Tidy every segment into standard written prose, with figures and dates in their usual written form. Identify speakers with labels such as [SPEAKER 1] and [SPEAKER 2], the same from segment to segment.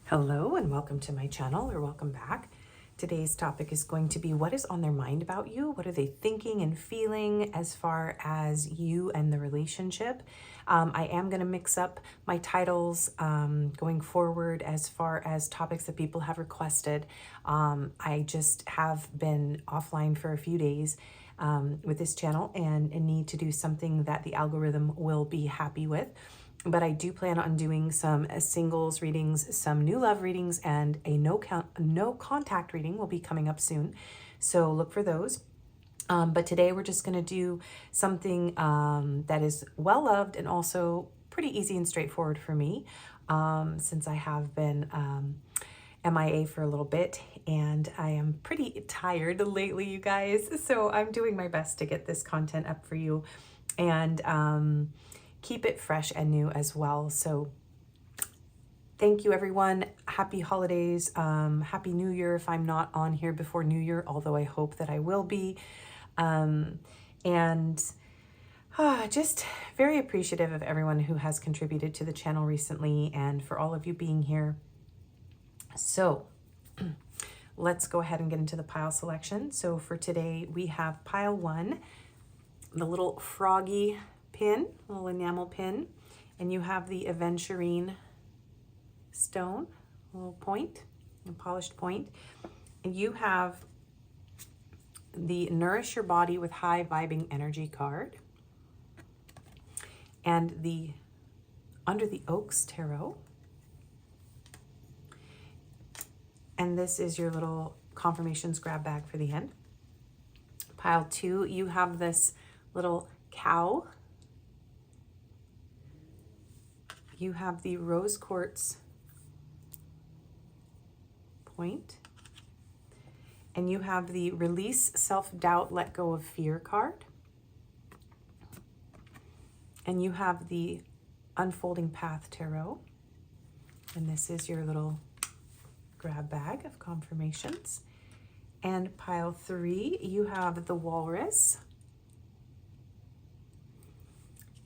[SPEAKER 1] Hello and welcome to my channel, or welcome back. Today's topic is going to be what is on their mind about you? What are they thinking and feeling as far as you and the relationship? I am going to mix up my titles going forward as far as topics that people have requested. I just have been offline for a few days with this channel and need to do something that the algorithm will be happy with. But I do plan on doing some singles readings, some new love readings, and a no contact reading will be coming up soon. So look for those. But today we're just going to do something that is well loved and also pretty easy and straightforward for me, since I have been MIA for a little bit and I am pretty tired lately, you guys. So I'm doing my best to get this content up for you and keep it fresh and new as well. So thank you, everyone. Happy holidays. Happy New Year if I'm not on here before New Year, although I hope that I will be. Just very appreciative of everyone who has contributed to the channel recently and for all of you being here. So let's go ahead and get into the pile selection. So for today, we have pile 1, the little froggy pin, little enamel pin, and you have the aventurine stone, a little point, a polished point, and you have the Nourish Your Body with High Vibing Energy card, and the Under the Oaks Tarot, and this is your little confirmations grab bag for the end. Pile 2, you have this little cow. You have the rose quartz point, and you have the Release Self-Doubt, Let Go of Fear card, and you have the Unfolding Path Tarot, and this is your little grab bag of confirmations. And pile 3, you have the Walrus,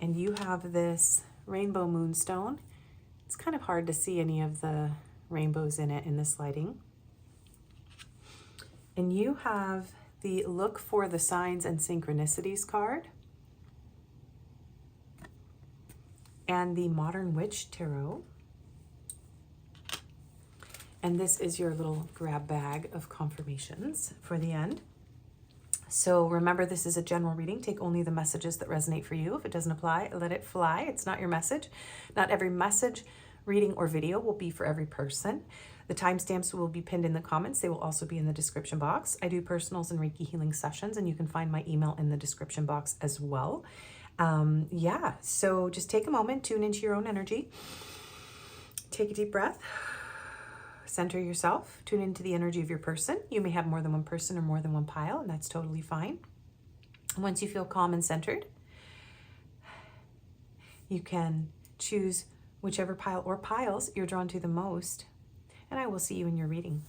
[SPEAKER 1] and you have this Rainbow Moonstone. It's kind of hard to see any of the rainbows in it in this lighting. And you have the Look for the Signs and Synchronicities card, and the Modern Witch Tarot. And this is your little grab bag of confirmations for the end. So remember, this is a general reading. Take only the messages that resonate for you. If it doesn't apply, let it fly. It's not your message. Not every message, reading, or video will be for every person. The timestamps will be pinned in the comments. They will also be in the description box. I do personals and Reiki healing sessions, and you can find my email in the description box as well. So just take a moment, tune into your own energy. Take a deep breath. Center yourself, tune into the energy of your person. You may have more than one person or more than one pile, and that's totally fine. Once you feel calm and centered, you can choose whichever pile or piles you're drawn to the most, and I will see you in your reading.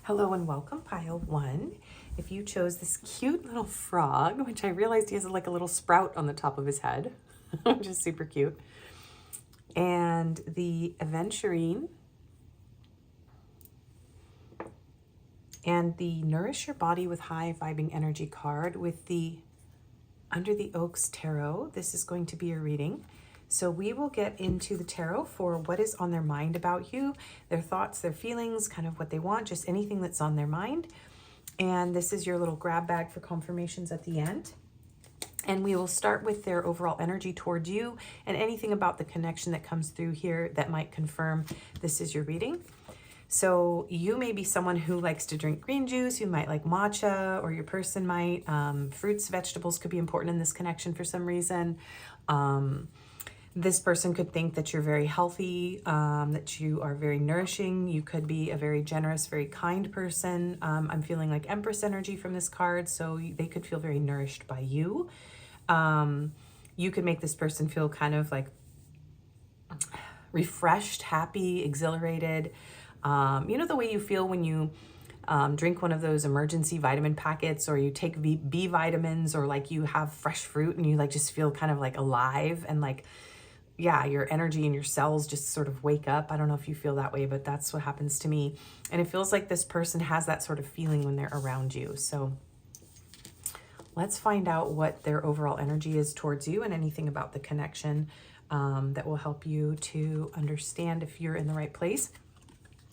[SPEAKER 1] Hello and welcome, pile 1. If you chose this cute little frog, which I realized he has like a little sprout on the top of his head, which is super cute, and the aventurine, and the Nourish Your Body with High Vibing Energy card with the Under the Oaks Tarot, this is going to be a reading. So we will get into the tarot for what is on their mind about you, their thoughts, their feelings, kind of what they want, just anything that's on their mind. And this is your little grab bag for confirmations at the end. And we will start with their overall energy towards you and anything about the connection that comes through here that might confirm this is your reading. So you may be someone who likes to drink green juice, you might like matcha, or your person might. Fruits, vegetables could be important in this connection for some reason. This person could think that you're very healthy, that you are very nourishing. You could be a very generous, very kind person. I'm feeling like Empress energy from this card, so they could feel very nourished by you. You could make this person feel kind of like refreshed, happy, exhilarated. You know the way you feel when you drink one of those emergency vitamin packets, or you take B vitamins, or like you have fresh fruit and you like just feel kind of like alive and like, yeah, your energy and your cells just sort of wake up. I don't know if you feel that way, but that's what happens to me. And it feels like this person has that sort of feeling when they're around you. So let's find out what their overall energy is towards you and anything about the connection that will help you to understand if you're in the right place.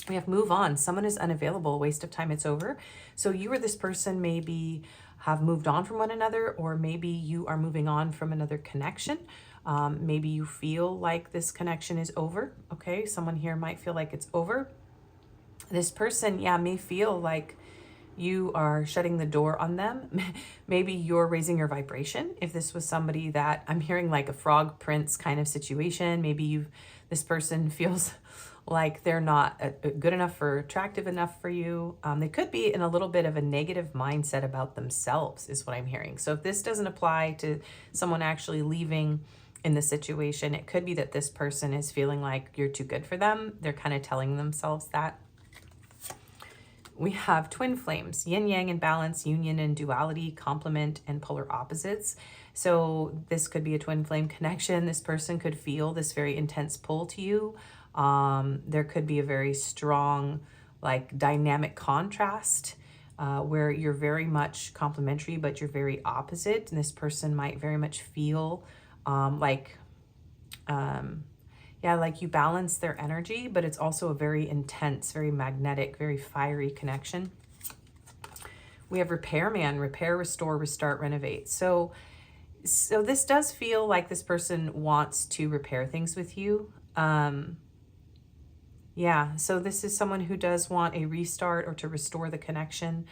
[SPEAKER 1] We have move on. Someone is unavailable, waste of time, it's over. So you or this person maybe have moved on from one another, or maybe you are moving on from another connection. Maybe you feel like this connection is over. Okay, someone here might feel like it's over. This person, yeah, may feel like you are shutting the door on them. Maybe you're raising your vibration. If this was somebody that I'm hearing like a frog prince kind of situation, maybe this person feels like they're not good enough or attractive enough for you. They could be in a little bit of a negative mindset about themselves is what I'm hearing. So if this doesn't apply to someone actually leaving in the situation, it could be that this person is feeling like you're too good for them. They're kind of telling themselves that. We have twin flames, yin yang and balance, union and duality, complement and polar opposites. So this could be a twin flame connection. This person could feel this very intense pull to you. There could be a very strong, like dynamic contrast where you're very much complementary, but you're very opposite. And this person might very much feel like you balance their energy, but it's also a very intense, very magnetic, very fiery connection. We have repairman, repair, restore, restart, renovate. So this does feel like this person wants to repair things with you. So this is someone who does want a restart or to restore the connection.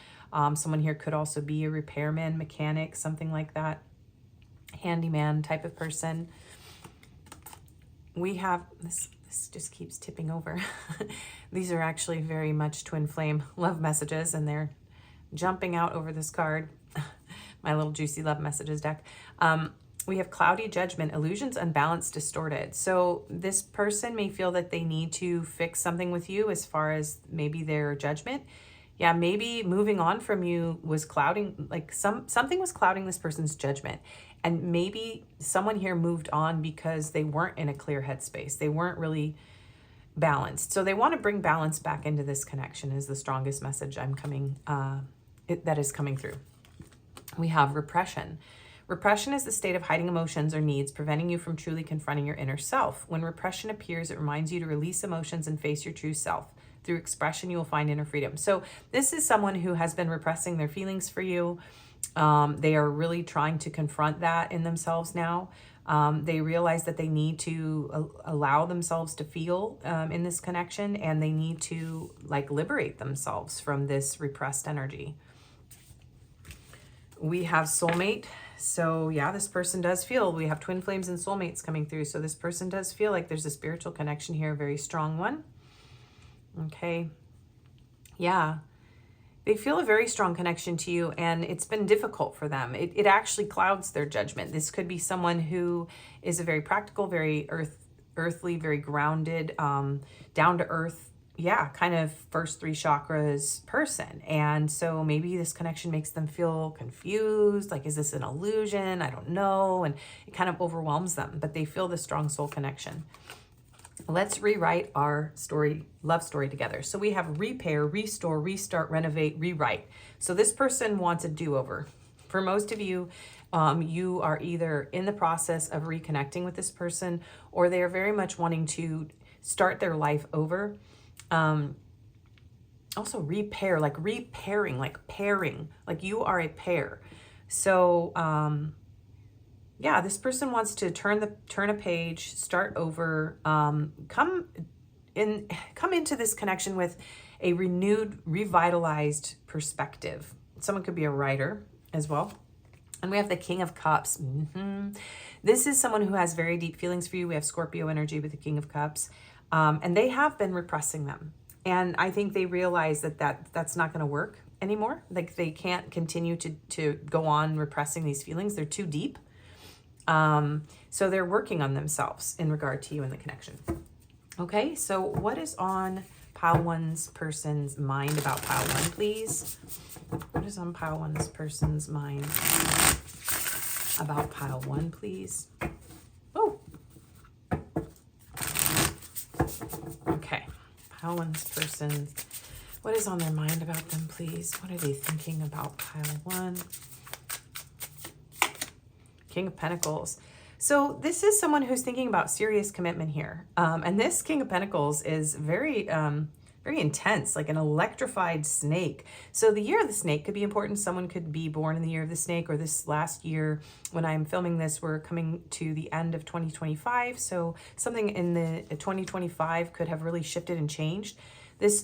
[SPEAKER 1] Someone here could also be a repairman, mechanic, something like that. Handyman type of person. We have, this just keeps tipping over. These are actually very much twin flame love messages, and they're jumping out over this card. My little juicy love messages deck. We have cloudy judgment, illusions, unbalanced, distorted. So this person may feel that they need to fix something with you as far as maybe their judgment. Yeah, maybe moving on from you was clouding, like something was clouding this person's judgment. And maybe someone here moved on because they weren't in a clear headspace. They weren't really balanced. So they want to bring balance back into this connection is the strongest message that is coming through. We have repression. Repression is the state of hiding emotions or needs, preventing you from truly confronting your inner self. When repression appears, it reminds you to release emotions and face your true self. Through expression, you will find inner freedom. So this is someone who has been repressing their feelings for you. They are really trying to confront that in themselves now. They realize that they need to allow themselves to feel in this connection, and they need to like liberate themselves from this repressed energy. We have soulmate. So yeah, this person does feel, we have twin flames and soulmates coming through. So this person does feel like there's a spiritual connection here, a very strong one. Okay. Yeah. They feel a very strong connection to you, and it's been difficult for them. It actually clouds their judgment. This could be someone who is a very practical, very earthly, very grounded, down to earth, kind of first three chakras person. And so maybe this connection makes them feel confused. Like, is this an illusion? I don't know. And it kind of overwhelms them, but they feel the strong soul connection. Let's rewrite our love story together. So we have repair, restore, restart, renovate, rewrite. So this person wants a do-over. For most of you, you are either in the process of reconnecting with this person, or they are very much wanting to start their life over. Also repair, like repairing, like pairing, like you are a pair. So, this person wants to turn a page, start over, come into this connection with a renewed, revitalized perspective. Someone could be a writer as well. And we have the King of Cups. This is someone who has very deep feelings for you. We have Scorpio energy with the King of Cups. And they have been repressing them. And I think they realize that's not going to work anymore. Like, they can't continue to go on repressing these feelings. They're too deep. So they're working on themselves in regard to you and the connection. Okay, so what is on Pile one's person's mind about pile one, please? What is on pile one's person's mind about pile one, please? Oh. Okay. Pile one's person. What is on their mind about them, please? What are they thinking about pile one? King of Pentacles. So this is someone who's thinking about serious commitment here. And this King of Pentacles is very intense, like an electrified snake. So the year of the snake could be important. Someone could be born in the year of the snake, or this last year when I'm filming this, we're coming to the end of 2025. So something in the 2025 could have really shifted and changed.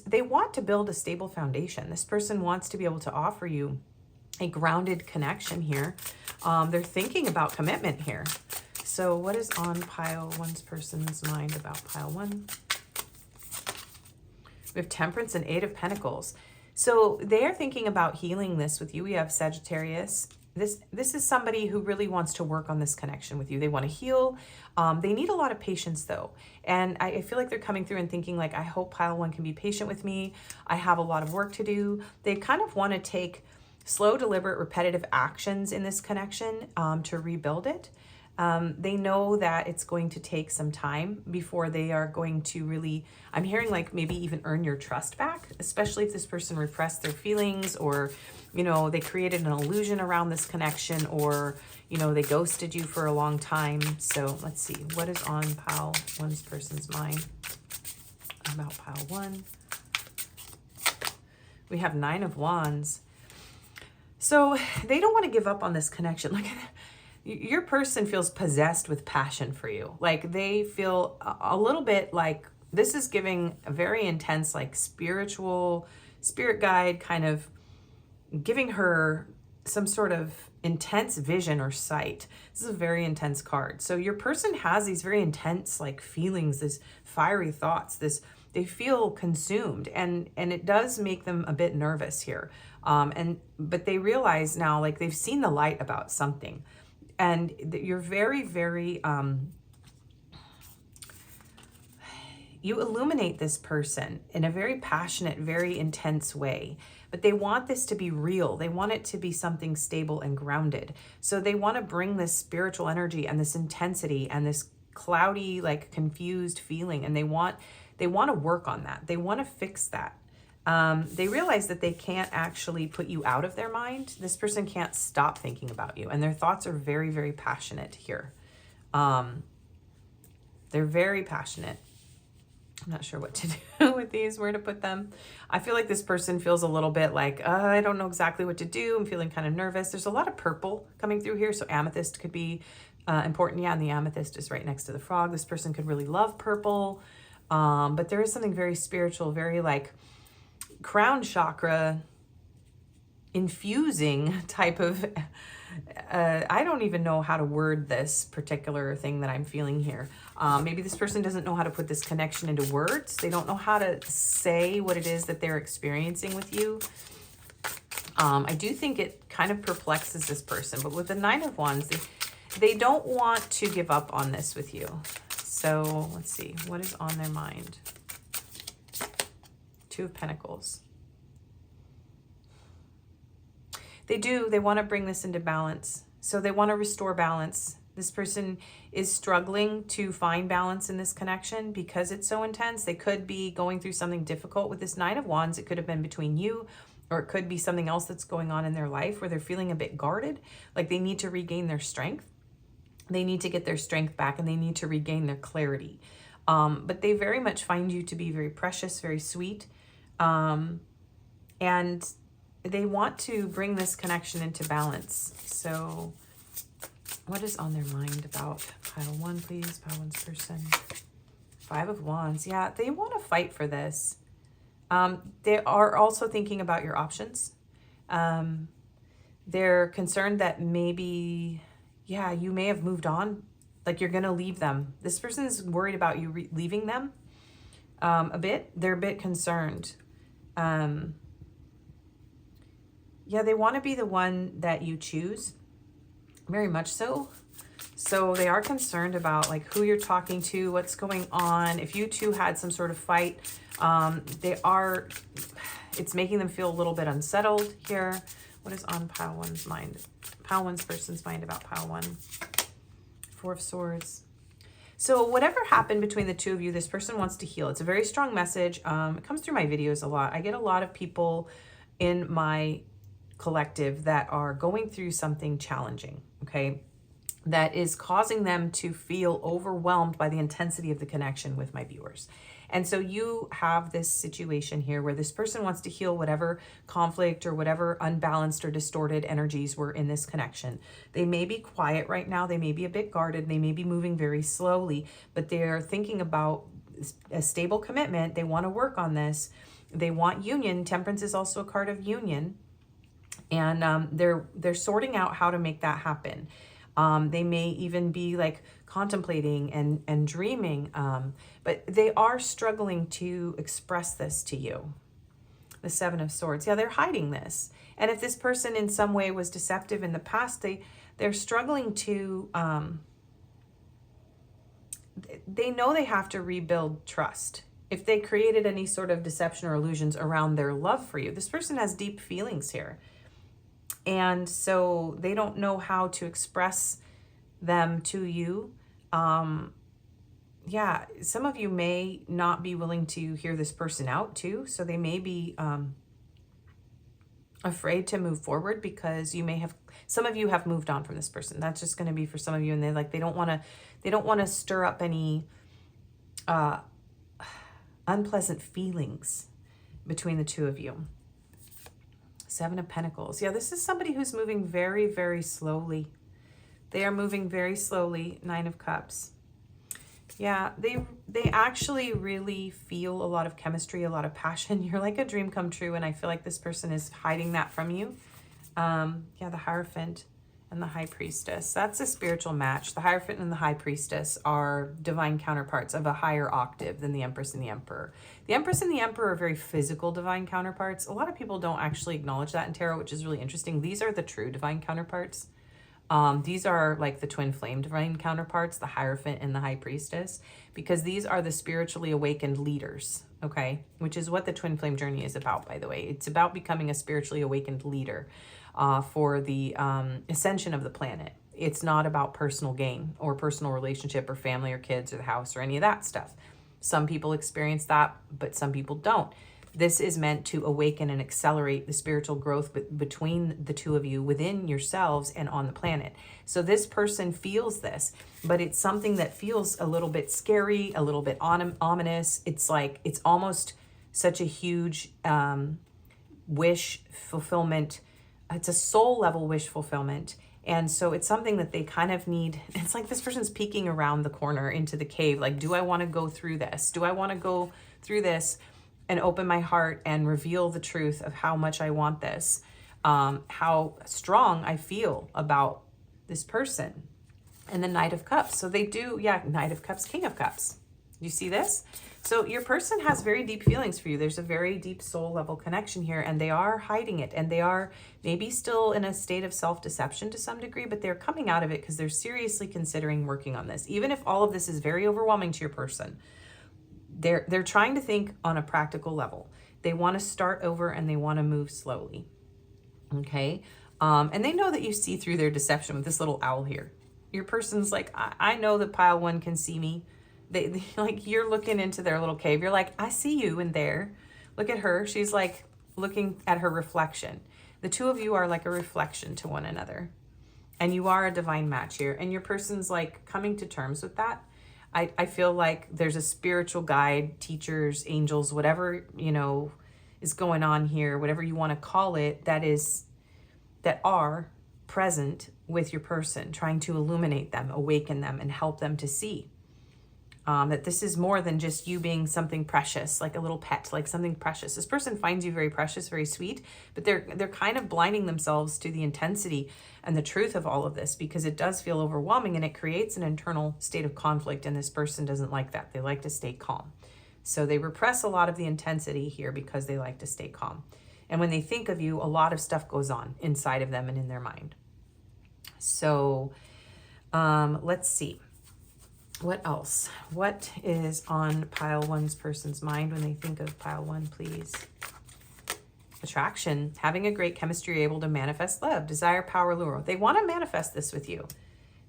[SPEAKER 1] They want to build a stable foundation. This person wants to be able to offer you a grounded connection here. They're thinking about commitment here. So what is on pile one's person's mind about pile one? We have Temperance and Eight of Pentacles. So they're thinking about healing this with you. We have Sagittarius. This is somebody who really wants to work on this connection with you. They want to heal. They need a lot of patience though. And I feel like they're coming through and thinking like, I hope pile one can be patient with me. I have a lot of work to do. They kind of want to take slow, deliberate, repetitive actions in this connection to rebuild it. They know that it's going to take some time before they are going to really, I'm hearing like maybe even earn your trust back, especially if this person repressed their feelings, or, you know, they created an illusion around this connection, or, you know, they ghosted you for a long time. So let's see, what is on pile one's person's mind about pile one? We have Nine of Wands. So they don't want to give up on this connection. Like, your person feels possessed with passion for you. Like they feel a little bit like this is giving a very intense, like spiritual spirit guide, kind of giving her some sort of intense vision or sight. This is a very intense card. So your person has these very intense like feelings, this fiery thoughts, they feel consumed, and it does make them a bit nervous here. But they realize now, like they've seen the light about something. And you're very, very, you illuminate this person in a very passionate, very intense way, but they want this to be real. They want it to be something stable and grounded. So they want to bring this spiritual energy and this intensity and this cloudy, like confused feeling. And they want to work on that. They want to fix that. They realize that they can't actually put you out of their mind. This person can't stop thinking about you, and their thoughts are very, very passionate here. They're very passionate. I'm not sure what to do with these, where to put them. I feel like this person feels a little bit like, I don't know exactly what to do. I'm feeling kind of nervous. There's a lot of purple coming through here. So amethyst could be important. Yeah, and the amethyst is right next to the frog. This person could really love purple. But there is something very spiritual, very like crown chakra infusing type of, I don't even know how to word this particular thing that I'm feeling here. Maybe this person doesn't know how to put this connection into words. They don't know how to say what it is that they're experiencing with you. I do think it kind of perplexes this person, but with the Nine of Wands, they don't want to give up on this with you. So let's see, what is on their mind? Two of Pentacles. They want to bring this into balance. So they want to restore balance. This person is struggling to find balance in this connection because it's so intense. They could be going through something difficult with this Nine of Wands. It could have been between you, or it could be something else that's going on in their life where they're feeling a bit guarded, like they need to regain their strength. They need to get their strength back, and they need to regain their clarity. But they very much find you to be very precious, very sweet. And they want to bring this connection into balance. So what is on their mind about pile one, please? Pile one's person. Five of Wands. Yeah, they want to fight for this. They are also thinking about your options. They're concerned that maybe, yeah, you may have moved on. Like you're going to leave them. This person is worried about you leaving them a bit. They're a bit concerned. Yeah, they want to be the one that you choose, very much so. So they are concerned about like who you're talking to, what's going on. If you two had some sort of fight, It's making them feel a little bit unsettled here. What is on pile one's mind? Pile one's person's mind about pile one. Four of Swords. So whatever happened between the two of you, this person wants to heal. It's a very strong message. It comes through my videos a lot. I get a lot of people in my collective that are going through something challenging, okay? That is causing them to feel overwhelmed by the intensity of the connection with my viewers. And so you have this situation here where this person wants to heal whatever conflict or whatever unbalanced or distorted energies were in this connection. They may be quiet right now. They may be a bit guarded. They may be moving very slowly, but they're thinking about a stable commitment. They want to work on this. They want union. Temperance is also a card of union. And they're sorting out how to make that happen. They may even be like contemplating and dreaming, but they are struggling to express this to you. The Seven of Swords. Yeah, they're hiding this. And if this person in some way was deceptive in the past, they're struggling to, they know they have to rebuild trust. If they created any sort of deception or illusions around their love for you, this person has deep feelings here. And so they don't know how to express them to you. Yeah, some of you may not be willing to hear this person out too. So they may be afraid to move forward because some of you have moved on from this person. That's just going to be for some of you. And they don't want to stir up any unpleasant feelings between the two of you. Seven of Pentacles. Yeah, this is somebody who's moving very, very slowly. They are moving very slowly. Nine of Cups. Yeah, they actually really feel a lot of chemistry, a lot of passion. You're like a dream come true, and I feel like this person is hiding that from you. Yeah, the Hierophant and the High Priestess. That's a spiritual match. The Hierophant and the High Priestess are divine counterparts of a higher octave than the Empress and the Emperor. The Empress and the Emperor are very physical divine counterparts. A lot of people don't actually acknowledge that in tarot, which is really interesting. These are the true divine counterparts. These are like the twin flame divine counterparts, the Hierophant and the High Priestess, because these are the spiritually awakened leaders, okay? Which is what the twin flame journey is about, by the way. It's about becoming a spiritually awakened leader for the ascension of the planet. It's not about personal gain or personal relationship or family or kids or the house or any of that stuff. Some people experience that, but some people don't. This is meant to awaken and accelerate the spiritual growth between the two of you within yourselves and on the planet. So this person feels this, but it's something that feels a little bit scary, a little bit ominous. It's like, it's almost such a huge wish fulfillment. It's a soul level wish fulfillment. And so it's something that they kind of need. It's like this person's peeking around the corner into the cave. Like, do I want to go through this? Do I want to go through this and open my heart and reveal the truth of how much I want this, how strong I feel about this person? And the Knight of Cups. So they do, yeah, Knight of Cups, King of Cups. You see this? So your person has very deep feelings for you. There's a very deep soul level connection here, and they are hiding it, and they are maybe still in a state of self-deception to some degree, but they're coming out of it because they're seriously considering working on this. Even if all of this is very overwhelming to your person, they're trying to think on a practical level. They want to start over and they want to move slowly. Okay. And they know that you see through their deception with this little owl here. Your person's like, I know that pile one can see me. They like, you're looking into their little cave. You're like, I see you in there. Look at her. She's like looking at her reflection. The two of you are like a reflection to one another. And you are a divine match here. And your person's like coming to terms with that. I feel like there's a spiritual guide, teachers, angels, whatever, you know, is going on here, whatever you want to call it, that are present with your person, trying to illuminate them, awaken them, and help them to see that this is more than just you being something precious, like a little pet, like something precious. This person finds you very precious, very sweet, but they're kind of blinding themselves to the intensity and the truth of all of this, because it does feel overwhelming and it creates an internal state of conflict, and this person doesn't like that. They like to stay calm. So they repress a lot of the intensity here because they like to stay calm. And when they think of you, a lot of stuff goes on inside of them and in their mind. So let's see. What else? What is on pile one's person's mind when they think of pile one, please? Attraction, having a great chemistry, able to manifest love, desire, power, lure. They want to manifest this with you.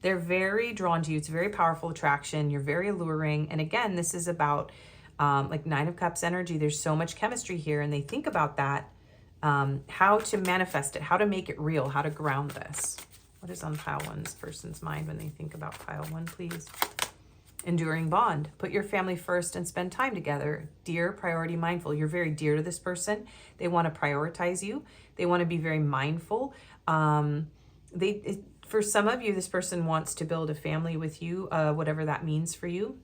[SPEAKER 1] They're very drawn to you. It's a very powerful attraction. You're very alluring. And again, this is about like Nine of Cups energy. There's so much chemistry here, and they think about that, how to manifest it, how to make it real, how to ground this. What is on pile one's person's mind when they think about pile one, please? Enduring bond. Put your family first and spend time together. Dear, priority, mindful. You're very dear to this person. They want to prioritize you. They want to be very mindful. For some of you, this person wants to build a family with you, whatever that means for you.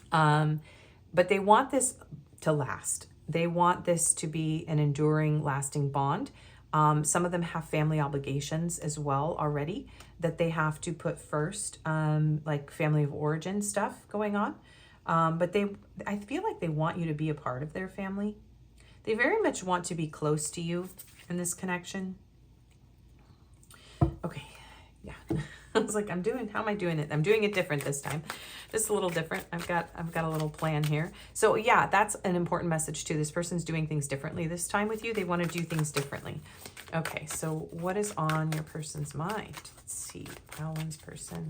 [SPEAKER 1] But they want this to last. They want this to be an enduring, lasting bond. Some of them have family obligations as well already that they have to put first, like family of origin stuff going on. But I feel like they want you to be a part of their family. They very much want to be close to you in this connection. Okay, yeah. I was like, how am I doing it? I'm doing it different this time. Just a little different. I've got a little plan here. So yeah, that's an important message too. This person's doing things differently this time with you. They want to do things differently. Okay, so what is on your person's mind? Let's see. Pile one's person.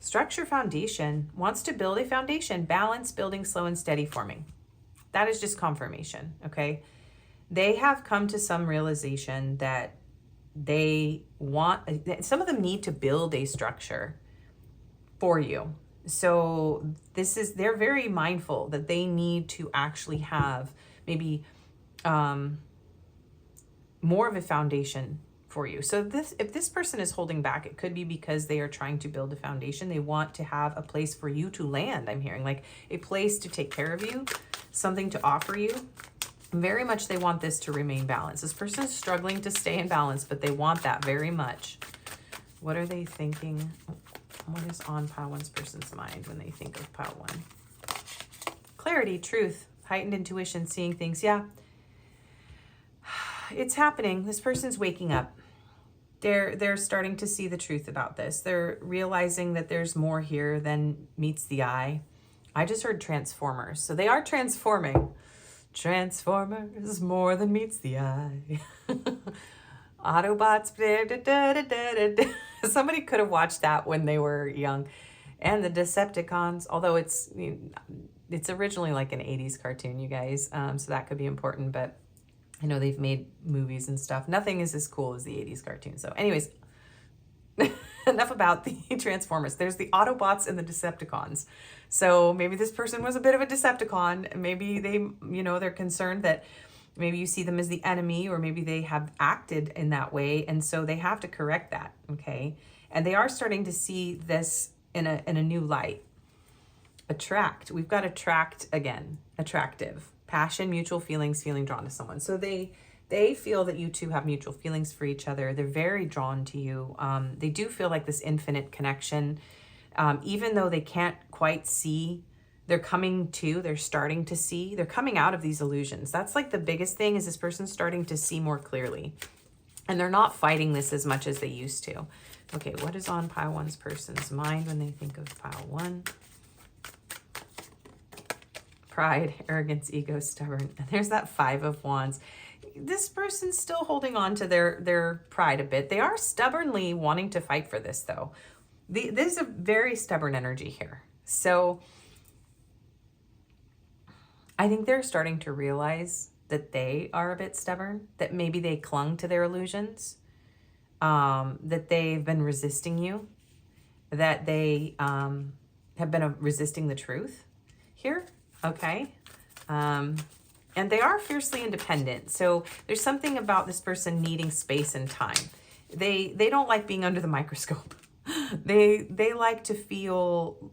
[SPEAKER 1] Structure foundation. Wants to build a foundation. Balance, building, slow and steady forming. That is just confirmation, okay? They have come to some realization that they want, some of them need to build a structure for you. So they're very mindful that they need to actually have maybe more of a foundation for you. So if this person is holding back, it could be because they are trying to build a foundation. They want to have a place for you to land. I'm hearing like a place to take care of you, something to offer you. Very much they want this to remain balanced. This person is struggling to stay in balance, but they want that very much. What are they thinking? What is on pile one's person's mind when they think of pile one? Clarity, truth, heightened intuition, seeing things. Yeah, it's happening. This person's waking up. They're starting to see the truth about this. They're realizing that there's more here than meets the eye. I just heard transformers. So they are transforming. Transformers, more than meets the eye. Autobots. Somebody could have watched that when they were young. And the Decepticons, although it's originally like an 80s cartoon, you guys. So that could be important, but I know they've made movies and stuff. Nothing is as cool as the 80s cartoon. So anyways, enough about the Transformers. There's the Autobots and the Decepticons. So maybe this person was a bit of a Decepticon. Maybe they're concerned that maybe you see them as the enemy, or maybe they have acted in that way. And so they have to correct that. Okay. And they are starting to see this in a new light. Attract. We've got attract again. Attractive. Passion, mutual feelings, feeling drawn to someone. So they feel that you two have mutual feelings for each other. They're very drawn to you. They do feel like this infinite connection. Even though they can't quite see, they're starting to see, they're coming out of these illusions. That's like the biggest thing, is this person's starting to see more clearly. And they're not fighting this as much as they used to. Okay, what is on pile one's person's mind when they think of pile one? Pride, arrogance, ego, stubborn. And there's that 5 of Wands. This person's still holding on to their pride a bit. They are stubbornly wanting to fight for this, though. There's a very stubborn energy here. So I think they're starting to realize that they are a bit stubborn, that maybe they clung to their illusions, that they've been resisting you, that they have been resisting the truth here. Okay. And they are fiercely independent. So there's something about this person needing space and time. They don't like being under the microscope. They like to feel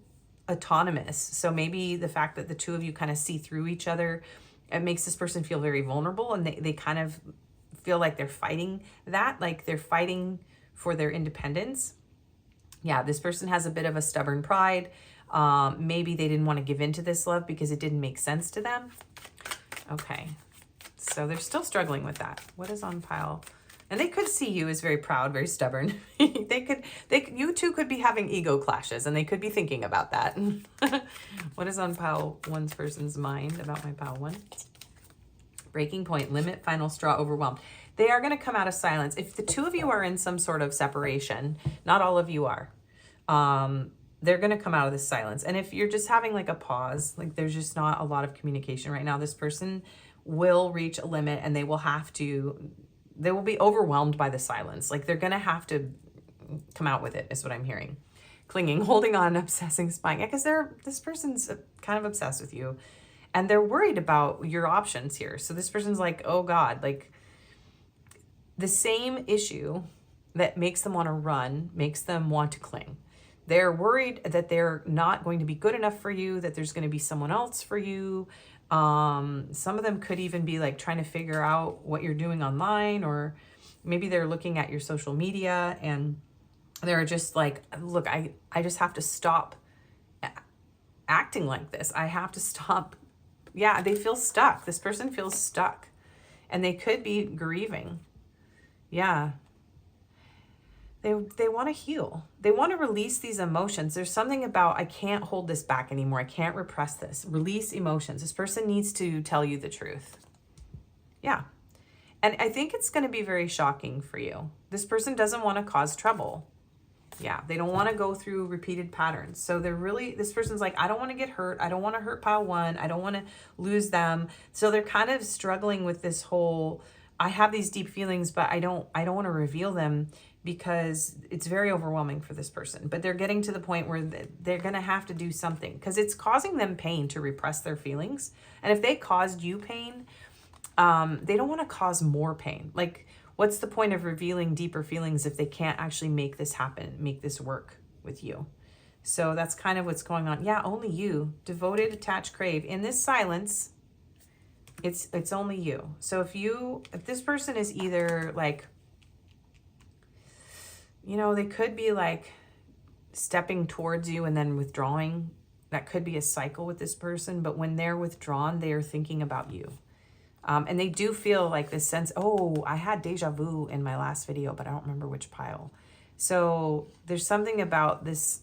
[SPEAKER 1] autonomous. So maybe the fact that the two of you kind of see through each other, it makes this person feel very vulnerable, and they kind of feel like they're fighting that, like they're fighting for their independence. Yeah, this person has a bit of a stubborn pride. Maybe they didn't want to give in to this love because it didn't make sense to them. Okay, so they're still struggling with that. What is on pile? And they could see you as very proud, very stubborn. You two could be having ego clashes, and they could be thinking about that. What is on pile one's person's mind about my pile one? Breaking point, limit, final straw, overwhelmed. They are going to come out of silence. If the two of you are in some sort of separation, not all of you are, they're going to come out of this silence. And if you're just having like a pause, like there's just not a lot of communication right now, this person will reach a limit and they will be overwhelmed by the silence. Like they're going to have to come out with it, is what I'm hearing. Clinging, holding on, obsessing, spying. Yeah, because this person's kind of obsessed with you and they're worried about your options here. So this person's like, oh God, like the same issue that makes them want to run makes them want to cling. They're worried that they're not going to be good enough for you, that there's going to be someone else for you. Some of them could even be like trying to figure out what you're doing online, or maybe they're looking at your social media and they're just like, look, I just have to stop acting like this. I have to stop. Yeah, they feel stuck. This person feels stuck and they could be grieving. Yeah. They want to heal. They want to release these emotions. There's something about, I can't hold this back anymore. I can't repress this. Release emotions. This person needs to tell you the truth. Yeah. And I think it's going to be very shocking for you. This person doesn't want to cause trouble. Yeah. They don't want to go through repeated patterns. So this person's like, I don't want to get hurt. I don't want to hurt pile one. I don't want to lose them. So they're kind of struggling with this whole, I have these deep feelings, but I don't want to reveal them, because it's very overwhelming for this person. But they're getting to the point where they're going to have to do something, because it's causing them pain to repress their feelings. And if they caused you pain, they don't want to cause more pain. Like, what's the point of revealing deeper feelings if they can't actually make this happen, make this work with you? So that's kind of what's going on. Yeah, only you. Devoted, attached, crave. In this silence, it's only you. So if this person is either like, they could be like stepping towards you and then withdrawing. That could be a cycle with this person. But when they're withdrawn, they are thinking about you. And they do feel like this sense, oh, I had deja vu in my last video, but I don't remember which pile. So there's something about this.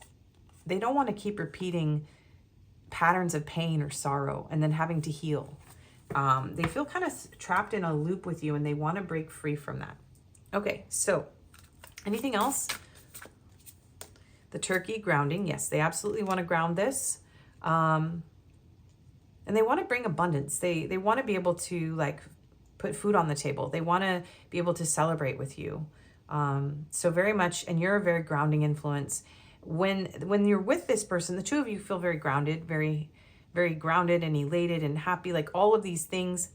[SPEAKER 1] They don't want to keep repeating patterns of pain or sorrow and then having to heal. They feel kind of trapped in a loop with you and they want to break free from that. Okay, so anything else? The turkey, grounding. Yes, they absolutely want to ground this. And they want to bring abundance. They want to be able to like put food on the table. They want to be able to celebrate with you. So very much, and you're a very grounding influence. When you're with this person, the two of you feel very grounded, very, very grounded and elated and happy, like all of these things.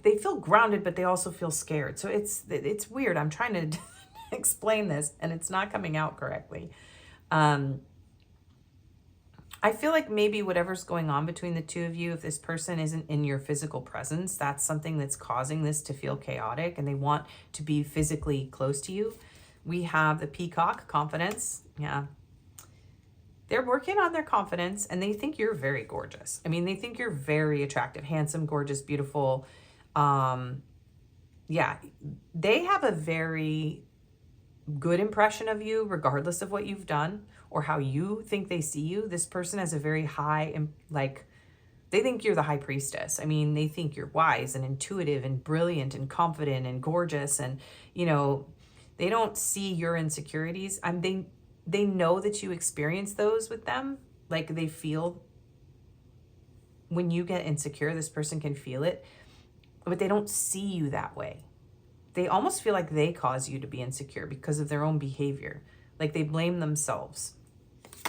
[SPEAKER 1] They feel grounded, but they also feel scared. So it's weird. I'm trying to explain this and it's not coming out correctly. I feel like maybe whatever's going on between the two of you, if this person isn't in your physical presence, that's something that's causing this to feel chaotic and they want to be physically close to you. We have the peacock, confidence. Yeah. They're working on their confidence and they think you're very gorgeous. I mean, they think you're very attractive, handsome, gorgeous, beautiful. Yeah, they have a very good impression of you, regardless of what you've done or how you think they see you. This person has a very high, like, they think you're the high priestess. I mean, they think you're wise and intuitive and brilliant and confident and gorgeous. And, they don't see your insecurities. They know that you experience those with them. Like, they feel when you get insecure, this person can feel it, but they don't see you that way. They almost feel like they cause you to be insecure because of their own behavior. Like they blame themselves.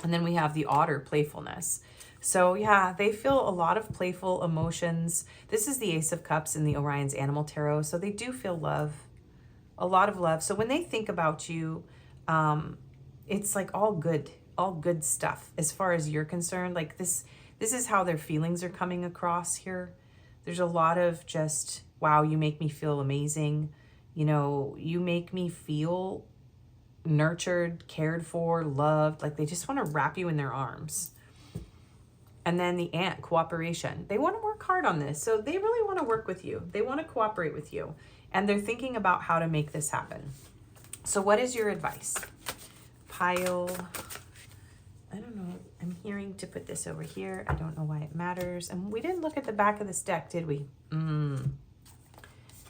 [SPEAKER 1] And then we have the otter, playfulness. So yeah, they feel a lot of playful emotions. This is the Ace of Cups in the Orion's Animal Tarot. So they do feel love, a lot of love. So when they think about you, it's like all good stuff as far as you're concerned. Like this is how their feelings are coming across here. There's a lot of just, wow, you make me feel amazing. You make me feel nurtured, cared for, loved. Like they just want to wrap you in their arms. And then the ant, cooperation. They want to work hard on this. So they really want to work with you. They want to cooperate with you. and they're thinking about how to make this happen. So what is your advice? Pile, I don't know, I'm hearing to put this over here. I don't know why it matters. And we didn't look at the back of this deck, did we?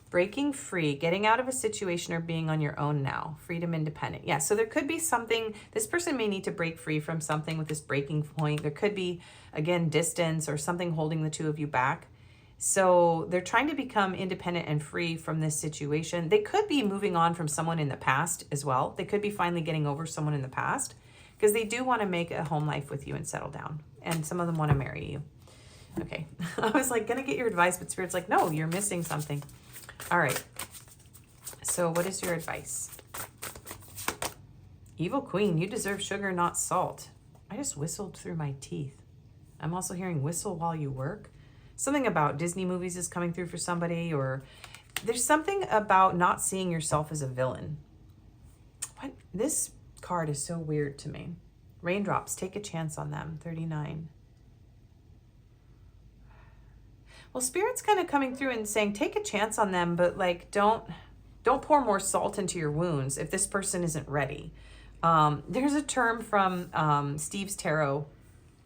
[SPEAKER 1] Breaking free, getting out of a situation or being on your own now. Freedom, independent. Yeah, so there could be something, this person may need to break free from something with this breaking point. There could be, again, distance or something holding the two of you back. So they're trying to become independent and free from this situation. They could be moving on from someone in the past as well. They could be finally getting over someone in the past because they do want to make a home life with you and settle down. And some of them want to marry you. Okay, I was like, gonna get your advice, but Spirit's like, no, you're missing something. All right, so what is your advice? Evil Queen, you deserve sugar, not salt. I just whistled through my teeth. I'm also hearing whistle while you work. Something about Disney movies is coming through for somebody, or there's something about not seeing yourself as a villain. What? This card is so weird to me. Raindrops, take a chance on them, 39. Well, Spirit's kind of coming through and saying, take a chance on them, but like, don't pour more salt into your wounds if this person isn't ready. There's a term from Steve's Tarot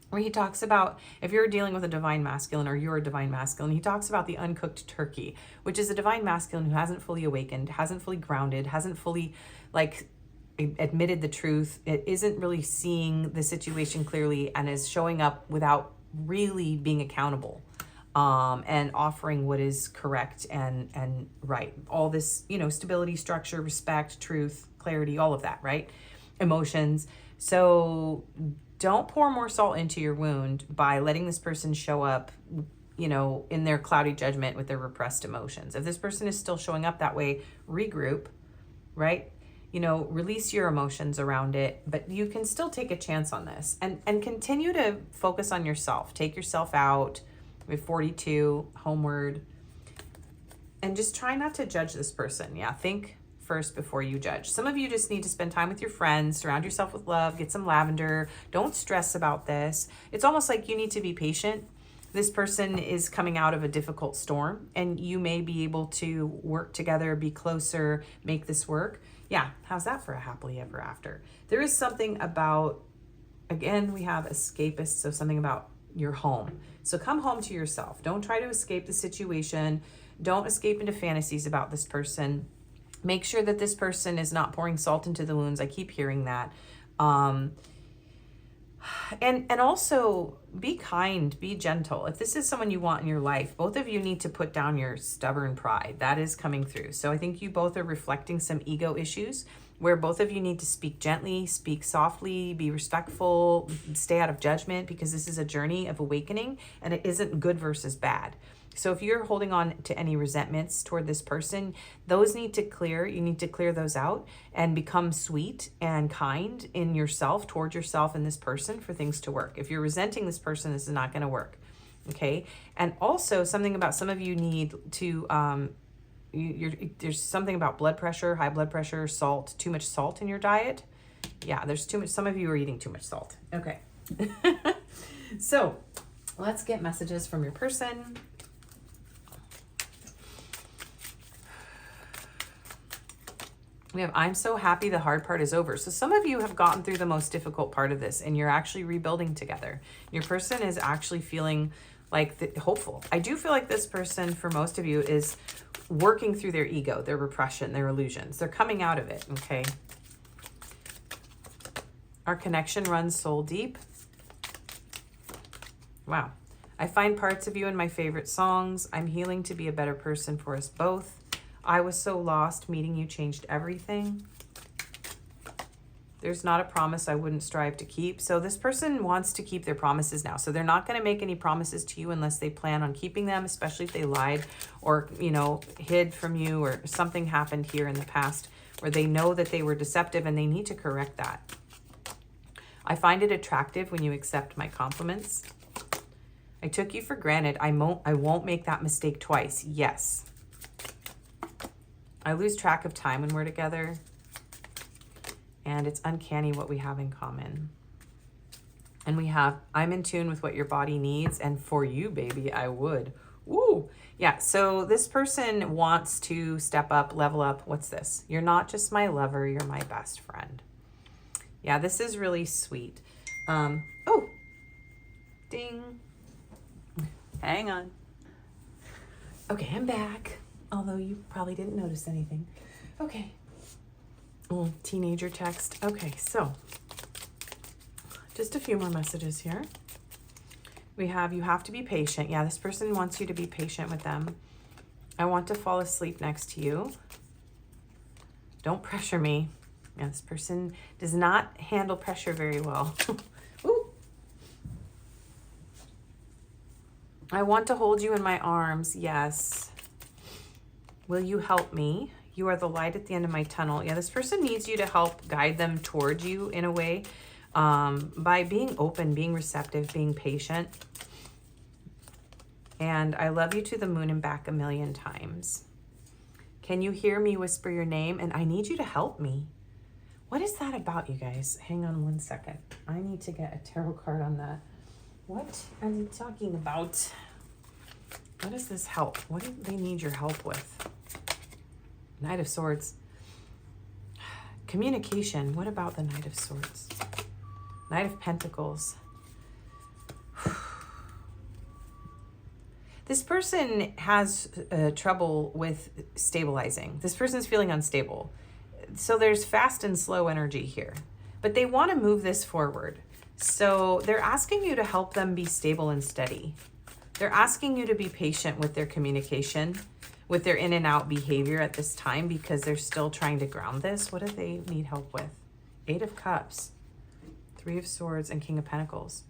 [SPEAKER 1] where he talks about, if you're dealing with a divine masculine or you're a divine masculine, he talks about the uncooked turkey, which is a divine masculine who hasn't fully awakened, hasn't fully grounded, hasn't fully like admitted the truth. It isn't really seeing the situation clearly and is showing up without really being accountable. And offering what is correct and right. All this, you know, stability, structure, respect, truth, clarity, all of that, right? Emotions. So don't pour more salt into your wound by letting this person show up, you know, in their cloudy judgment with their repressed emotions. If this person is still showing up that way, regroup, right? You know, release your emotions around it, but you can still take a chance on this and continue to focus on yourself. Take yourself out. We have 42, homeward. And just try not to judge this person. Yeah, think first before you judge. Some of you just need to spend time with your friends, surround yourself with love, get some lavender. Don't stress about this. It's almost like you need to be patient. This person is coming out of a difficult storm and you may be able to work together, be closer, make this work. Yeah, how's that for a happily ever after? There is something about, again, we have escapists, so something about your home. So come home to yourself. Don't try to escape the situation. Don't escape into fantasies about this person. Make sure that this person is not pouring salt into the wounds. I keep hearing that. And also be kind, be gentle. If this is someone you want in your life, both of you need to put down your stubborn pride. That is coming through. So I think you both are reflecting some ego issues where both of you need to speak gently, speak softly, be respectful, stay out of judgment, because this is a journey of awakening and it isn't good versus bad. So if you're holding on to any resentments toward this person, those need to clear. You need to clear those out and become sweet and kind in yourself, toward yourself and this person for things to work. If you're resenting this person, this is not going to work. Okay. And also something about some of you need to, there's something about blood pressure, high blood pressure, salt, too much salt in your diet. Yeah, there's too much. Some of you are eating too much salt. Okay. So let's get messages from your person. We have, I'm so happy the hard part is over. So some of you have gotten through the most difficult part of this and you're actually rebuilding together. Your person is actually feeling like hopeful. I do feel like this person, for most of you, is working through their ego, their repression, their illusions. They're coming out of it, okay? Our connection runs soul deep. Wow. I find parts of you in my favorite songs. I'm healing to be a better person for us both. I was so lost. Meeting you changed everything. There's not a promise I wouldn't strive to keep. So this person wants to keep their promises now. So they're not going to make any promises to you unless they plan on keeping them, especially if they lied or, you know, hid from you or something happened here in the past where they know that they were deceptive and they need to correct that. I find it attractive when you accept my compliments. I took you for granted. I won't make that mistake twice. Yes. I lose track of time when we're together. And it's uncanny what we have in common. And we have, I'm in tune with what your body needs. And for you, baby, I would. Ooh, yeah. So this person wants to step up, level up. What's this? You're not just my lover, you're my best friend. Yeah, this is really sweet. Oh, ding. Hang on. Okay, I'm back. Although you probably didn't notice anything. Okay. Oh, teenager text. Okay, so just a few more messages here. We have, you have to be patient. Yeah, this person wants you to be patient with them. I want to fall asleep next to you. Don't pressure me. Yeah, this person does not handle pressure very well. Ooh. I want to hold you in my arms. Yes. Will you help me? You are the light at the end of my tunnel. Yeah, this person needs you to help guide them towards you in a way, by being open, being receptive, being patient. And I love you to the moon and back 1,000,000 times. Can you hear me whisper your name? And I need you to help me. What is that about, you guys? Hang on one second. I need to get a tarot card on that. What are you talking about? What is this help? What do they need your help with? Knight of Swords. Communication. What about the Knight of Swords? Knight of Pentacles. This person has trouble with stabilizing. This person's feeling unstable. So there's fast and slow energy here. But they want to move this forward. So they're asking you to help them be stable and steady. They're asking you to be patient with their communication, with their in and out behavior at this time, because they're still trying to ground this. What do they need help with? 8 of Cups, 3 of Swords, and King of Pentacles.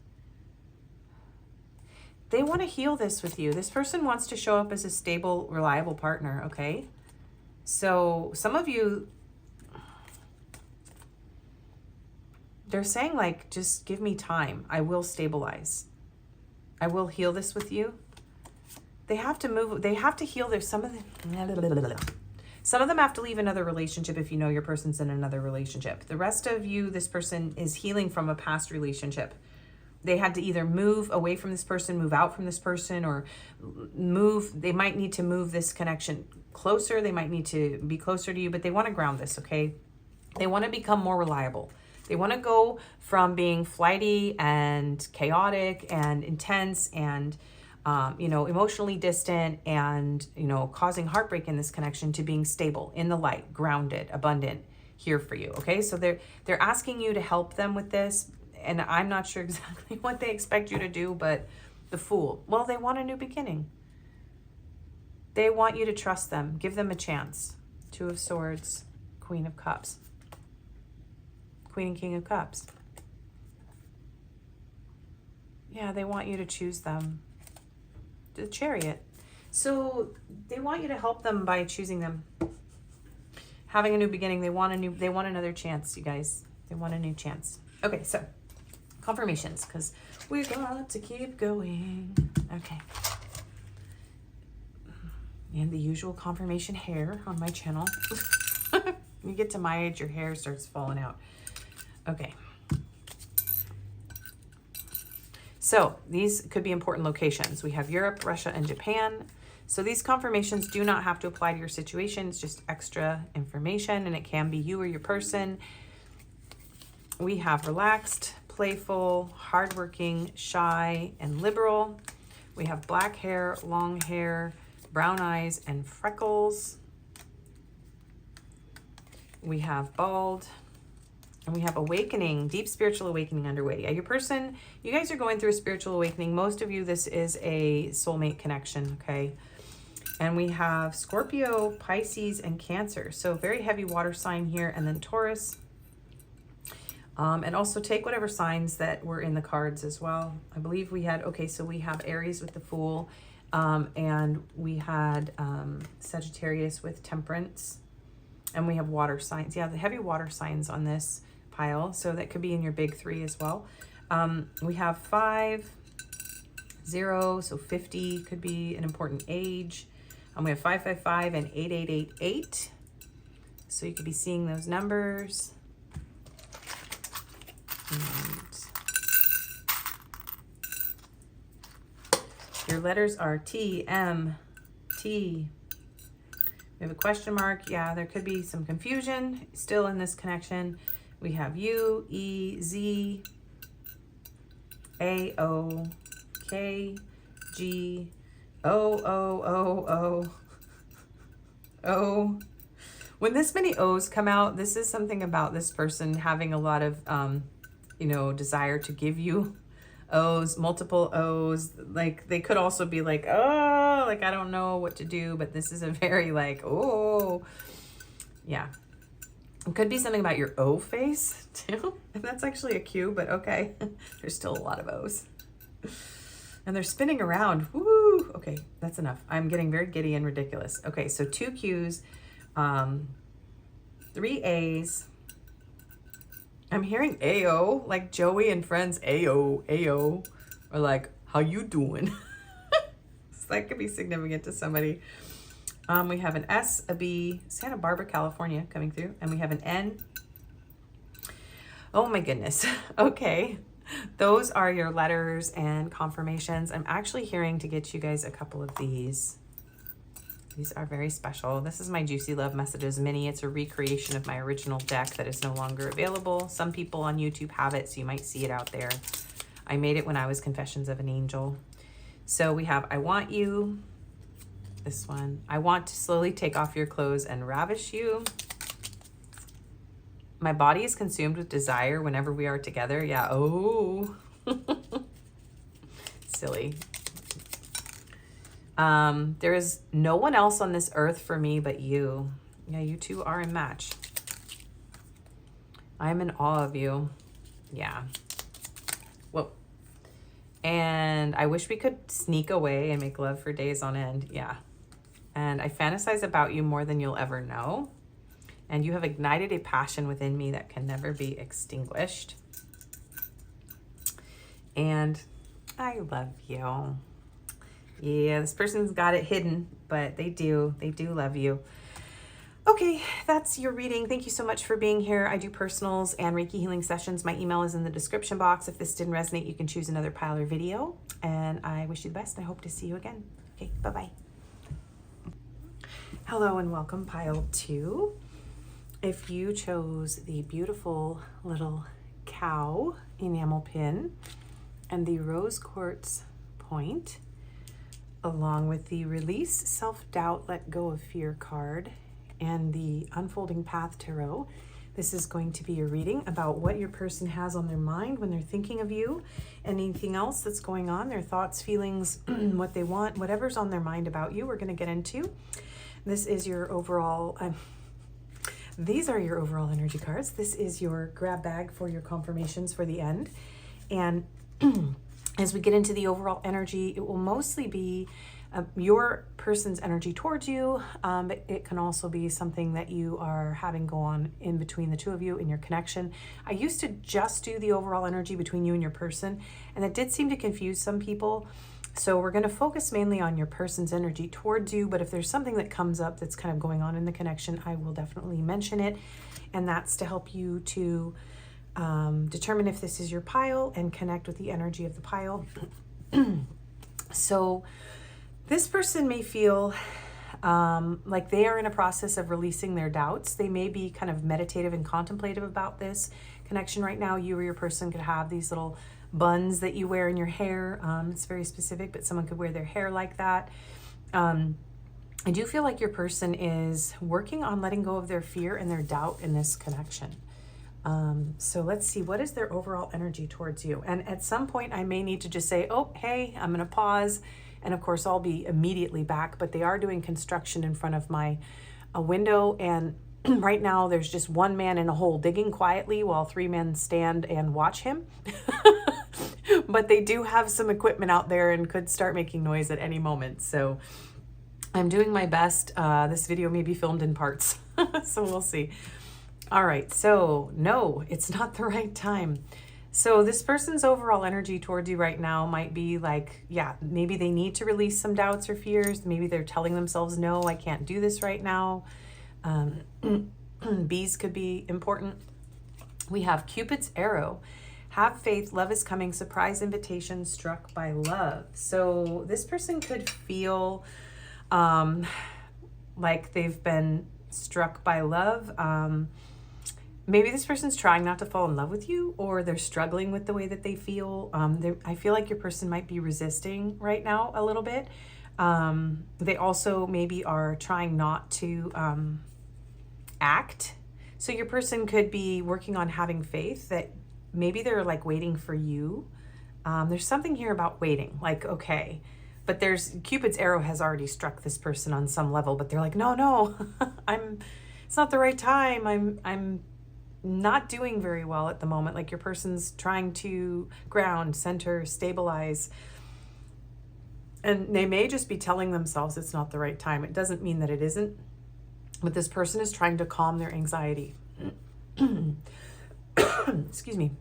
[SPEAKER 1] They want to heal this with you. This person wants to show up as a stable, reliable partner, okay? So some of you, they're saying like, just give me time. I will stabilize. I will heal this with you. They have to move. They have to heal their, some of them have to leave another relationship if you know your person's in another relationship. The rest of you, this person is healing from a past relationship. They had to either move away from this person, move out from this person, or move. They might need to move this connection closer. They might need to be closer to you, but they want to ground this, okay? They want to become more reliable. They want to go from being flighty and chaotic and intense and, emotionally distant and, causing heartbreak in this connection to being stable, in the light, grounded, abundant, here for you, okay? So they're asking you to help them with this. And I'm not sure exactly what they expect you to do, but the Fool. Well, they want a new beginning. They want you to trust them. Give them a chance. 2 of Swords, Queen of Cups. Queen and King of Cups. Yeah, they want you to choose them. The Chariot. So they want you to help them by choosing them. Having a new beginning. They want another chance, you guys. They want a new chance. Okay, so confirmations, because we got to keep going. Okay. And the usual confirmation hair on my channel. You get to my age, your hair starts falling out. Okay. So these could be important locations. We have Europe, Russia, and Japan. So these confirmations do not have to apply to your situation. It's just extra information, and it can be you or your person. We have relaxed, playful, hardworking, shy, and liberal. We have black hair, long hair, brown eyes, and freckles. We have bald. And we have awakening, deep spiritual awakening underway. Yeah, your person, you guys are going through a spiritual awakening. Most of you, this is a soulmate connection, okay? And we have Scorpio, Pisces, and Cancer. So very heavy water sign here, and then Taurus. And also take whatever signs that were in the cards as well. I believe we had, okay, so we have Aries with the Fool, and we had Sagittarius with Temperance, and we have water signs. Yeah, the heavy water signs on this pile, so that could be in your big 3 as well. We have 5, 0, so 50 could be an important age. We have 555 and 8888, so you could be seeing those numbers. And Your letters are T, M, T. We have a question mark. Yeah, there could be some confusion still in this connection. We have U, E, Z, A, O, K, G, O, O, O, O, O. When this many O's come out, this is something about this person having a lot of, you know, desire to give you O's, multiple O's. Like, they could also be like, oh, like, I don't know what to do, but this is a very like, oh, yeah. It could be something about your O face too. And that's actually a Q, but okay. There's still a lot of O's. And they're spinning around. Woo! Okay, that's enough. I'm getting very giddy and ridiculous. Okay, so 2 Q's, 3 A's. I'm hearing AO, like Joey and Friends, AO, AO. Or like, how you doing? So that could be significant to somebody. We have an S, a B, Santa Barbara, California coming through. And we have an N. Oh my goodness. Okay. Those are your letters and confirmations. I'm actually hearing to get you guys a couple of these. These are very special. This is my Juicy Love Messages mini. It's a recreation of my original deck that is no longer available. Some people on YouTube have it, so you might see it out there. I made it when I was Confessions of an Angel. So we have I Want You. This one. I want to slowly take off your clothes and ravish you. My body is consumed with desire whenever we are together. Yeah. Oh. Silly. There is no one else on this earth for me but you. Yeah, you two are a match. I'm in awe of you. Yeah. Whoa. And I wish we could sneak away and make love for days on end. Yeah. And I fantasize about you more than you'll ever know. And you have ignited a passion within me that can never be extinguished. And I love you. Yeah, this person's got it hidden, but they do love you. Okay, that's your reading. Thank you so much for being here. I do personals and Reiki healing sessions. My email is in the description box. If this didn't resonate, you can choose another pile or video. And I wish you the best. I hope to see you again. Okay, bye-bye. Hello and welcome, pile 2. If you chose the beautiful little cow enamel pin and the rose quartz point, along with the release, self-doubt, let go of fear card, and the unfolding path tarot, this is going to be a reading about what your person has on their mind when they're thinking of you, anything else that's going on, their thoughts, feelings, what they want, whatever's on their mind about you, we're going to get into. This is your overall, these are your overall energy cards. This is your grab bag for your confirmations for the end. And as we get into the overall energy, it will mostly be your person's energy towards you, but it can also be something that you are having go on in between the two of you in your connection. I used to just do the overall energy between you and your person, and that did seem to confuse some people. So we're going to focus mainly on your person's energy towards you, but if there's something that comes up that's kind of going on in the connection, I will definitely mention it, and that's to help you to determine if this is your pile and connect with the energy of the pile. So this person may feel like they are in a process of releasing their doubts. They may be kind of meditative and contemplative about this connection right now. You or your person could have these little buns that you wear in your hair. It's very specific, but someone could wear their hair like that. I do feel like your person is working on letting go of their fear and their doubt in this connection. So let's see, what is their overall energy towards you? And at some point I may need to just say, oh, hey, I'm going to pause. And of course I'll be immediately back, but they are doing construction in front of my window. And right now there's just one man in a hole digging quietly while 3 men stand and watch him. But they do have some equipment out there and could start making noise at any moment. So I'm doing my best. This video may be filmed in parts, so we'll see. All right, so no, it's not the right time. So this person's overall energy towards you right now might be like, yeah, maybe they need to release some doubts or fears. Maybe they're telling themselves, no, I can't do this right now. Bees could be important. We have Cupid's arrow. Have faith. Love is coming. Surprise invitation. Struck by love. So this person could feel like they've been struck by love. Maybe this person's trying not to fall in love with you, or they're struggling with the way that they feel. I feel like your person might be resisting right now a little bit. They also maybe are trying not to act. So your person could be working on having faith that maybe they're like waiting for you. There's something here about waiting, like, okay, but there's Cupid's arrow has already struck this person on some level, but they're like, no, it's not the right time. I'm not doing very well at the moment. Like your person's trying to ground, center, stabilize. And they may just be telling themselves it's not the right time. It doesn't mean that it isn't. But this person is trying to calm their anxiety. Excuse me.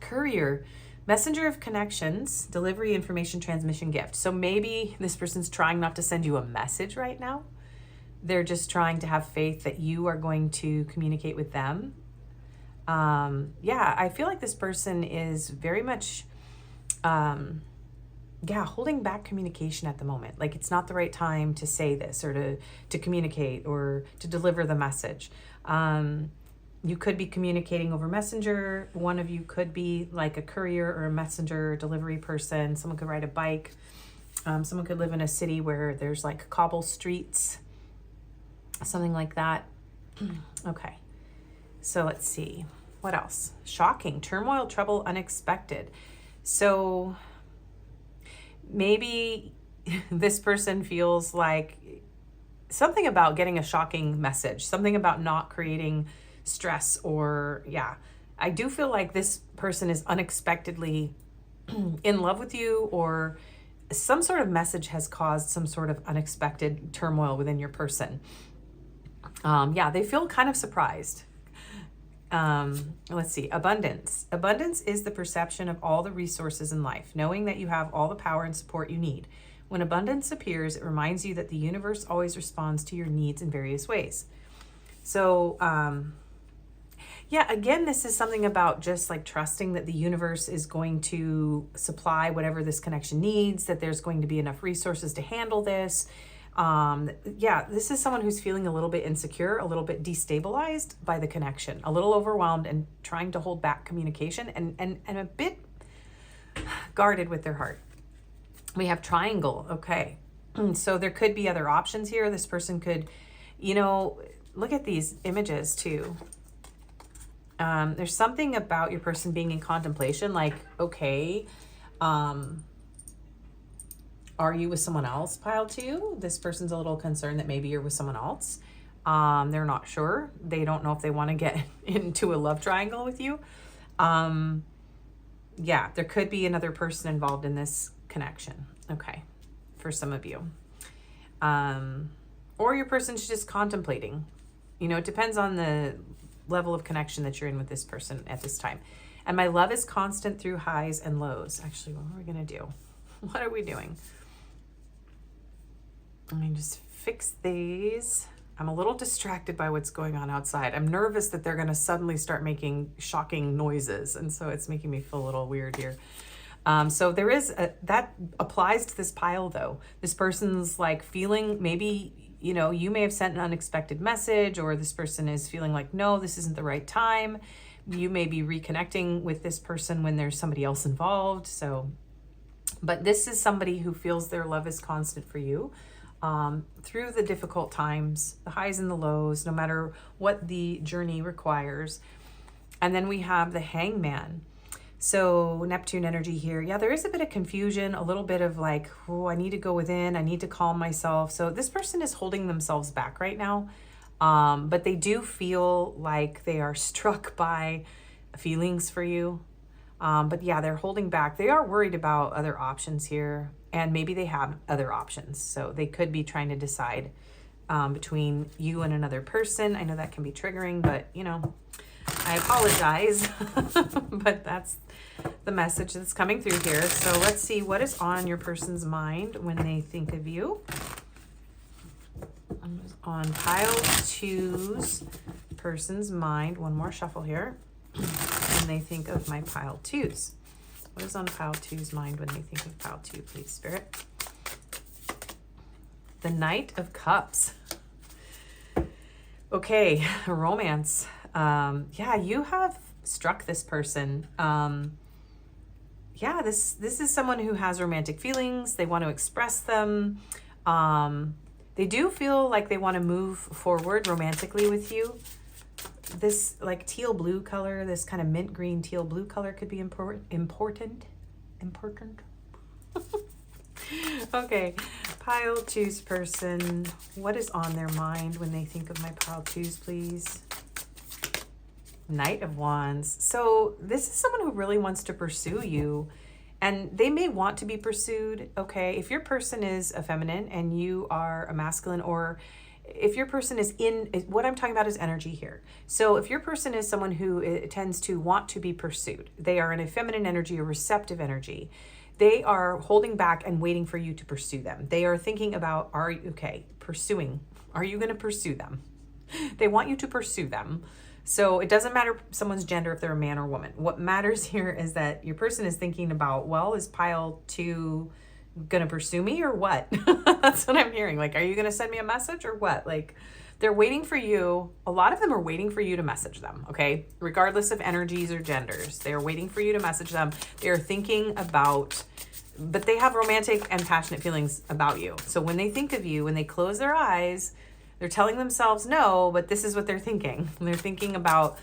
[SPEAKER 1] Courier, messenger of connections, delivery, information, transmission, gift. So maybe this person's trying not to send you a message right now. They're just trying to have faith that you are going to communicate with them. Yeah, I feel like this person is very much, holding back communication at the moment. Like it's not the right time to say this or to communicate or to deliver the message. You could be communicating over messenger. One of you could be like a courier or a messenger delivery person. Someone could ride a bike. Someone could live in a city where there's like cobble streets, something like that. Okay, so let's see. What else? Shocking, turmoil, trouble, unexpected. So maybe this person feels like something about getting a shocking message, something about not creating stress, or I do feel like this person is unexpectedly in love with you, or some sort of message has caused some sort of unexpected turmoil within your person. They feel kind of surprised. Let's see. Abundance. Abundance is the perception of all the resources in life, knowing that you have all the power and support you need. When abundance appears, it reminds you that the universe always responds to your needs in various ways. So, again, this is something about just like trusting that the universe is going to supply whatever this connection needs, that there's going to be enough resources to handle this. This is someone who's feeling a little bit insecure, a little bit destabilized by the connection, a little overwhelmed and trying to hold back communication and a bit guarded with their heart. We have triangle. Okay. So there could be other options here. This person could, look at these images too. There's something about your person being in contemplation, like, okay, are you with someone else, pile 2? This person's a little concerned that maybe you're with someone else. They're not sure. They don't know if they want to get into a love triangle with you. There could be another person involved in this connection. Okay, for some of you. Or your person's just contemplating. It depends on the level of connection that you're in with this person at this time. And my love is constant through highs and lows. Actually, what are we going to do? What are we doing? Let me just fix these. I'm a little distracted by what's going on outside. I'm nervous that they're going to suddenly start making shocking noises. And so it's making me feel a little weird here. So there is that applies to this pile though. This person's like feeling maybe, you may have sent an unexpected message, or this person is feeling like, no, this isn't the right time. You may be reconnecting with this person when there's somebody else involved. But this is somebody who feels their love is constant for you. Through the difficult times, the highs and the lows, no matter what the journey requires. And then we have the Hangman. So Neptune energy here. Yeah, there is a bit of confusion, a little bit of like, oh, I need to go within, I need to calm myself. So this person is holding themselves back right now. But they do feel like they are struck by feelings for you. They're holding back. They are worried about other options here, and maybe they have other options. So they could be trying to decide between you and another person. I know that can be triggering, but I apologize, but that's the message that's coming through here. So let's see what is on your person's mind when they think of you. On pile 2's person's mind. One more shuffle here. when they think of my pile twos? What is on pile two's mind when they think of pile two, please, Spirit? The Knight of Cups. Okay, romance. Yeah, you have struck this person. Yeah, this is someone who has romantic feelings. They want to express them. They do feel like they want to move forward romantically with you. This like teal blue color, this kind of mint green teal blue color could be important. Okay, pile two's person. What is on their mind when they think of my pile twos, please? Knight of Wands. So this is someone who really wants to pursue you, and they may want to be pursued. Okay, if your person is a feminine and you are a masculine, or if your person is what I'm talking about is energy here. So if your person is someone who tends to want to be pursued, they are in a feminine energy, a receptive energy. They are holding back and waiting for you to pursue them. They are thinking about, pursuing. Are you going to pursue them? They want you to pursue them. So it doesn't matter someone's gender, if they're a man or woman. What matters here is that your person is thinking about, well, is pile two gonna pursue me or what? That's what I'm hearing. Like, are you gonna send me a message or what? Like, they're waiting for you. A lot of them are waiting for you to message them, okay? Regardless of energies or genders, they are waiting for you to message them. They are thinking about, but they have romantic and passionate feelings about you. So when they think of you, when they close their eyes, they're telling themselves no, but this is what they're thinking. And they're thinking about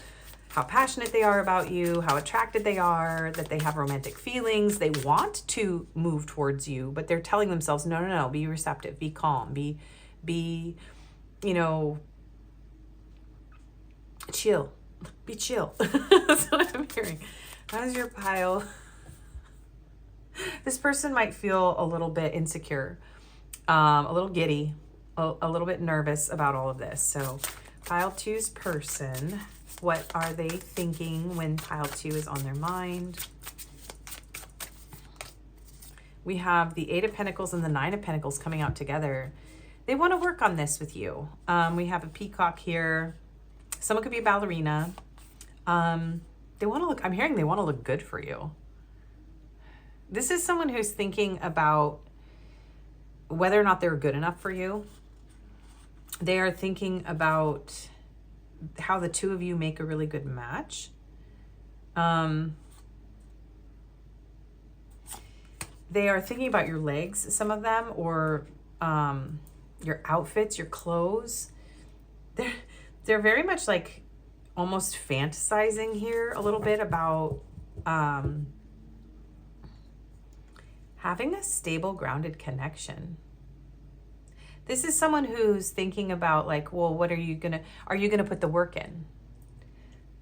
[SPEAKER 1] how passionate they are about you, how attracted they are, that they have romantic feelings. They want to move towards you, but they're telling themselves, no, be receptive, be calm, be, chill, be chill. That's what I'm hearing. How's your pile? This person might feel a little bit insecure, a little giddy, a little bit nervous about all of this. So pile two's person, what are they thinking when pile two is on their mind? We have the Eight of Pentacles and the Nine of Pentacles coming out together. They want to work on this with you. We have a peacock here. Someone could be a ballerina. They want to look, I'm hearing they want to look good for you. This is someone who's thinking about whether or not they're good enough for you. They are thinking about how the two of you make a really good match. They are thinking about your legs, some of them, or your outfits, your clothes. They're very much like almost fantasizing here a little bit about having a stable, grounded connection. This is someone who's thinking about like, well, what are you gonna put the work in?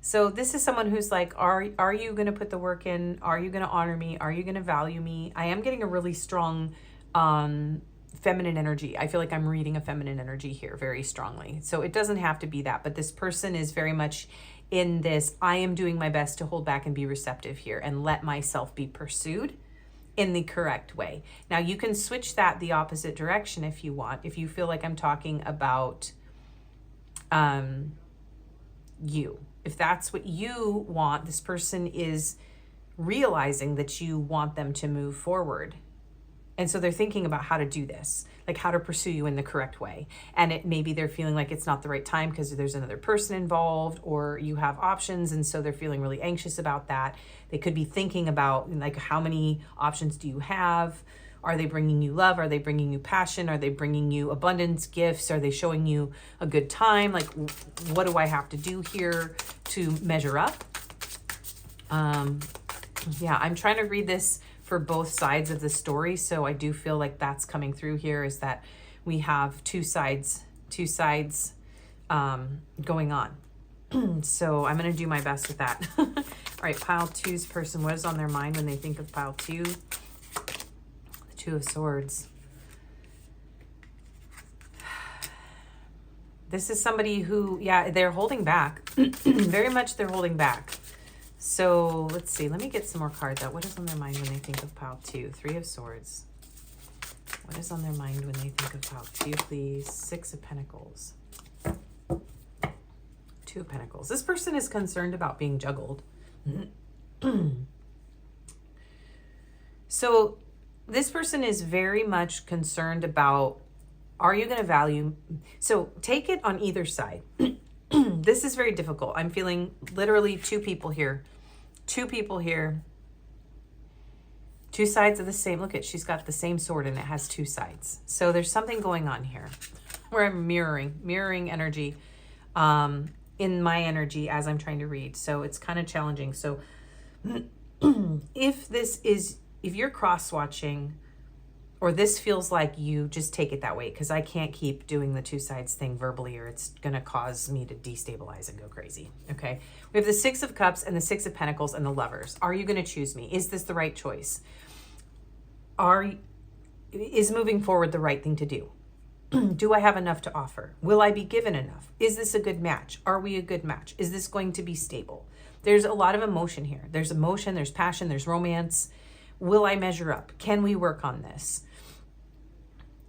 [SPEAKER 1] So this is someone who's like, are you gonna put the work in? Are you gonna honor me? Are you gonna value me? I am getting a really strong feminine energy. I feel like I'm reading a feminine energy here very strongly. So it doesn't have to be that, but this person is very much in this, I am doing my best to hold back and be receptive here and let myself be pursued in the correct way. Now you can switch that the opposite direction if you want. If you feel like I'm talking about you, if that's what you want, this person is realizing that you want them to move forward. And so they're thinking about how to do this, like how to pursue you in the correct way. And maybe they're feeling like it's not the right time because there's another person involved or you have options. And so they're feeling really anxious about that. They could be thinking about like, how many options do you have? Are they bringing you love? Are they bringing you passion? Are they bringing you abundance, gifts? Are they showing you a good time? Like, what do I have to do here to measure up? Yeah, I'm trying to read this for both sides of the story. So I do feel like that's coming through here, is that we have two sides going on. So I'm going to do my best with that. All right, pile two's person, what is on their mind when they think of pile two? The Two of Swords. This is somebody who, yeah, they're holding back. Very much they're holding back. So let's see, let me get some more cards out. What is on their mind when they think of pile two? Three of Swords. What is on their mind when they think of pile two, please? Six of Pentacles. Two of Pentacles. This person is concerned about being juggled. So this person is very much concerned about, are you going to value? So take it on either side. This is very difficult. I'm feeling literally two people here. Two people here. Two sides of the same. Look at, she's got the same sword and it has two sides. So there's something going on here where I'm mirroring energy in my energy as I'm trying to read. So it's kind of challenging. So if you're cross-watching, or this feels like you, just take it that way, because I can't keep doing the two sides thing verbally, or it's going to cause me to destabilize and go crazy. Okay. We have the Six of Cups and the Six of Pentacles and the Lovers. Are you going to choose me? Is this the right choice? Is moving forward the right thing to do? Do I have enough to offer? Will I be given enough? Is this a good match? Are we a good match? Is this going to be stable? There's a lot of emotion here. There's emotion, there's passion, there's romance. Will I measure up? Can we work on this?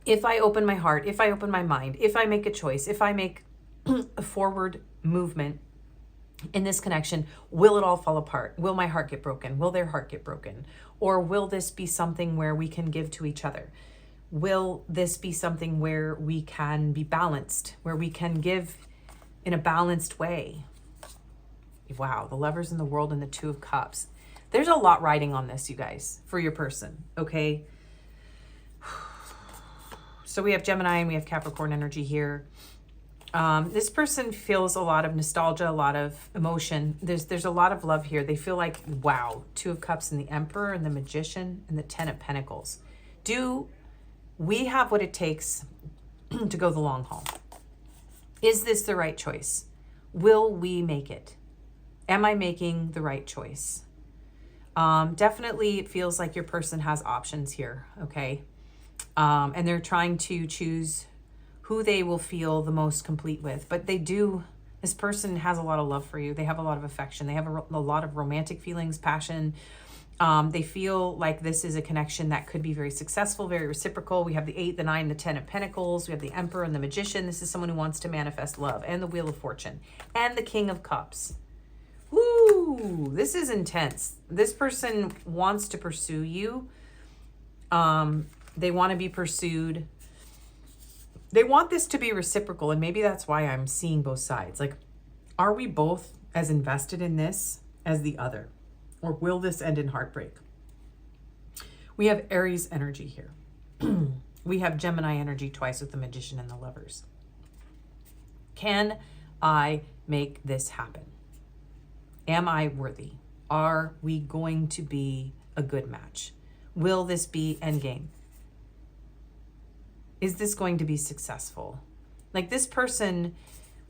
[SPEAKER 1] If I open my heart, if I open my mind, if I make a choice, if I make a forward movement in this connection, will it all fall apart? Will my heart get broken? Will their heart get broken? Or will this be something where we can give to each other? Will this be something where we can be balanced, where we can give in a balanced way? Wow, the Lovers in the World and the Two of Cups. There's a lot riding on this, you guys, for your person, okay? So we have Gemini and we have Capricorn energy here. This person feels a lot of nostalgia, a lot of emotion. There's a lot of love here. They feel like, wow, Two of Cups and the Emperor and the Magician and the Ten of Pentacles. Do we have what it takes to go the long haul? Is this the right choice? Will we make it? Am I making the right choice? Definitely it feels like your person has options here, okay? And they're trying to choose who they will feel the most complete with. But this person has a lot of love for you. They have a lot of affection. They have a lot of romantic feelings, passion. They feel like this is a connection that could be very successful, very reciprocal. We have the 8, the 9, the 10 of Pentacles. We have the Emperor and the Magician. This is someone who wants to manifest love, and the Wheel of Fortune and the King of Cups. Woo, this is intense. This person wants to pursue you. They want to be pursued. They want this to be reciprocal, and maybe that's why I'm seeing both sides. Like, are we both as invested in this as the other? Or will this end in heartbreak? We have Aries energy here. We have Gemini energy twice with the Magician and the Lovers. Can I make this happen? Am I worthy? Are we going to be a good match? Will this be endgame? Is this going to be successful? Like, this person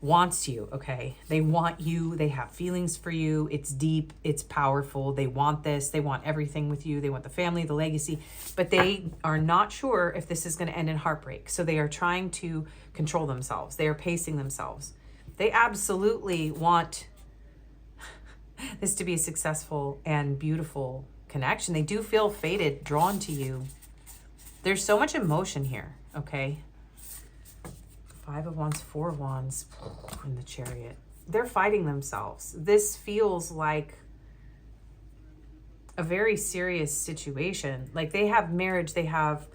[SPEAKER 1] wants you, okay? They want you. They have feelings for you. It's deep. It's powerful. They want this. They want everything with you. They want the family, the legacy, but they are not sure if this is going to end in heartbreak. So they are trying to control themselves. They are pacing themselves. They absolutely want this to be a successful and beautiful connection. They do feel fated, drawn to you. There's so much emotion here, okay? 5 of Wands, 4 of Wands in the Chariot. They're fighting themselves. This feels like a very serious situation. Like, they have marriage, they have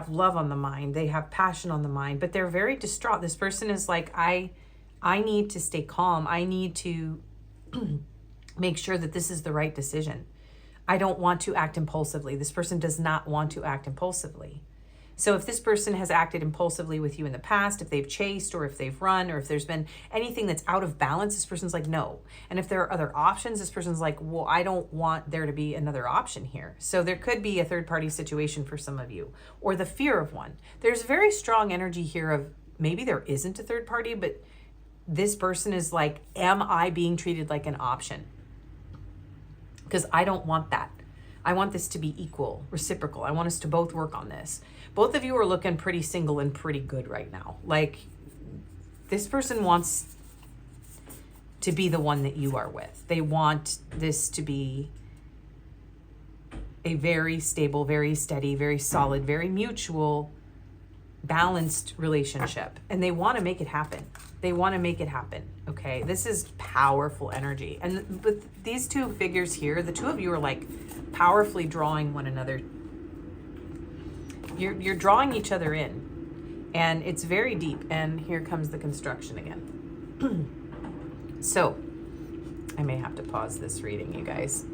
[SPEAKER 1] love on the mind, they have passion on the mind, but they're very distraught. This person is like, I need to stay calm. I need to make sure that this is the right decision. I don't want to act impulsively. This person does not want to act impulsively. So if this person has acted impulsively with you in the past, if they've chased or if they've run or if there's been anything that's out of balance, this person's like, no. And if there are other options, this person's like, well, I don't want there to be another option here. So there could be a third-party situation for some of you, or the fear of one. There's very strong energy here of maybe there isn't a third party, but this person is like, am I being treated like an option? Because I don't want that. I want this to be equal, reciprocal. I want us to both work on this. Both of you are looking pretty single and pretty good right now. Like, this person wants to be the one that you are with. They want this to be a very stable, very steady, very solid, very mutual, balanced relationship. And they want to make it happen. They want to make it happen, Okay, this is powerful energy. And with these two figures here, the two of you are like powerfully drawing one another. You're drawing each other in, and it's very deep. And here comes the construction again. So I may have to pause this reading, you guys,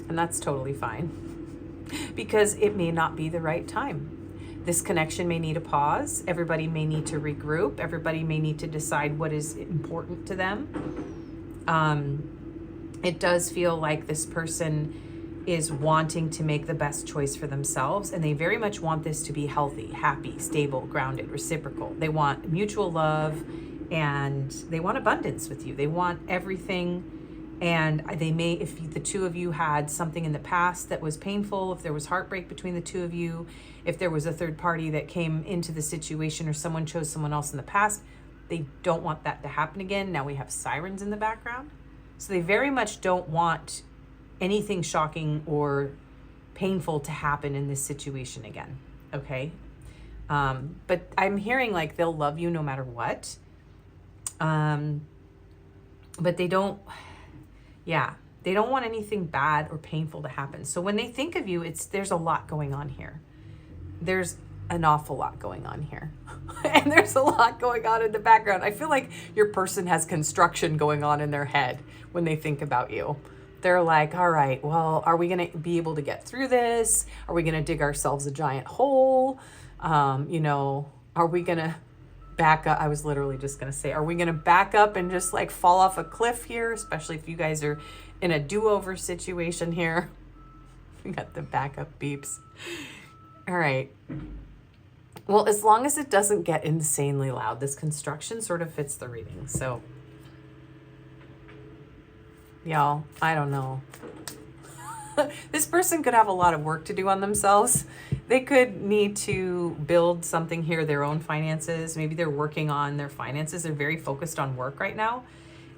[SPEAKER 1] and that's totally fine, because it may not be the right time. This connection may need a pause. Everybody may need to regroup. Everybody may need to decide what is important to them. It does feel like this person is wanting to make the best choice for themselves, and they very much want this to be healthy, happy, stable, grounded, reciprocal. They want mutual love, and they want abundance with you. They want everything. And they may, if the two of you had something in the past that was painful, if there was heartbreak between the two of you, if there was a third party that came into the situation or someone chose someone else in the past, they don't want that to happen again. Now we have sirens in the background. So they very much don't want anything shocking or painful to happen in this situation again. Okay. But I'm hearing like they'll love you no matter what. But they don't, they don't want anything bad or painful to happen. So when they think of you, there's a lot going on here. There's an awful lot going on here. And there's a lot going on in the background. I feel like your person has construction going on in their head when they think about you. They're like, all right, well, are we going to be able to get through this? Are we going to dig ourselves a giant hole? Are we going to back up? I was literally just going to say, are we going to back up and just like fall off a cliff here? Especially if you guys are in a do-over situation here. We got the backup beeps. All right. Well, as long as it doesn't get insanely loud, this construction sort of fits the reading. So, y'all, I don't know. This person could have a lot of work to do on themselves. They could need to build something here, their own finances. Maybe they're working on their finances. They're very focused on work right now.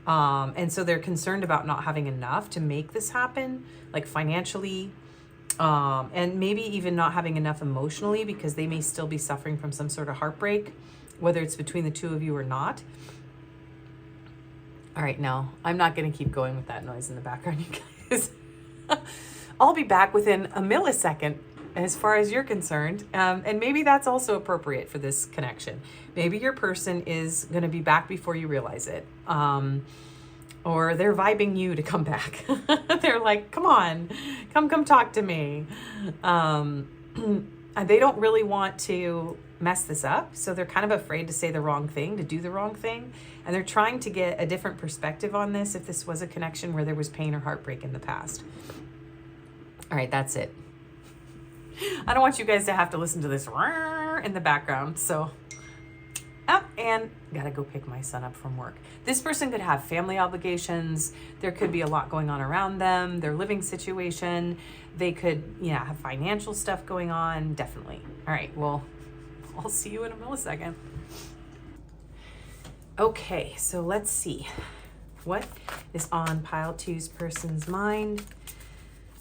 [SPEAKER 1] And so they're concerned about not having enough to make this happen, like financially, and maybe even not having enough emotionally, because they may still be suffering from some sort of heartbreak, whether it's between the two of you or not. All right, no, I'm not going to keep going with that noise in the background, you guys. I'll be back within a millisecond as far as you're concerned. And maybe that's also appropriate for this connection. Maybe your person is going to be back before you realize it. Or they're vibing you to come back. They're like, come on, come talk to me. They don't really want to mess this up. So they're kind of afraid to say the wrong thing, to do the wrong thing. And they're trying to get a different perspective on this if this was a connection where there was pain or heartbreak in the past. All right, that's it. I don't want you guys to have to listen to this in the background. So, and gotta go pick my son up from work. This person could have family obligations. There could be a lot going on around them, their living situation. They could, have financial stuff going on. Definitely. All right, well, I'll see you in a millisecond. Okay, so let's see. What is on pile two's person's mind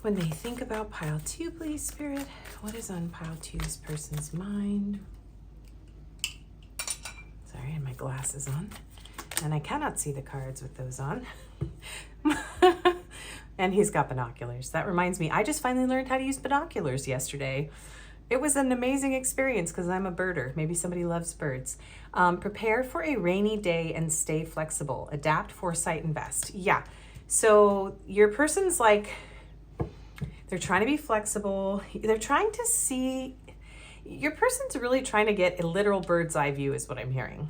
[SPEAKER 1] when they think about pile two, please, Spirit? What is on pile two's person's mind? Sorry, I have my glasses on. And I cannot see the cards with those on. And he's got binoculars. That reminds me, I just finally learned how to use binoculars yesterday. It was an amazing experience because I'm a birder. Maybe somebody loves birds. Prepare for a rainy day and stay flexible. Adapt, foresight, invest. Yeah. So your person's like, they're trying to be flexible. They're trying to see, your person's really trying to get a literal bird's eye view is what I'm hearing.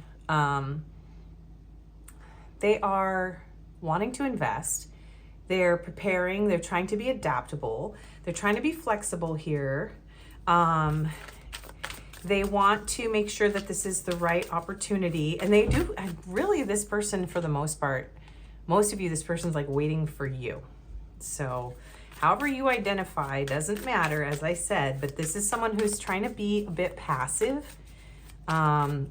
[SPEAKER 1] They are wanting to invest. They're preparing. They're trying to be adaptable. They're trying to be flexible here. They want to make sure that this is the right opportunity. And they do, really, this person, for the most part, most of you, this person's like waiting for you. So however you identify, doesn't matter, as I said, but this is someone who's trying to be a bit passive, and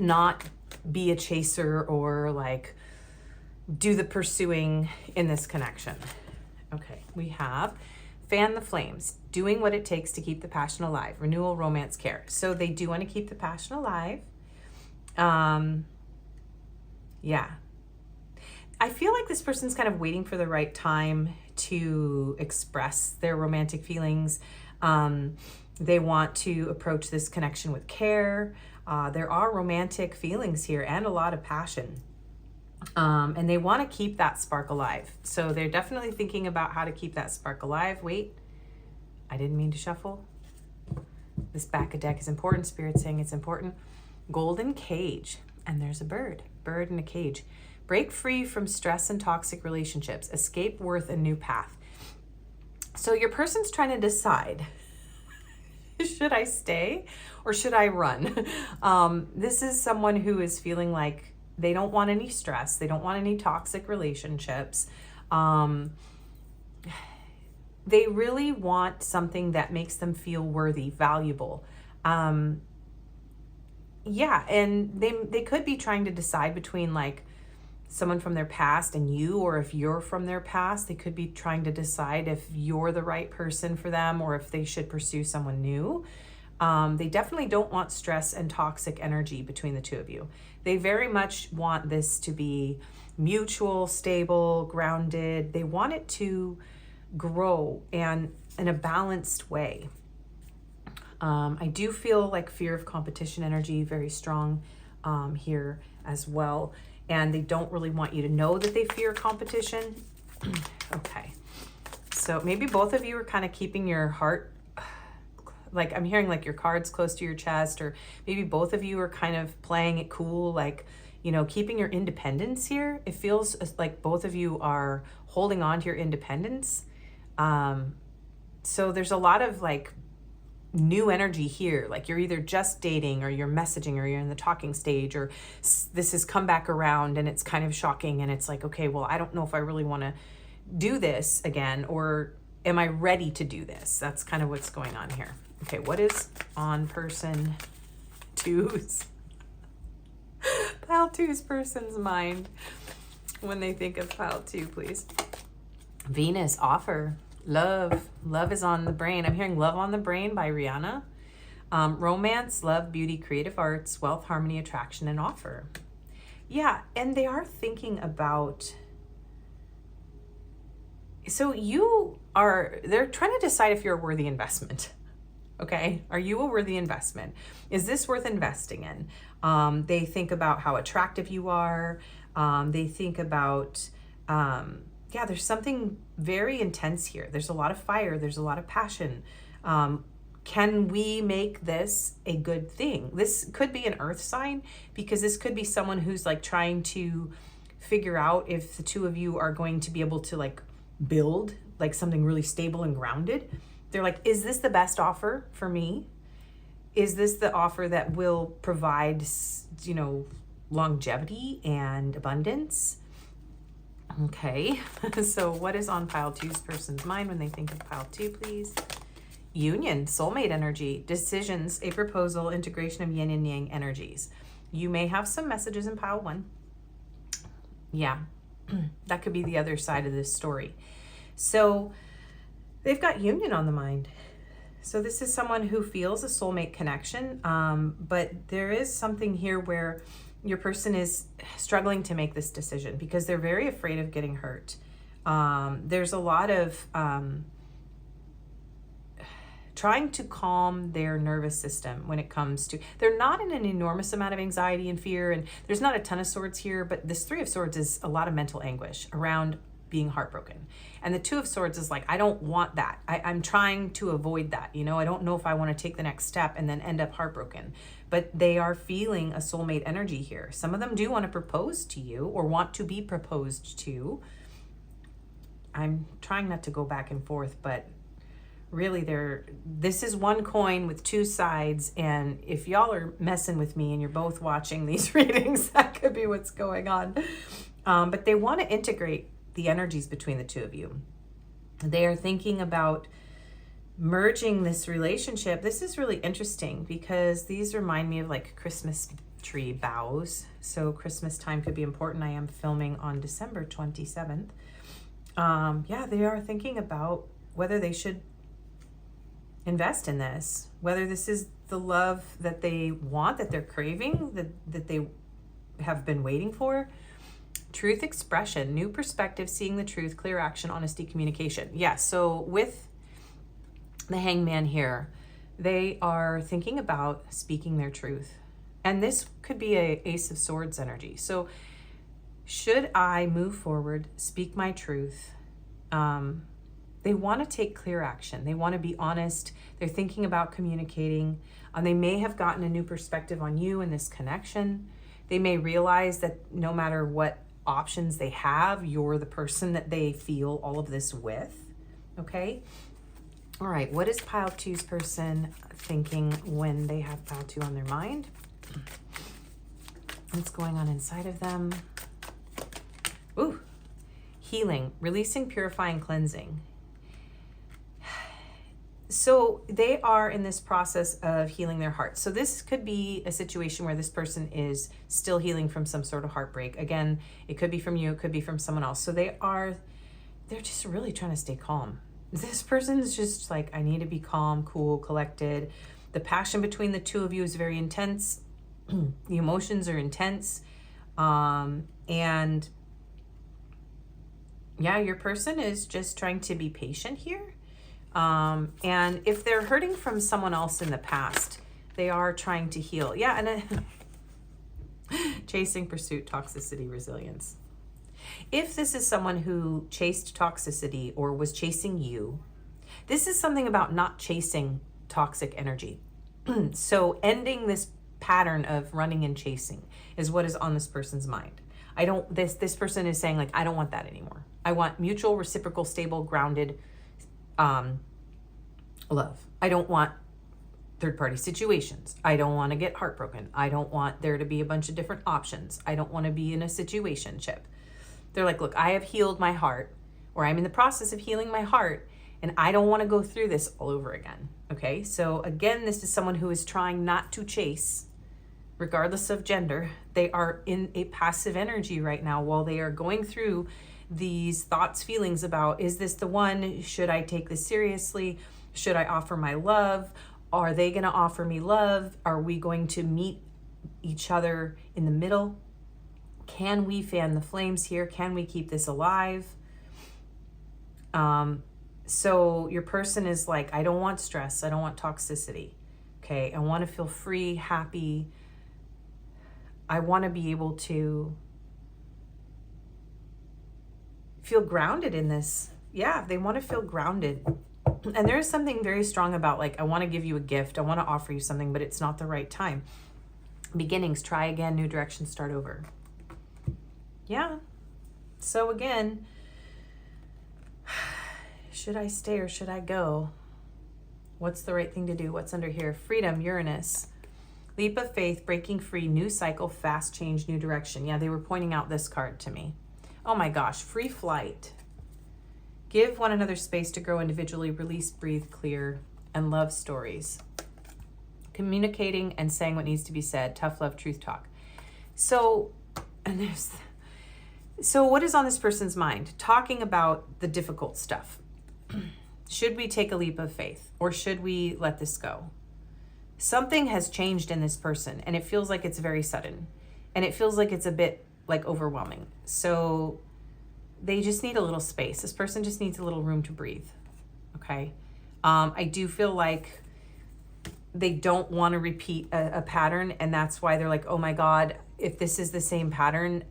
[SPEAKER 1] not be a chaser or like do the pursuing in this connection. Okay, we have fan the flames, doing what it takes to keep the passion alive, renewal, romance, care. So they do want to keep the passion alive. Yeah. I feel like this person's kind of waiting for the right time to express their romantic feelings. They want to approach this connection with care. There are romantic feelings here and a lot of passion. And they want to keep that spark alive. So they're definitely thinking about how to keep that spark alive. Wait, I didn't mean to shuffle. This back of deck is important. Spirit saying it's important. Golden cage. And there's a bird. Bird in a cage. Break free from stress and toxic relationships. Escape worth a new path. So your person's trying to decide, should I stay or should I run? This is someone who is feeling like they don't want any stress. They don't want any toxic relationships. They really want something that makes them feel worthy, valuable. Yeah, and they could be trying to decide between like someone from their past and you, or if you're from their past. They could be trying to decide if you're the right person for them or if they should pursue someone new. They definitely don't want stress and toxic energy between the two of you. They very much want this to be mutual, stable, grounded. They want it to grow and in a balanced way. I do feel like fear of competition energy very strong here as well. And they don't really want you to know that they fear competition. Okay. So maybe both of you are kind of keeping your heart, like I'm hearing like your cards close to your chest, or maybe both of you are kind of playing it cool, like, you know, keeping your independence here. It feels like both of you are holding on to your independence. So there's a lot of like new energy here, like you're either just dating or you're messaging or you're in the talking stage, or this has come back around and it's kind of shocking and it's like, okay, well, I don't know if I really want to do this again, or am I ready to do this? That's kind of what's going on here. Okay, what is on person two's pile two's person's mind when they think of pile two, please? Venus, offer. Love is on the brain. I'm hearing love on the brain by Rihanna. Romance, love, beauty, creative arts, wealth, harmony, attraction, and offer. Yeah, and they are thinking about, so they're trying to decide if you're a worthy investment. Okay, are you a worthy investment? Is this worth investing in? They think about how attractive you are. They think about, yeah, there's something very intense here. There's a lot of fire. There's a lot of passion. Can we make this a good thing? This could be an earth sign, because this could be someone who's like trying to figure out if the two of you are going to be able to like build like something really stable and grounded. They're like, is this the best offer for me? Is this the offer that will provide, you know, longevity and abundance? Okay, so what is on pile two's person's mind when they think of pile two, please? Union, soulmate energy, decisions, a proposal, integration of yin and yang energies. You may have some messages in pile one. Yeah, that could be the other side of this story. So they've got union on the mind. So this is someone who feels a soulmate connection, but there is something here where your person is struggling to make this decision because they're very afraid of getting hurt. There's a lot of trying to calm their nervous system when it comes to, they're not in an enormous amount of anxiety and fear, and there's not a ton of swords here, but this Three of Swords is a lot of mental anguish around being heartbroken. And the Two of Swords is like, I don't want that. I'm trying to avoid that. You know, I don't know if I want to take the next step and then end up heartbroken. But they are feeling a soulmate energy here. Some of them do want to propose to you or want to be proposed to. I'm trying not to go back and forth, but really this is one coin with two sides. And if y'all are messing with me and you're both watching these readings, that could be what's going on. But they want to integrate the energies between the two of you. They are thinking about merging this relationship. This is really interesting because these remind me of like Christmas tree boughs. So Christmas time could be important. I am filming on December 27th. Yeah, they are thinking about whether they should invest in this, whether this is the love that they want, that they're craving, that they have been waiting for. Truth expression, new perspective, seeing the truth, clear action, honesty, communication. Yes, so with the Hangman here, they are thinking about speaking their truth. And this could be a Ace of Swords energy. So should I move forward, speak my truth? They want to take clear action. They want to be honest. They're thinking about communicating. They may have gotten a new perspective on you in this connection. They may realize that no matter what options they have, you're the person that they feel all of this with. Okay? All right, what is pile 2's person thinking when they have pile 2 on their mind? What's going on inside of them? Ooh, healing, releasing, purifying, cleansing. So they are in this process of healing their heart. So this could be a situation where this person is still healing from some sort of heartbreak. Again, it could be from you, it could be from someone else. So they're just really trying to stay calm. This person is just like, I need to be calm, cool, collected. The passion between the two of you is very intense. The emotions are intense. And yeah, your person is just trying to be patient here. And if they're hurting from someone else in the past, they are trying to heal. Yeah, and chasing, pursuit, toxicity, resilience. If this is someone who chased toxicity or was chasing you, this is something about not chasing toxic energy. So ending this pattern of running and chasing is what is on this person's mind. This person is saying, like, I don't want that anymore. I want mutual, reciprocal, stable, grounded love. I don't want third-party situations. I don't want to get heartbroken. I don't want there to be a bunch of different options. I don't want to be in a situationship. They're like, look, I have healed my heart, or I'm in the process of healing my heart, and I don't want to go through this all over again. Okay, so again, this is someone who is trying not to chase, regardless of gender. They are in a passive energy right now while they are going through these thoughts, feelings about, is this the one? Should I take this seriously? Should I offer my love? Are they going to offer me love? Are we going to meet each other in the middle? Can we fan the flames here? Can we keep this alive? So your person is like, I don't want stress. I don't want toxicity. Okay. I want to feel free, happy. I want to be able to feel grounded in this. Yeah, they want to feel grounded. And there is something very strong about, like, I want to give you a gift. I want to offer you something, but it's not the right time. Beginnings, try again, new direction, start over. Yeah. So again, should I stay or should I go? What's the right thing to do? What's under here? Freedom, Uranus. Leap of faith, breaking free, new cycle, fast change, new direction. Yeah, they were pointing out this card to me. Oh my gosh, free flight. Give one another space to grow individually, release, breathe, clear, and love stories. Communicating and saying what needs to be said, tough love, truth talk. So what is on this person's mind? Talking about the difficult stuff. Should we take a leap of faith or should we let this go? Something has changed in this person and it feels like it's very sudden and it feels like it's a bit like overwhelming. So they just need a little space. This person just needs a little room to breathe. Okay. I do feel like they don't want to repeat a pattern. And that's why they're like, oh my God, if this is the same pattern,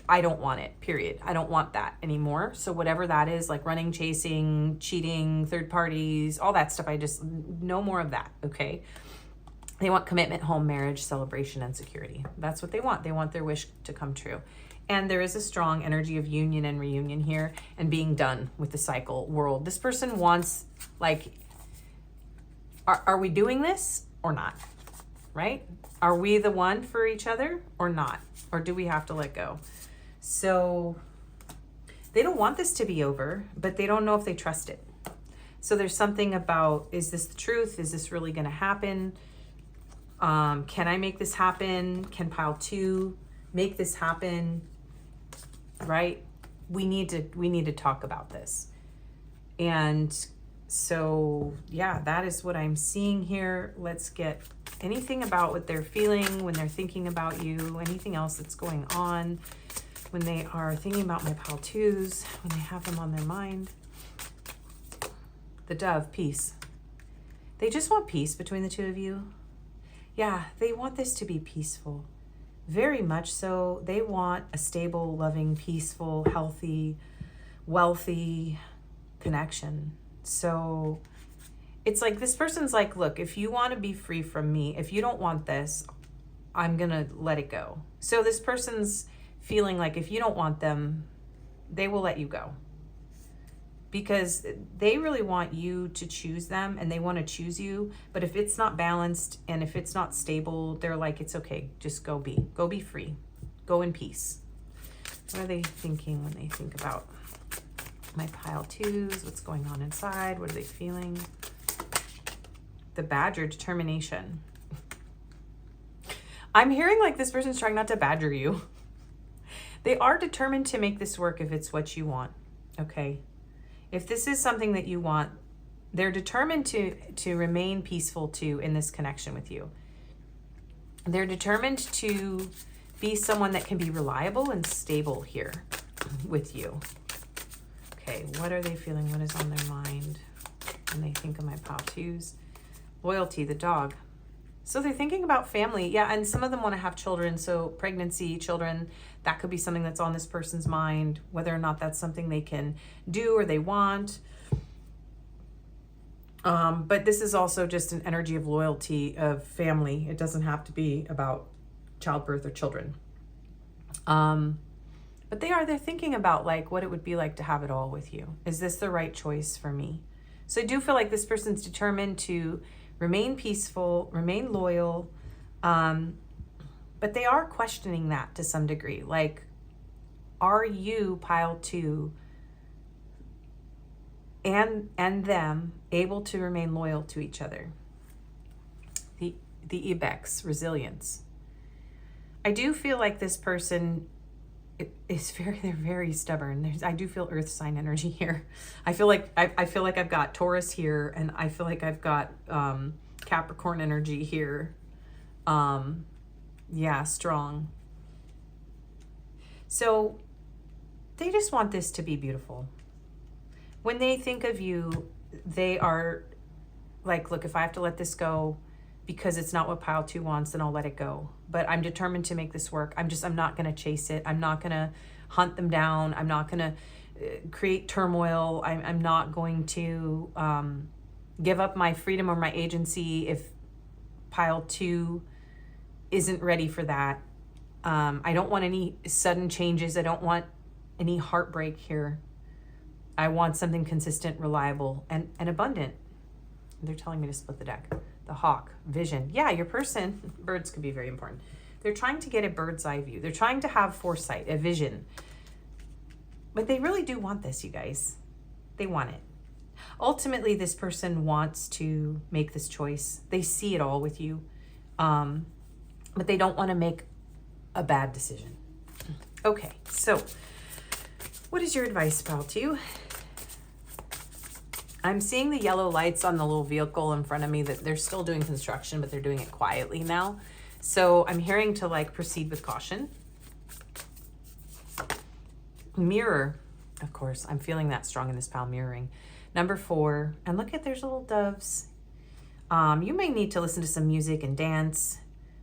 [SPEAKER 1] I don't want it, period. I don't want that anymore. So whatever that is, like running, chasing, cheating, third parties, all that stuff, I just, no more of that. Okay. They want commitment, home, marriage, celebration, and security. That's what they want. They want their wish to come true. And there is a strong energy of union and reunion here and being done with the cycle world. This person wants, like, are we doing this or not? Right? Are we the one for each other or not? Or do we have to let go? So they don't want this to be over, but they don't know if they trust it. So there's something about, is this the truth? Is this really going to happen? Can I make this happen? Can pile 2 make this happen? Right? We need to talk about this. And so, yeah, that is what I'm seeing here. Let's get anything about what they're feeling when they're thinking about you, anything else that's going on. when they are thinking about my pile twos, when they have them on their mind. The Dove, peace. They just want peace between the two of you. Yeah, they want this to be peaceful. Very much so. They want a stable, loving, peaceful, healthy, wealthy connection. So it's like this person's like, look, if you want to be free from me, if you don't want this, I'm going to let it go. So this person's feeling like if you don't want them, they will let you go. Because they really want you to choose them and they want to choose you. But if it's not balanced and if it's not stable, they're like, it's okay. Just go be free. Go in peace. What are they thinking when they think about my pile twos? What's going on inside? What are they feeling? The Badger, determination. I'm hearing like this person's trying not to badger you. They are determined to make this work if it's what you want. Okay. If this is something that you want, they're determined to remain peaceful too in this connection with you. They're determined to be someone that can be reliable and stable here with you. Okay, what are they feeling? What is on their mind when they think of my pile twos? Loyalty, the dog. So they're thinking about family. Yeah, and some of them want to have children. So pregnancy, children, that could be something that's on this person's mind, whether or not that's something they can do or they want. But this is also just an energy of loyalty, of family. It doesn't have to be about childbirth or children. But they're thinking about like what it would be like to have it all with you. Is this the right choice for me? So I do feel like this person's determined to remain peaceful, remain loyal, but they are questioning that to some degree. Like, are you, pile two, and them able to remain loyal to each other? The Ibex, resilience. I do feel like this person they're very stubborn. I do feel earth sign energy here. I feel like I've got Taurus here, and I feel like I've got Capricorn energy here. Yeah, strong. So they just want this to be beautiful. When they think of you, they are like, look, if I have to let this go because it's not what pile two wants, then I'll let it go. But I'm determined to make this work. I'm not going to chase it. I'm not going to hunt them down. I'm not going to create turmoil. I'm not going to give up my freedom or my agency if pile two isn't ready for that. I don't want any sudden changes. I don't want any heartbreak here. I want something consistent, reliable, and abundant. They're telling me to split the deck. The Hawk, vision. Yeah, your person, birds could be very important. They're trying to get a bird's eye view. They're trying to have foresight, a vision. But they really do want this, you guys. They want it. Ultimately, this person wants to make this choice. They see it all with you. But they don't want to make a bad decision. Okay, so what is your advice, pal, to you? I'm seeing the yellow lights on the little vehicle in front of me, that they're still doing construction, but they're doing it quietly now. So I'm hearing to like proceed with caution. Mirror, of course, I'm feeling that strong in this pal, mirroring. Number 4, and look at, there's little doves. You may need to listen to some music and dance.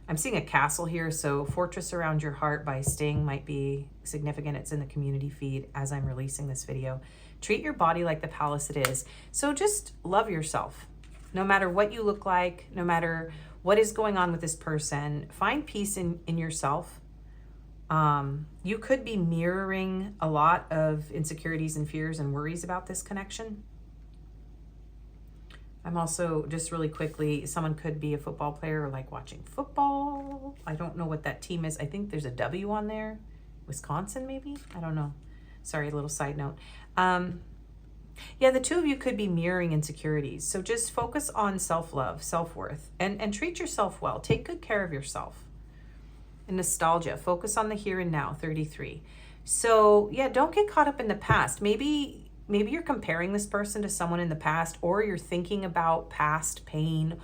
[SPEAKER 1] I'm seeing a castle here, so Fortress Around Your Heart by Sting might be significant. It's in the community feed as I'm releasing this video. Treat your body like the palace it is. So just love yourself. No matter what you look like, no matter what is going on with this person, find peace in yourself. You could be mirroring a lot of insecurities and fears and worries about this connection. I'm also, just really quickly, someone could be a football player or like watching football. I don't know what that team is. I think there's a W on there. Wisconsin, maybe? I don't know. Sorry, a little side note. Yeah, the two of you could be mirroring insecurities. So just focus on self-love, self-worth, and treat yourself well. Take good care of yourself. And nostalgia, focus on the here and now, 33. So yeah, don't get caught up in the past. Maybe you're comparing this person to someone in the past, or you're thinking about past pain,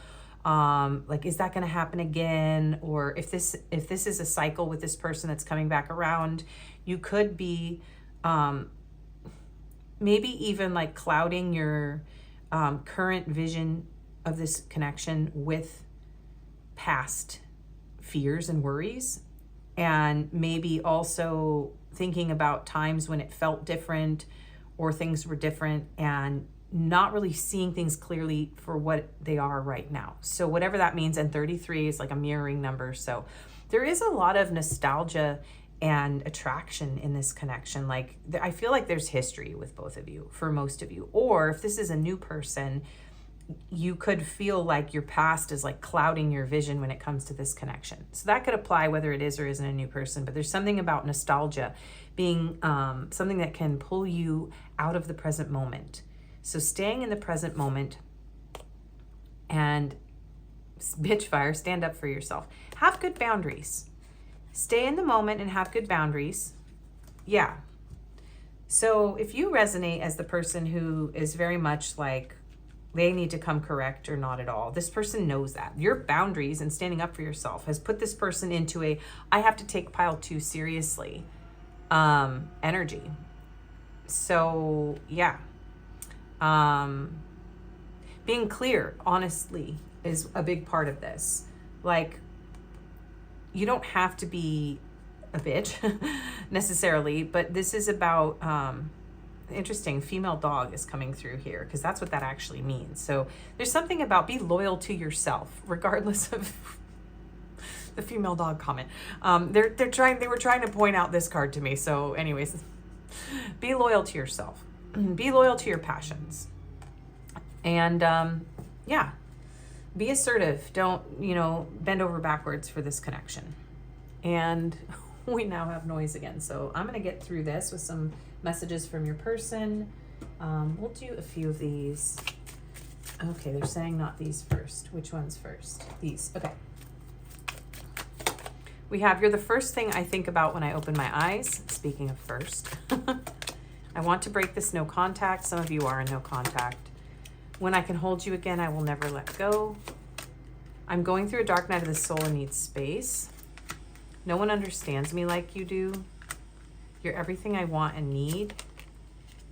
[SPEAKER 1] Like, is that going to happen again? Or if this is a cycle with this person that's coming back around, you could be maybe even like clouding your current vision of this connection with past fears and worries, and maybe also thinking about times when it felt different or things were different, and not really seeing things clearly for what they are right now. So whatever that means, and 33 is like a mirroring number. So there is a lot of nostalgia and attraction in this connection. Like, I feel like there's history with both of you, for most of you. Or if this is a new person, you could feel like your past is like clouding your vision when it comes to this connection. So that could apply whether it is or isn't a new person, but there's something about nostalgia being something that can pull you out of the present moment. So staying in the present moment, and bitch fire, stand up for yourself. Have good boundaries. Stay in the moment and have good boundaries. Yeah. So if you resonate as the person who is very much like they need to come correct or not at all, this person knows that. Your boundaries and standing up for yourself has put this person into a I have to take pile 2 seriously energy. So yeah. Being clear, honestly, is a big part of this. Like, you don't have to be a bitch necessarily, but this is about, interesting, female dog is coming through here, because that's what that actually means. So there's something about be loyal to yourself, regardless of the female dog comment. They were trying to point out this card to me. So anyways, be loyal to yourself. Be loyal to your passions. And yeah, be assertive. Don't, bend over backwards for this connection. And we now have noise again. So I'm going to get through this with some messages from your person. We'll do a few of these. Okay, they're saying not these first. Which ones first? These. Okay. We have, you're the first thing I think about when I open my eyes. Speaking of first. I want to break this no contact. Some of you are in no contact. When I can hold you again, I will never let go. I'm going through a dark night of the soul and need space. No one understands me like you do. You're everything I want and need.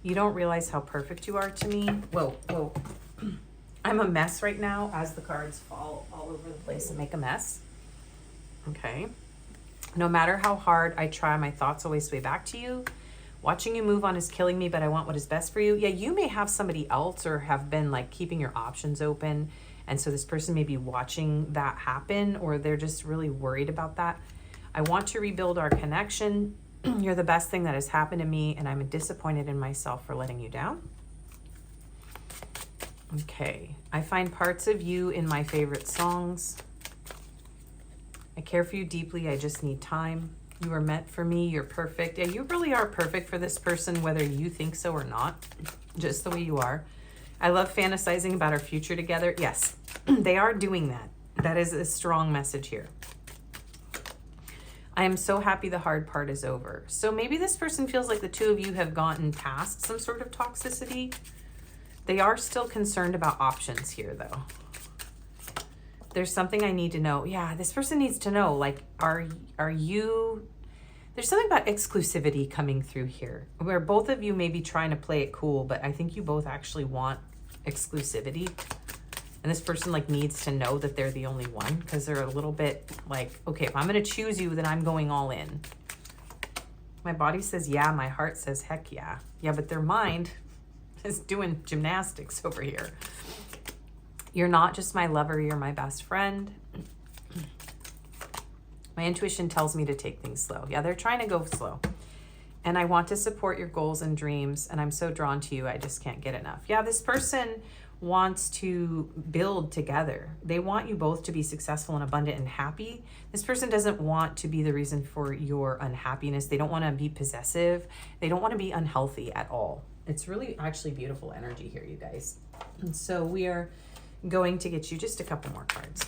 [SPEAKER 1] You don't realize how perfect you are to me. Whoa. I'm a mess right now as the cards fall all over the place and make a mess. Okay. No matter how hard I try, my thoughts always sway back to you. Watching you move on is killing me, but I want what is best for you. Yeah, you may have somebody else or have been like keeping your options open. And so this person may be watching that happen, or they're just really worried about that. I want to rebuild our connection. You're the best thing that has happened to me, and I'm disappointed in myself for letting you down. Okay. I find parts of you in my favorite songs. I care for you deeply. I just need time. You are meant for me. You're perfect. Yeah, you really are perfect for this person, whether you think so or not, just the way you are. I love fantasizing about our future together. Yes, they are doing that. That is a strong message here. I am so happy the hard part is over. So maybe this person feels like the two of you have gotten past some sort of toxicity. They are still concerned about options here, though. There's something I need to know. Yeah, this person needs to know, like, are you... There's something about exclusivity coming through here, where both of you may be trying to play it cool, but I think you both actually want exclusivity. And this person like needs to know that they're the only one, because they're a little bit like, okay, if I'm going to choose you, then I'm going all in. My body says, yeah. My heart says, heck yeah. Yeah, but their mind is doing gymnastics over here. You're not just my lover, you're my best friend. My intuition tells me to take things slow. Yeah, they're trying to go slow. And I want to support your goals and dreams, and I'm so drawn to you, I just can't get enough. Yeah, this person wants to build together. They want you both to be successful and abundant and happy. This person doesn't want to be the reason for your unhappiness. They don't want to be possessive. They don't want to be unhealthy at all. It's really actually beautiful energy here, you guys. And so we are going to get you just a couple more cards.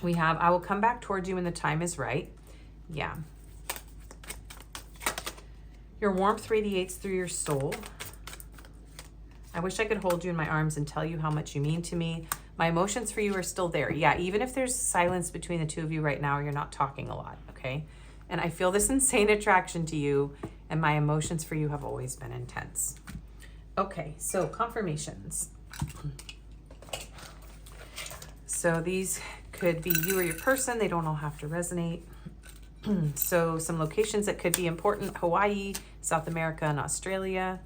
[SPEAKER 1] We have, I will come back towards you when the time is right. Yeah. Your warmth radiates through your soul. I wish I could hold you in my arms and tell you how much you mean to me, My emotions for you are still there. Yeah, even if there's silence between the two of you right now, you're not talking a lot, okay? And I feel this insane attraction to you, and my emotions for you have always been intense. Okay, so confirmations. So these could be you or your person. They don't all have to resonate. So some locations that could be important: Hawaii, South America, and Australia.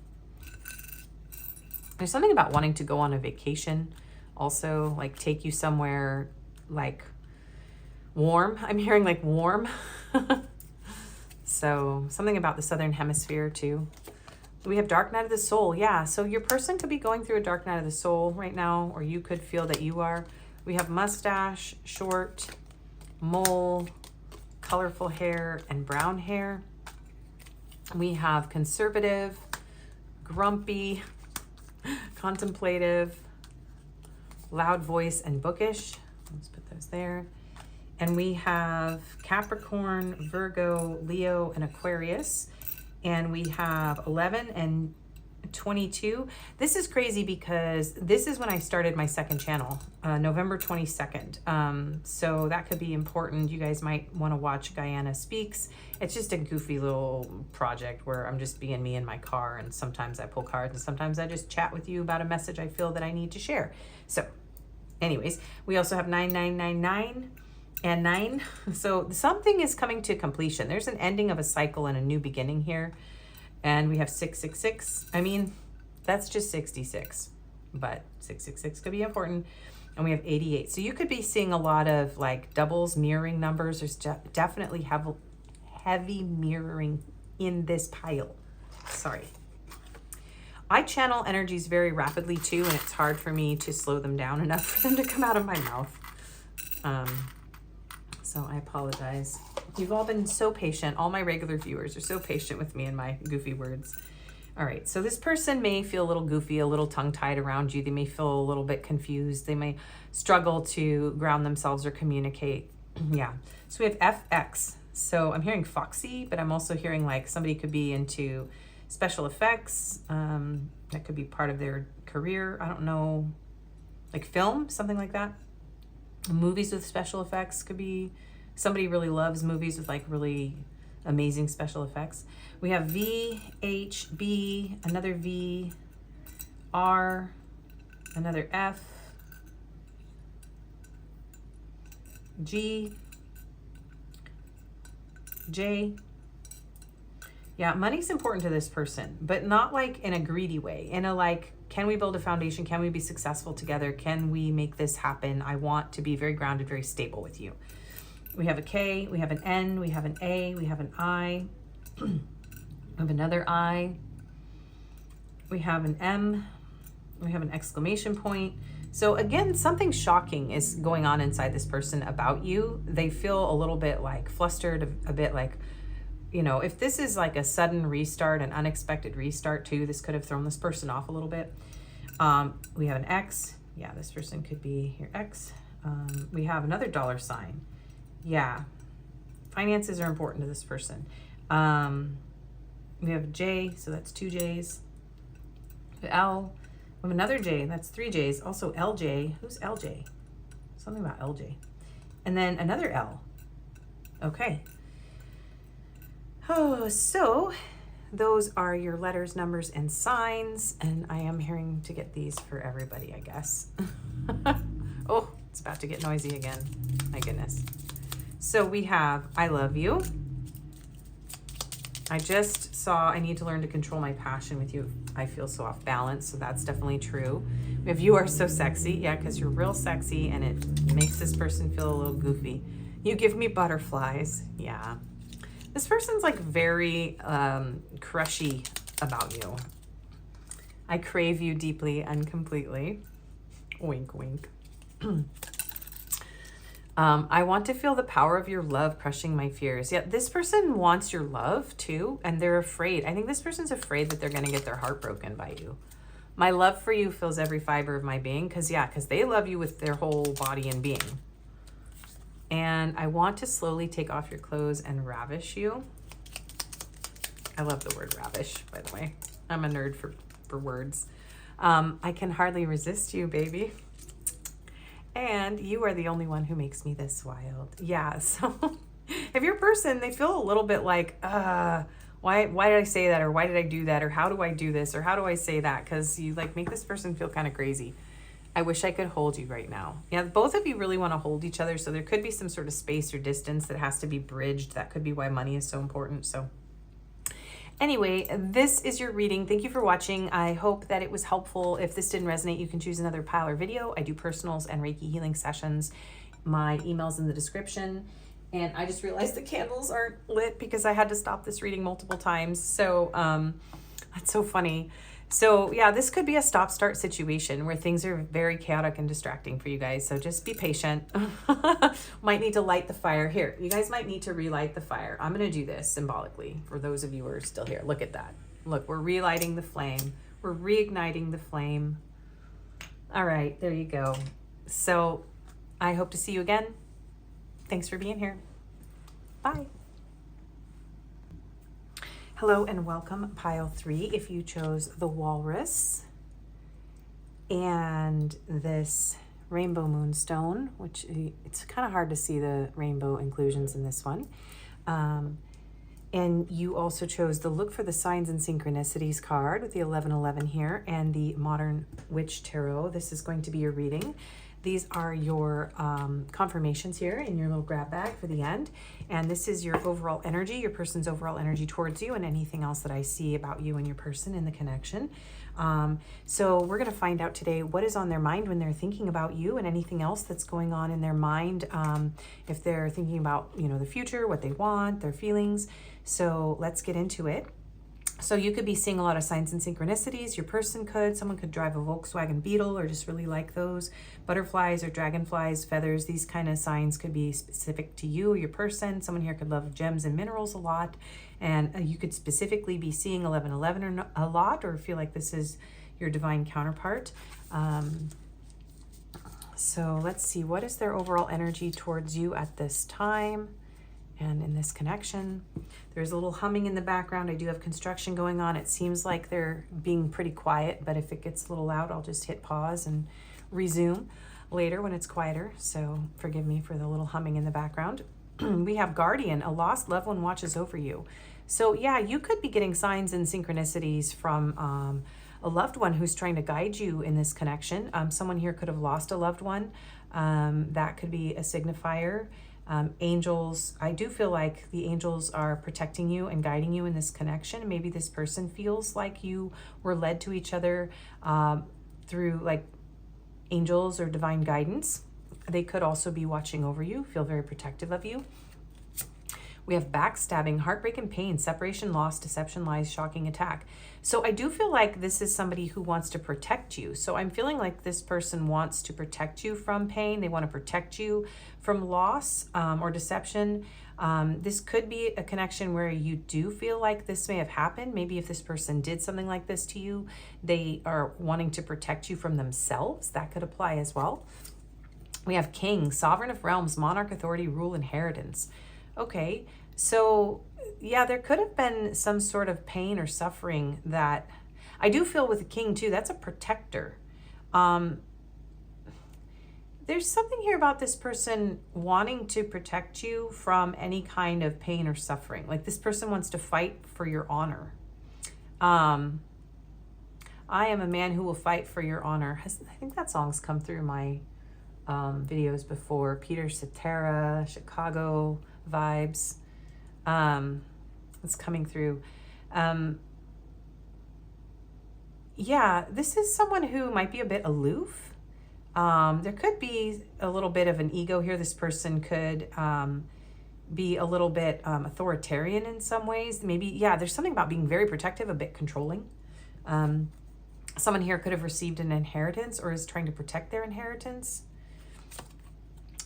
[SPEAKER 1] There's something about wanting to go on a vacation also, like take you somewhere like warm. I'm hearing like warm. So something about the Southern Hemisphere too. We have dark night of the soul. Yeah, so your person could be going through a dark night of the soul right now, or you could feel that you are. We have mustache, short, mole, colorful hair, and brown hair. We have conservative, grumpy, contemplative, loud voice, and bookish. Let's put those there. And we have Capricorn, Virgo, Leo, and Aquarius. And we have 11 and 22. This is crazy because this is when I started my second channel, November 22nd. So that could be important. You guys might want to watch Gaiana Speaks. It's just a goofy little project where I'm just being me in my car, and sometimes I pull cards, and sometimes I just chat with you about a message I feel that I need to share. So anyways, we also have 9999 and 9. So something is coming to completion. There's an ending of a cycle and a new beginning here. And we have 666. I mean, that's just 66, but 666 could be important. And we have 88. So you could be seeing a lot of like doubles, mirroring numbers. There's definitely heavy mirroring in this pile. Sorry. I channel energies very rapidly too, and it's hard for me to slow them down enough for them to come out of my mouth. So I apologize. You've all been so patient. All my regular viewers are so patient with me and my goofy words. All right, so this person may feel a little goofy, a little tongue-tied around you. They may feel a little bit confused. They may struggle to ground themselves or communicate. Yeah, so we have FX. So I'm hearing foxy, but I'm also hearing like somebody could be into special effects. That could be part of their career. I don't know, like film, something like that. Movies with special effects could be, somebody really loves movies with like really amazing special effects. We have V, H, B, another V, R, another F, G, J. Yeah, money's important to this person, but not like in a greedy way, in a like, can we build a foundation? Can we be successful together? Can we make this happen? I want to be very grounded, very stable with you. We have a K, we have an N, we have an A, we have an I, we have another I, we have an M, we have an exclamation point. So again, something shocking is going on inside this person about you. They feel a little bit like flustered, a bit like, you know, if this is like a sudden restart, an unexpected restart too, this could have thrown this person off a little bit. We have an X. Yeah, this person could be your X. We have another dollar sign. Yeah, finances are important to this person. We have a J, so that's 2 J's. L, we have another J, that's 3 J's. Also LJ, who's LJ? Something about LJ. And then another L. Okay. Oh, so those are your letters, numbers, and signs. And I am hearing to get these for everybody, I guess. Oh, it's about to get noisy again. My goodness. So we have, I love you. I just saw, I need to learn to control my passion with you. I feel so off balance, so that's definitely true. We have, you are so sexy. Yeah, because you're real sexy, and it makes this person feel a little goofy. You give me butterflies. Yeah. This person's like very crushy about you. I crave you deeply and completely. Wink, wink. I want to feel the power of your love crushing my fears. Yeah, this person wants your love too, and they're afraid. I think this person's afraid that they're going to get their heart broken by you. My love for you fills every fiber of my being, because they love you with their whole body and being. And I want to slowly take off your clothes and ravish you. I love the word ravish, by the way. I'm a nerd for words. I can hardly resist you, baby. And you are the only one who makes me this wild. Yeah, so if your person, they feel a little bit like, why did I say that? Or why did I do that? Or how do I do this? Or how do I say that? Because you like make this person feel kind of crazy. I wish I could hold you right now. Yeah, both of you really want to hold each other. So there could be some sort of space or distance that has to be bridged. That could be why money is so important. So anyway, this is your reading. Thank you for watching. I hope that it was helpful. If this didn't resonate, you can choose another pile or video. I do personals and Reiki healing sessions. My email's in the description. And I just realized the candles aren't lit because I had to stop this reading multiple times. So that's so funny. So yeah, this could be a stop-start situation where things are very chaotic and distracting for you guys. So just be patient. Might need to light the fire. Here, you guys might need to relight the fire. I'm going to do this symbolically for those of you who are still here. Look at that. Look, we're relighting the flame. We're reigniting the flame. All right, there you go. So I hope to see you again. Thanks for being here. Bye. Hello and welcome, pile 3. If you chose the Walrus and this rainbow moonstone, which it's kind of hard to see the rainbow inclusions in this one. And you also chose the Look for the Signs and Synchronicities card with the 1111 here and the Modern Witch Tarot. This is going to be your reading. These are your confirmations here in your little grab bag for the end. And this is your overall energy, your person's overall energy towards you and anything else that I see about you and your person in the connection. So we're going to find out today what is on their mind when they're thinking about you and anything else that's going on in their mind. If they're thinking about, you know, the future, what they want, their feelings. So let's get into it. So you could be seeing a lot of signs and synchronicities. Your person could. Someone could drive a Volkswagen Beetle or just really like those. Butterflies or dragonflies, feathers, these kind of signs could be specific to you, your person. Someone here could love gems and minerals a lot. And you could specifically be seeing 1111 a lot or feel like this is your divine counterpart. So let's see, what is their overall energy towards you at this time? And in this connection, there's a little humming in the background. I do have construction going on. It seems like they're being pretty quiet, but if it gets a little loud, I'll just hit pause and resume later when it's quieter. So forgive me for the little humming in the background. We have Guardian, a lost loved one watches over you. So yeah, you could be getting signs and synchronicities from a loved one who's trying to guide you in this connection. Someone here could have lost a loved one. That could be a signifier. Angels, I do feel like the angels are protecting you and guiding you in this connection. Maybe this person feels like you were led to each other through like angels or divine guidance. They could also be watching over you, feel very protective of you. We have backstabbing, heartbreak and pain, separation, loss, deception, lies, shocking attack. So I do feel like this is somebody who wants to protect you. So I'm feeling like this person wants to protect you from pain. They want to protect you from loss or deception. This could be a connection where you do feel like this may have happened. Maybe if this person did something like this to you, they are wanting to protect you from themselves. That could apply as well. We have king, sovereign of realms, monarch, authority, rule, inheritance. Okay, so yeah, there could have been some sort of pain or suffering that I do feel with the king too. That's a protector. There's something here about this person wanting to protect you from any kind of pain or suffering. Like this person wants to fight for your honor. I am a man who will fight for your honor. I think that song's come through my videos before. Peter Cetera, Chicago vibes. It's coming through. Yeah, this is someone who might be a bit aloof. There could be a little bit of an ego here. This person could be a little bit authoritarian in some ways. Maybe, yeah, there's something about being very protective, a bit controlling. Someone here could have received an inheritance or is trying to protect their inheritance.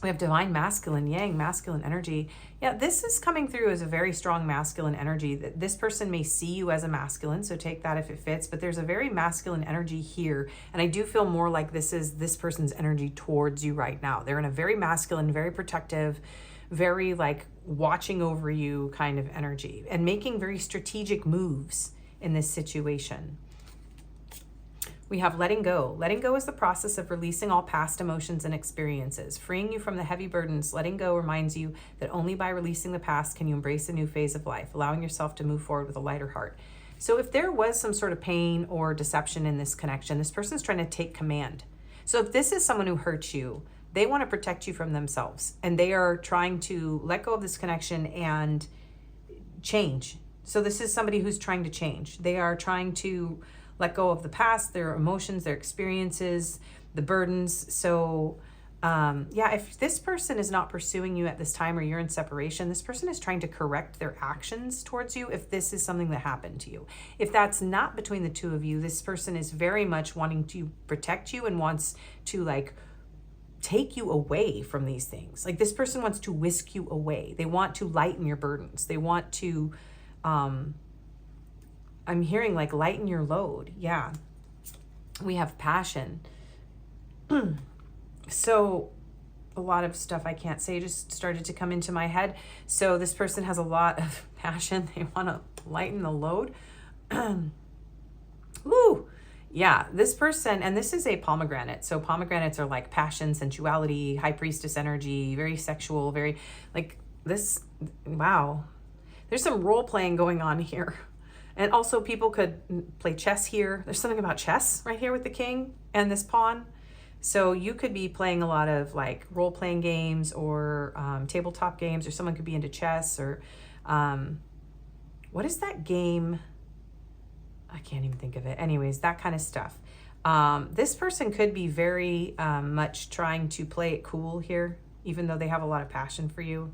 [SPEAKER 1] We have divine masculine, yang, masculine energy. Yeah, this is coming through as a very strong masculine energy. This person may see you as a masculine, so take that if it fits, but there's a very masculine energy here. And I do feel more like this is this person's energy towards you right now. They're in a very masculine, very protective, very like watching over you kind of energy and making very strategic moves in this situation. We have letting go. Letting go is the process of releasing all past emotions and experiences, freeing you from the heavy burdens. Letting go reminds you that only by releasing the past can you embrace a new phase of life, allowing yourself to move forward with a lighter heart. So if there was some sort of pain or deception in this connection, this person's trying to take command. So if this is someone who hurts you, they want to protect you from themselves, and they are trying to let go of this connection and change. So this is somebody who's trying to change. They are trying to let go of the past, their emotions, their experiences, the burdens. So yeah, if this person is not pursuing you at this time, or you're in separation, this person is trying to correct their actions towards you if this is something that happened to you. If that's not between the two of you, this person is very much wanting to protect you and wants to like take you away from these things. Like this person wants to whisk you away. They want to lighten your burdens. They want to I'm hearing like lighten your load. Yeah. We have passion. So a lot of stuff I can't say just started to come into my head. So this person has a lot of passion. They want to lighten the load. Woo! Yeah, this person, and this is a pomegranate. So pomegranates are like passion, sensuality, high priestess energy, very sexual, very like this. Wow. There's some role playing going on here. And also people could play chess here. There's something about chess right here with the king and this pawn. So you could be playing a lot of like role playing games or tabletop games, or someone could be into chess, or what is that game? I can't even think of it. Anyways, that kind of stuff. This person could be very much trying to play it cool here, even though they have a lot of passion for you.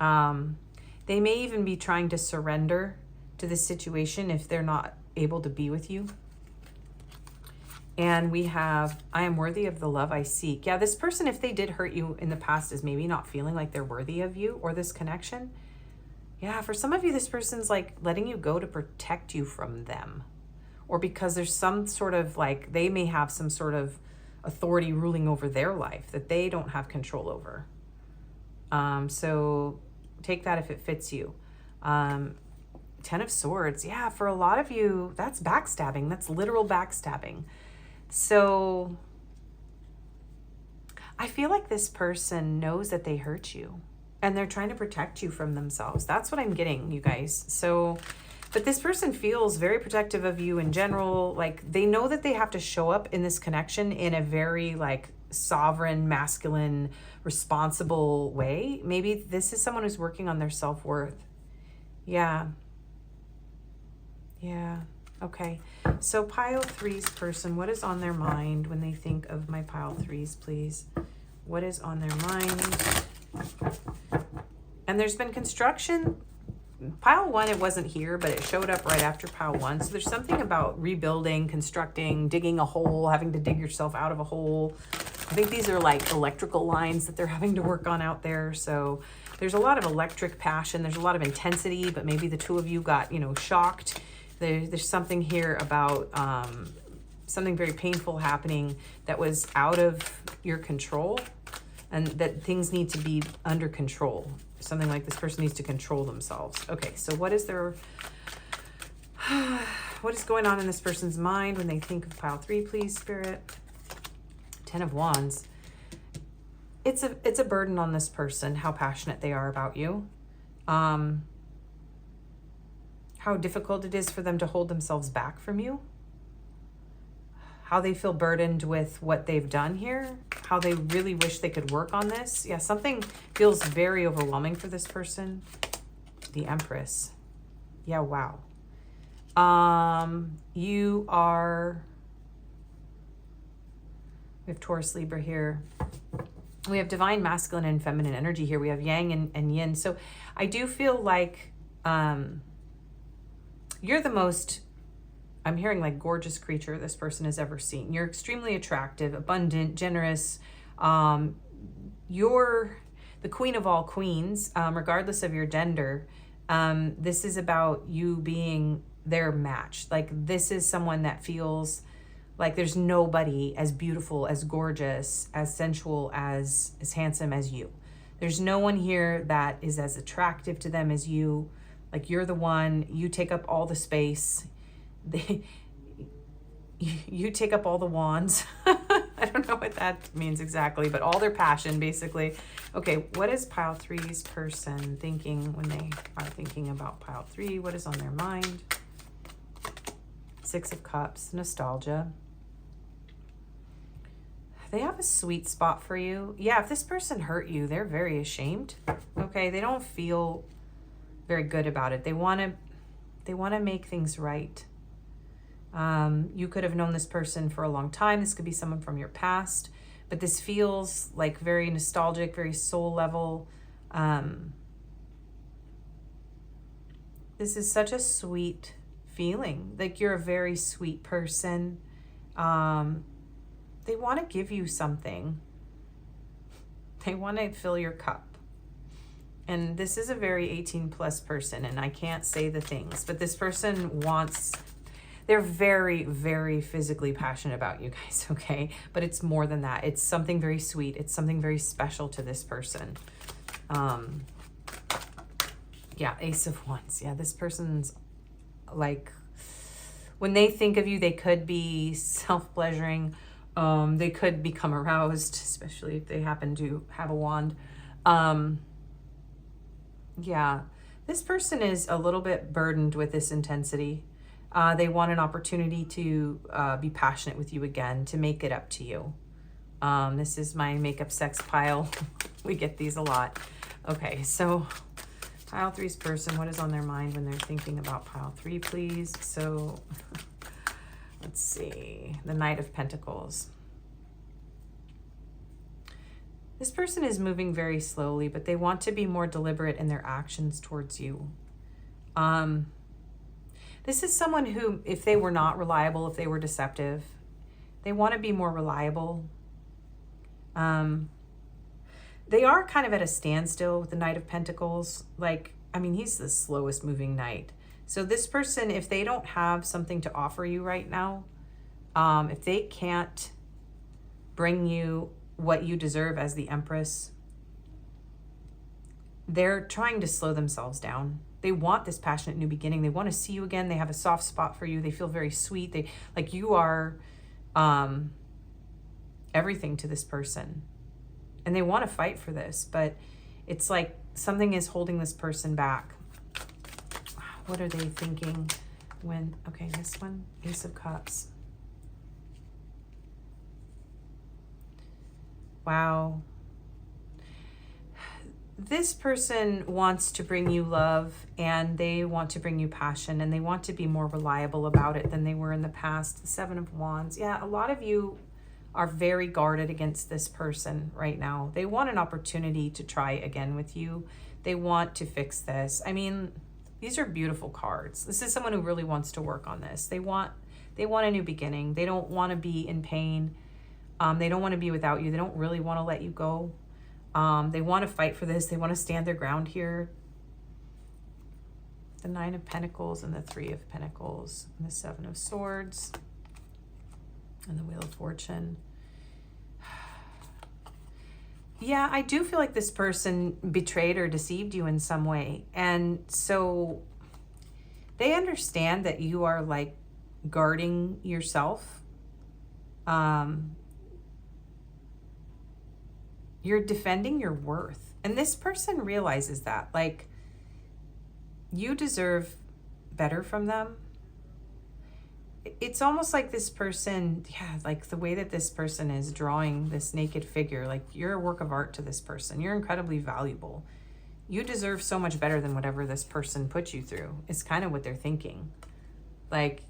[SPEAKER 1] They may even be trying to surrender to this situation if they're not able to be with you. And we have, I am worthy of the love I seek. Yeah, this person, if they did hurt you in the past, is maybe not feeling like they're worthy of you or this connection. Yeah, for some of you, this person's like letting you go to protect you from them. Or because there's some sort of like, they may have some sort of authority ruling over their life that they don't have control over. So take that if it fits you. 10 of Swords. Yeah, for a lot of you, that's backstabbing. That's literal backstabbing. So I feel like this person knows that they hurt you and they're trying to protect you from themselves. That's what I'm getting, you guys. So, but this person feels very protective of you in general. Like they know that they have to show up in this connection in a very like sovereign, masculine, responsible way. Maybe this is someone who's working on their self-worth. Yeah. Yeah. Okay. So pile threes person, what is on their mind when they think of my pile threes, please? What is on their mind? And there's been construction. Pile one, it wasn't here, but it showed up right after pile one. So there's something about rebuilding, constructing, digging a hole, having to dig yourself out of a hole. I think these are like electrical lines that they're having to work on out there. So there's a lot of electric passion. There's a lot of intensity, but maybe the two of you got, shocked. There's something here about something very painful happening that was out of your control, and that things need to be under control. Something like this person needs to control themselves. Okay, so what is their, what is going on in this person's mind when they think of pile three, please, Spirit? 10 of Wands. It's a burden on this person, how passionate they are about you. How difficult it is for them to hold themselves back from you. How they feel burdened with what they've done here. How they really wish they could work on this. Yeah, something feels very overwhelming for this person. The Empress. Yeah, wow. You are... We have Taurus, Libra here. We have divine masculine and feminine energy here. We have yang and yin. So I do feel like you're the most, I'm hearing like gorgeous creature this person has ever seen. You're extremely attractive, abundant, generous. You're the queen of all queens, regardless of your gender. This is about you being their match. Like this is someone that feels like there's nobody as beautiful, as gorgeous, as sensual, as handsome as you. There's no one here that is as attractive to them as you. Like you're the one, you take up all the space. you take up all the wands. I don't know what that means exactly, but all their passion, basically. Okay, what is pile three's person thinking when they are thinking about pile three? What is on their mind? Six of Cups, nostalgia. They have a sweet spot for you. Yeah, if this person hurt you, they're very ashamed. Okay, they don't feel very good about it. They want to make things right. You could have known this person for a long time. This could be someone from your past, but this feels like very nostalgic, very soul level. This is such a sweet feeling. Like, you're a very sweet person. They want to give you something. They want to fill your cup. And this is a very 18 plus person, and I can't say the things, but this person wants, they're very, very physically passionate about you guys, okay? But it's more than that. It's something very sweet. It's something very special to this person. Yeah, Ace of Wands. Yeah, this person's like, when they think of you, they could be self-pleasuring. They could become aroused, especially if they happen to have a wand. Yeah, this person is a little bit burdened with this intensity. They want an opportunity to be passionate with you again, to make it up to you. This is my makeup sex pile. We get these a lot. Okay, so pile three's person, what is on their mind when they're thinking about pile three, please? So let's see, the Knight of Pentacles. This person is moving very slowly, but they want to be more deliberate in their actions towards you. This is someone who, if they were not reliable, if they were deceptive, they want to be more reliable. They are kind of at a standstill with the Knight of Pentacles. Like, I mean, he's the slowest moving knight. So this person, if they don't have something to offer you right now, if they can't bring you what you deserve as the Empress, they're trying to slow themselves down. They want this passionate new beginning. They want to see you again. They have a soft spot for you. They feel very sweet. They, like, you are everything to this person. And they want to fight for this, but it's like something is holding this person back. What are they thinking when, okay, this one, Ace of Cups. Wow. This person wants to bring you love, and they want to bring you passion, and they want to be more reliable about it than they were in the past. The Seven of Wands. Yeah, a lot of you are very guarded against this person right now. They want an opportunity to try again with you. They want to fix this. I mean, these are beautiful cards. This is someone who really wants to work on this. They want a new beginning. They don't want to be in pain. They don't want to be without you. They don't really want to let you go. They want to fight for this. They want to stand their ground here. The Nine of Pentacles and the Three of Pentacles and the Seven of Swords and the Wheel of Fortune. Yeah, I do feel like this person betrayed or deceived you in some way. And so they understand that you are like guarding yourself. You're defending your worth. And this person realizes that, like, you deserve better from them. It's almost like this person, yeah, like the way that this person is drawing this naked figure, like, you're a work of art to this person. You're incredibly valuable. You deserve so much better than whatever this person put you through. It's kind of what they're thinking. Like,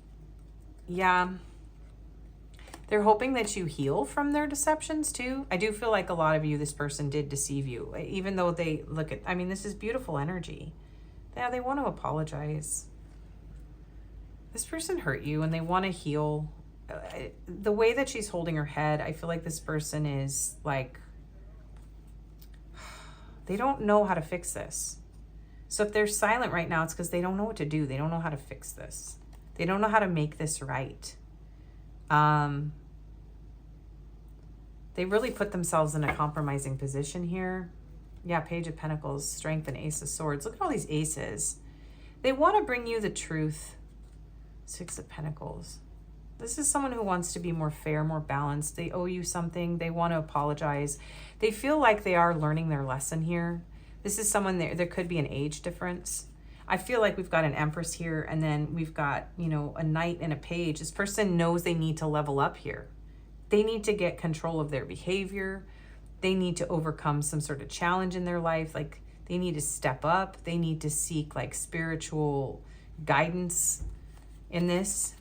[SPEAKER 1] yeah, they're hoping that you heal from their deceptions too. I do feel like a lot of you, this person did deceive you, even though they look at, I mean, this is beautiful energy. Yeah, they want to apologize. This person hurt you and they want to heal. The way that she's holding her head, I feel like this person is like, they don't know how to fix this. So if they're silent right now, it's because they don't know what to do. They don't know how to fix this. They don't know how to make this right. They really put themselves in a compromising position here. Yeah, Page of Pentacles, Strength, and Ace of Swords. Look at all these aces. They want to bring you the truth. Six of Pentacles. This is someone who wants to be more fair, more balanced. They owe you something. They want to apologize. They feel like they are learning their lesson here. This is someone, there could be an age difference. I feel like we've got an Empress here, and then we've got, you know, a Knight and a Page. This person knows they need to level up here. They need to get control of their behavior. They need to overcome some sort of challenge in their life. Like, they need to step up. They need to seek like spiritual guidance in this.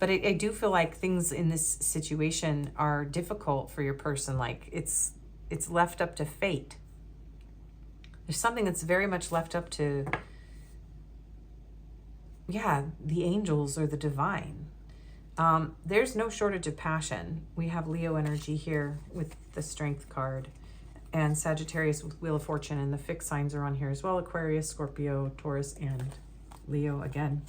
[SPEAKER 1] But I do feel like things in this situation are difficult for your person. Like, it's left up to fate. There's something that's very much left up to, yeah, the angels or the divine. There's no shortage of passion. We have Leo energy here with the Strength card, and Sagittarius with Wheel of Fortune, and the fixed signs are on here as well. Aquarius, Scorpio, Taurus, and Leo again.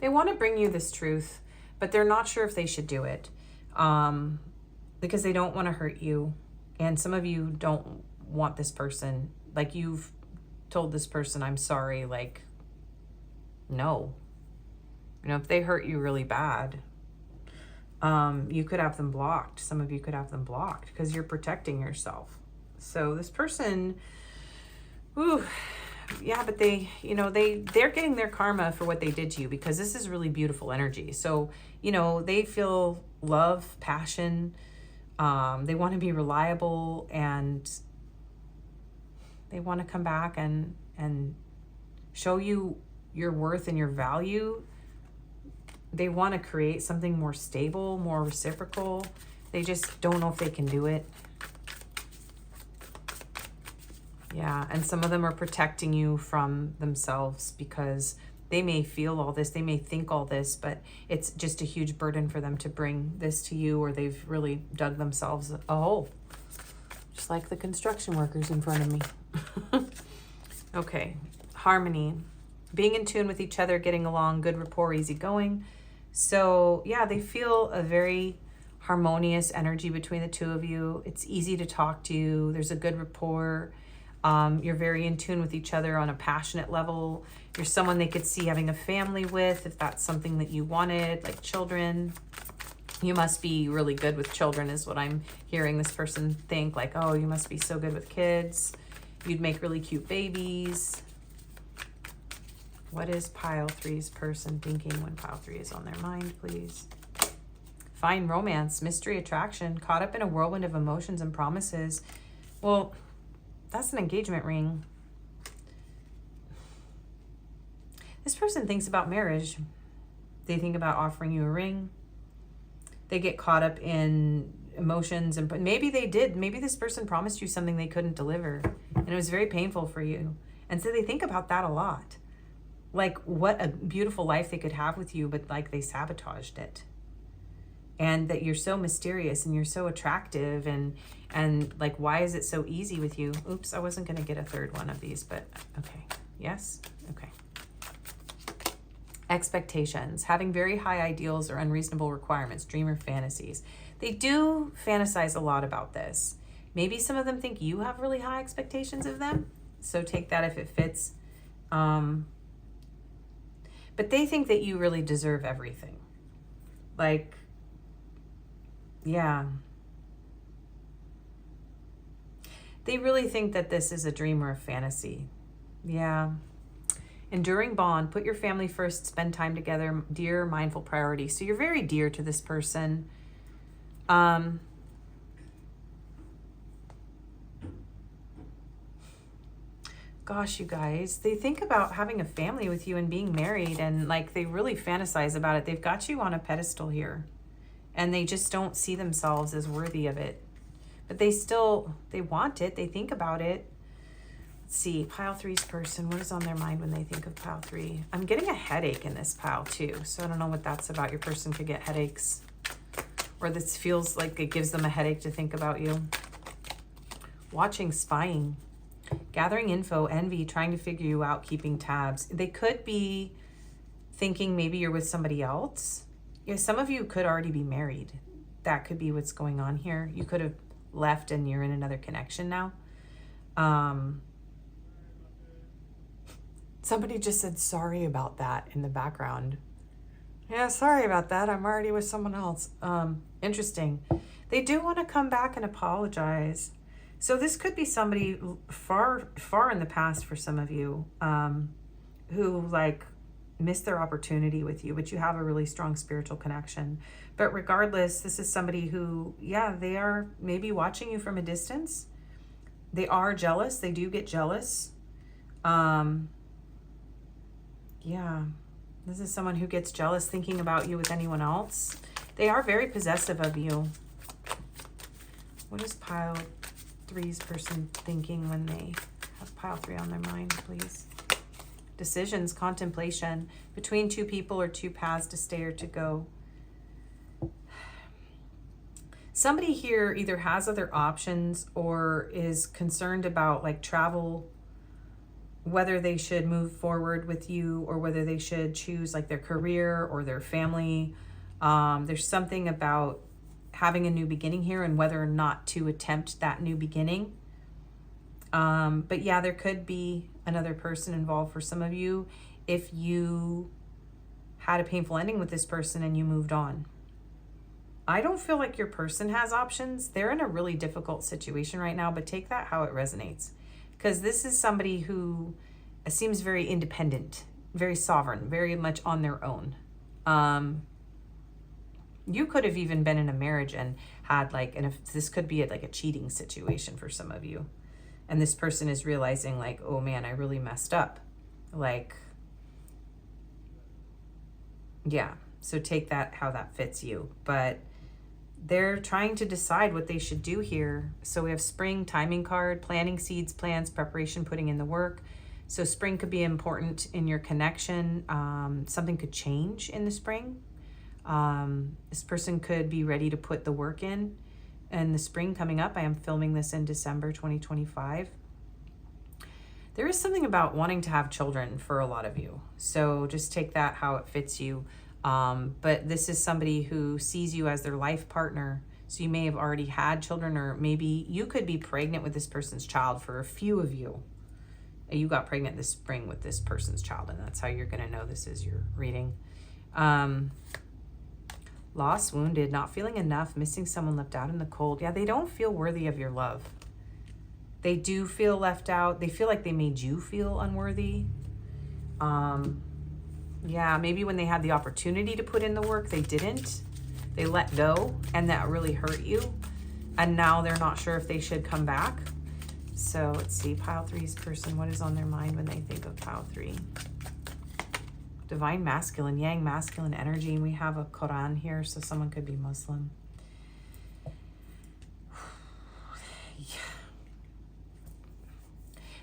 [SPEAKER 1] They want to bring you this truth, but they're not sure if they should do it because they don't want to hurt you. And some of you don't want this person. Like, you've told this person, I'm sorry, like, no. You know, if they hurt you really bad, you could have them blocked. Some of you could have them blocked because you're protecting yourself. So this person, ooh, yeah, but they, you know, they're getting their karma for what they did to you, because this is really beautiful energy. So, you know, they feel love, passion. They want to be reliable, and they want to come back and show you your worth and your value. They want to create something more stable, more reciprocal. They just don't know if they can do it. Yeah, and some of them are protecting you from themselves because they may feel all this, they may think all this, but it's just a huge burden for them to bring this to you, or they've really dug themselves a hole. Just like the construction workers in front of me. Okay, harmony. Being in tune with each other, getting along, good rapport, easy going. So yeah, they feel a very harmonious energy between the two of you. It's easy to talk to you. There's a good rapport. You're very in tune with each other on a passionate level. You're someone they could see having a family with, if that's something that you wanted, like children. You must be really good with children is what I'm hearing this person think. Like, oh, you must be so good with kids. You'd make really cute babies. What is pile 3's person thinking when pile 3 is on their mind, please? Find romance, mystery, attraction, caught up in a whirlwind of emotions and promises. Well, that's an engagement ring. This person thinks about marriage. They think about offering you a ring. They get caught up in emotions, and maybe they did. Maybe this person promised you something they couldn't deliver, and it was very painful for you. And so they think about that a lot. Like, what a beautiful life they could have with you, but like they sabotaged it. And that you're so mysterious and you're so attractive, and like, why is it so easy with you? Oops, I wasn't going to get a third one of these, but okay. Yes? Okay. Expectations. Having very high ideals or unreasonable requirements, dream or fantasies. They do fantasize a lot about this. Maybe some of them think you have really high expectations of them, so take that if it fits. But they think that you really deserve everything. Like, yeah. They really think that this is a dream or a fantasy. Yeah. Enduring bond. Put your family first. Spend time together. Dear, mindful priority. So you're very dear to this person. Gosh, you guys, they think about having a family with you and being married, and like they really fantasize about it. They've got you on a pedestal here, and they just don't see themselves as worthy of it. But they want it. They think about it. Let's see, pile 3's person, what is on their mind when they think of pile 3? I'm getting a headache in this pile too, so I don't know what that's about. Your person could get headaches, or this feels like it gives them a headache to think about you. Watching, spying. Gathering info, envy, trying to figure you out, keeping tabs. They could be thinking maybe you're with somebody else. Yeah, some of you could already be married. That could be what's going on here. You could have left and you're in another connection now. Somebody just said sorry about that in the background. Yeah, sorry about that. I'm already with someone else. Interesting. They do want to come back and apologize. So this could be somebody far, far in the past for some of you, who like missed their opportunity with you, but you have a really strong spiritual connection. But regardless, this is somebody who, yeah, they are maybe watching you from a distance. They are jealous. They do get jealous. Yeah, this is someone who gets jealous thinking about you with anyone else. They are very possessive of you. What is pile 3's person thinking when they have pile 3 on their mind, please? Decisions, contemplation, between two people or two paths to stay or to go. Somebody here either has other options or is concerned about like travel, whether they should move forward with you or whether they should choose like their career or their family. There's something about having a new beginning here and whether or not to attempt that new beginning. But yeah, there could be another person involved for some of you if you had a painful ending with this person and you moved on. I don't feel like your person has options. They're in a really difficult situation right now, but take that how it resonates. Because this is somebody who seems very independent, very sovereign, very much on their own. You could have even been in a marriage and had like, and if this could be like a cheating situation for some of you. And this person is realizing like, oh man, I really messed up. Like, yeah. So take that how that fits you. But they're trying to decide what they should do here. So we have spring, timing card, planting seeds, plans, preparation, putting in the work. So spring could be important in your connection. Something could change in the spring. This person could be ready to put the work in. And the spring coming up, I am filming this in December 2025. There is something about wanting to have children for a lot of you. So just take that how it fits you. But this is somebody who sees you as their life partner. So you may have already had children, or maybe you could be pregnant with this person's child. For a few of you, you got pregnant this spring with this person's child, and that's how you're going to know this is your reading. Lost, wounded, not feeling enough, missing someone, left out in the cold. Yeah, they don't feel worthy of your love. They do feel left out. They feel like they made you feel unworthy. Yeah, maybe when they had the opportunity to put in the work, they didn't. They let go, and that really hurt you. And now they're not sure if they should come back. So let's see, pile 3's person, what is on their mind when they think of pile 3? Divine masculine, yang masculine energy. And we have a Quran here, so someone could be Muslim.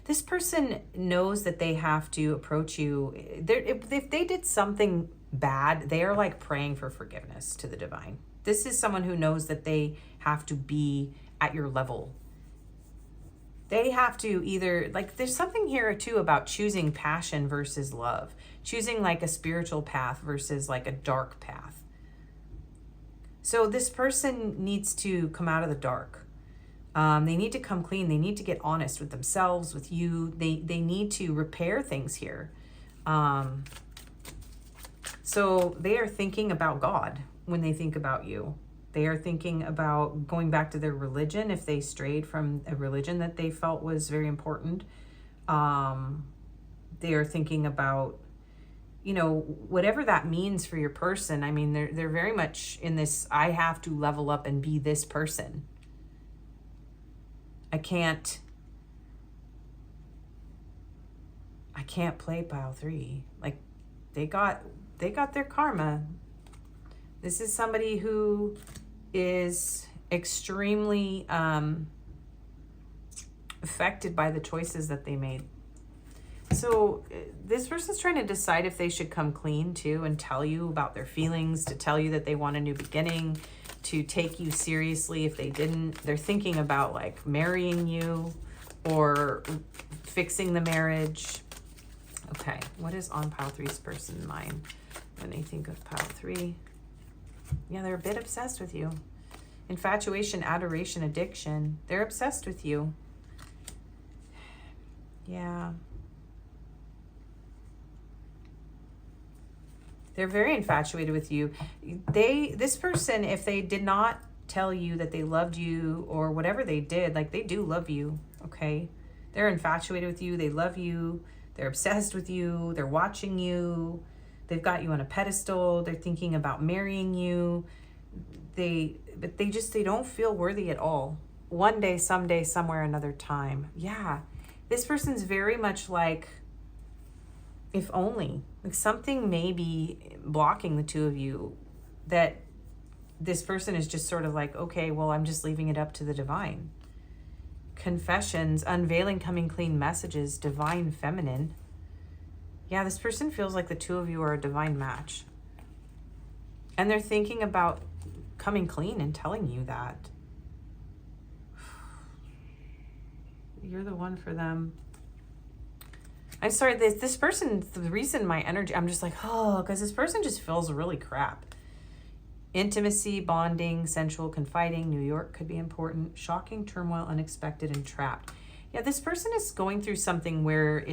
[SPEAKER 1] This person knows that they have to approach you. If they did something bad, they are like praying for forgiveness to the divine. This is someone who knows that they have to be at your level. They have to either, like, there's something here too about choosing passion versus love. Choosing like a spiritual path versus like a dark path. So this person needs to come out of the dark. They need to come clean. They need to get honest with themselves, with you. They need to repair things here. So they are thinking about God when they think about you. They are thinking about going back to their religion if they strayed from a religion that they felt was very important. They are thinking about, you know, whatever that means for your person. I mean, they're very much in this, I have to level up and be this person. I can't play pile 3. Like, they got their karma. This is somebody who is extremely affected by the choices that they made. So this person's trying to decide if they should come clean too and tell you about their feelings, to tell you that they want a new beginning, to take you seriously if they didn't. They're thinking about like marrying you or fixing the marriage. Okay, what is on pile 3's person's mind when they think of pile 3? Yeah, they're a bit obsessed with you. Infatuation, adoration, addiction. They're obsessed with you. Yeah. They're very infatuated with you. This person, if they did not tell you that they loved you or whatever they did, like, they do love you, okay? They're infatuated with you. They love you. They're obsessed with you. They're watching you. They've got you on a pedestal. They're thinking about marrying you. But they don't feel worthy at all. One day, someday, somewhere, another time. Yeah. This person's very much like, if only. Like, something may be blocking the two of you, that this person is just sort of like, okay, well, I'm just leaving it up to the divine. Confessions, unveiling, coming clean messages, divine feminine. Yeah, this person feels like the two of you are a divine match. And they're thinking about coming clean and telling you that. You're the one for them. I'm sorry, this person, the reason my energy, I'm just like, oh, because this person just feels really crap. Intimacy, bonding, sensual, confiding, New York could be important. Shocking, turmoil, unexpected, and trapped. Yeah, this person is going through something where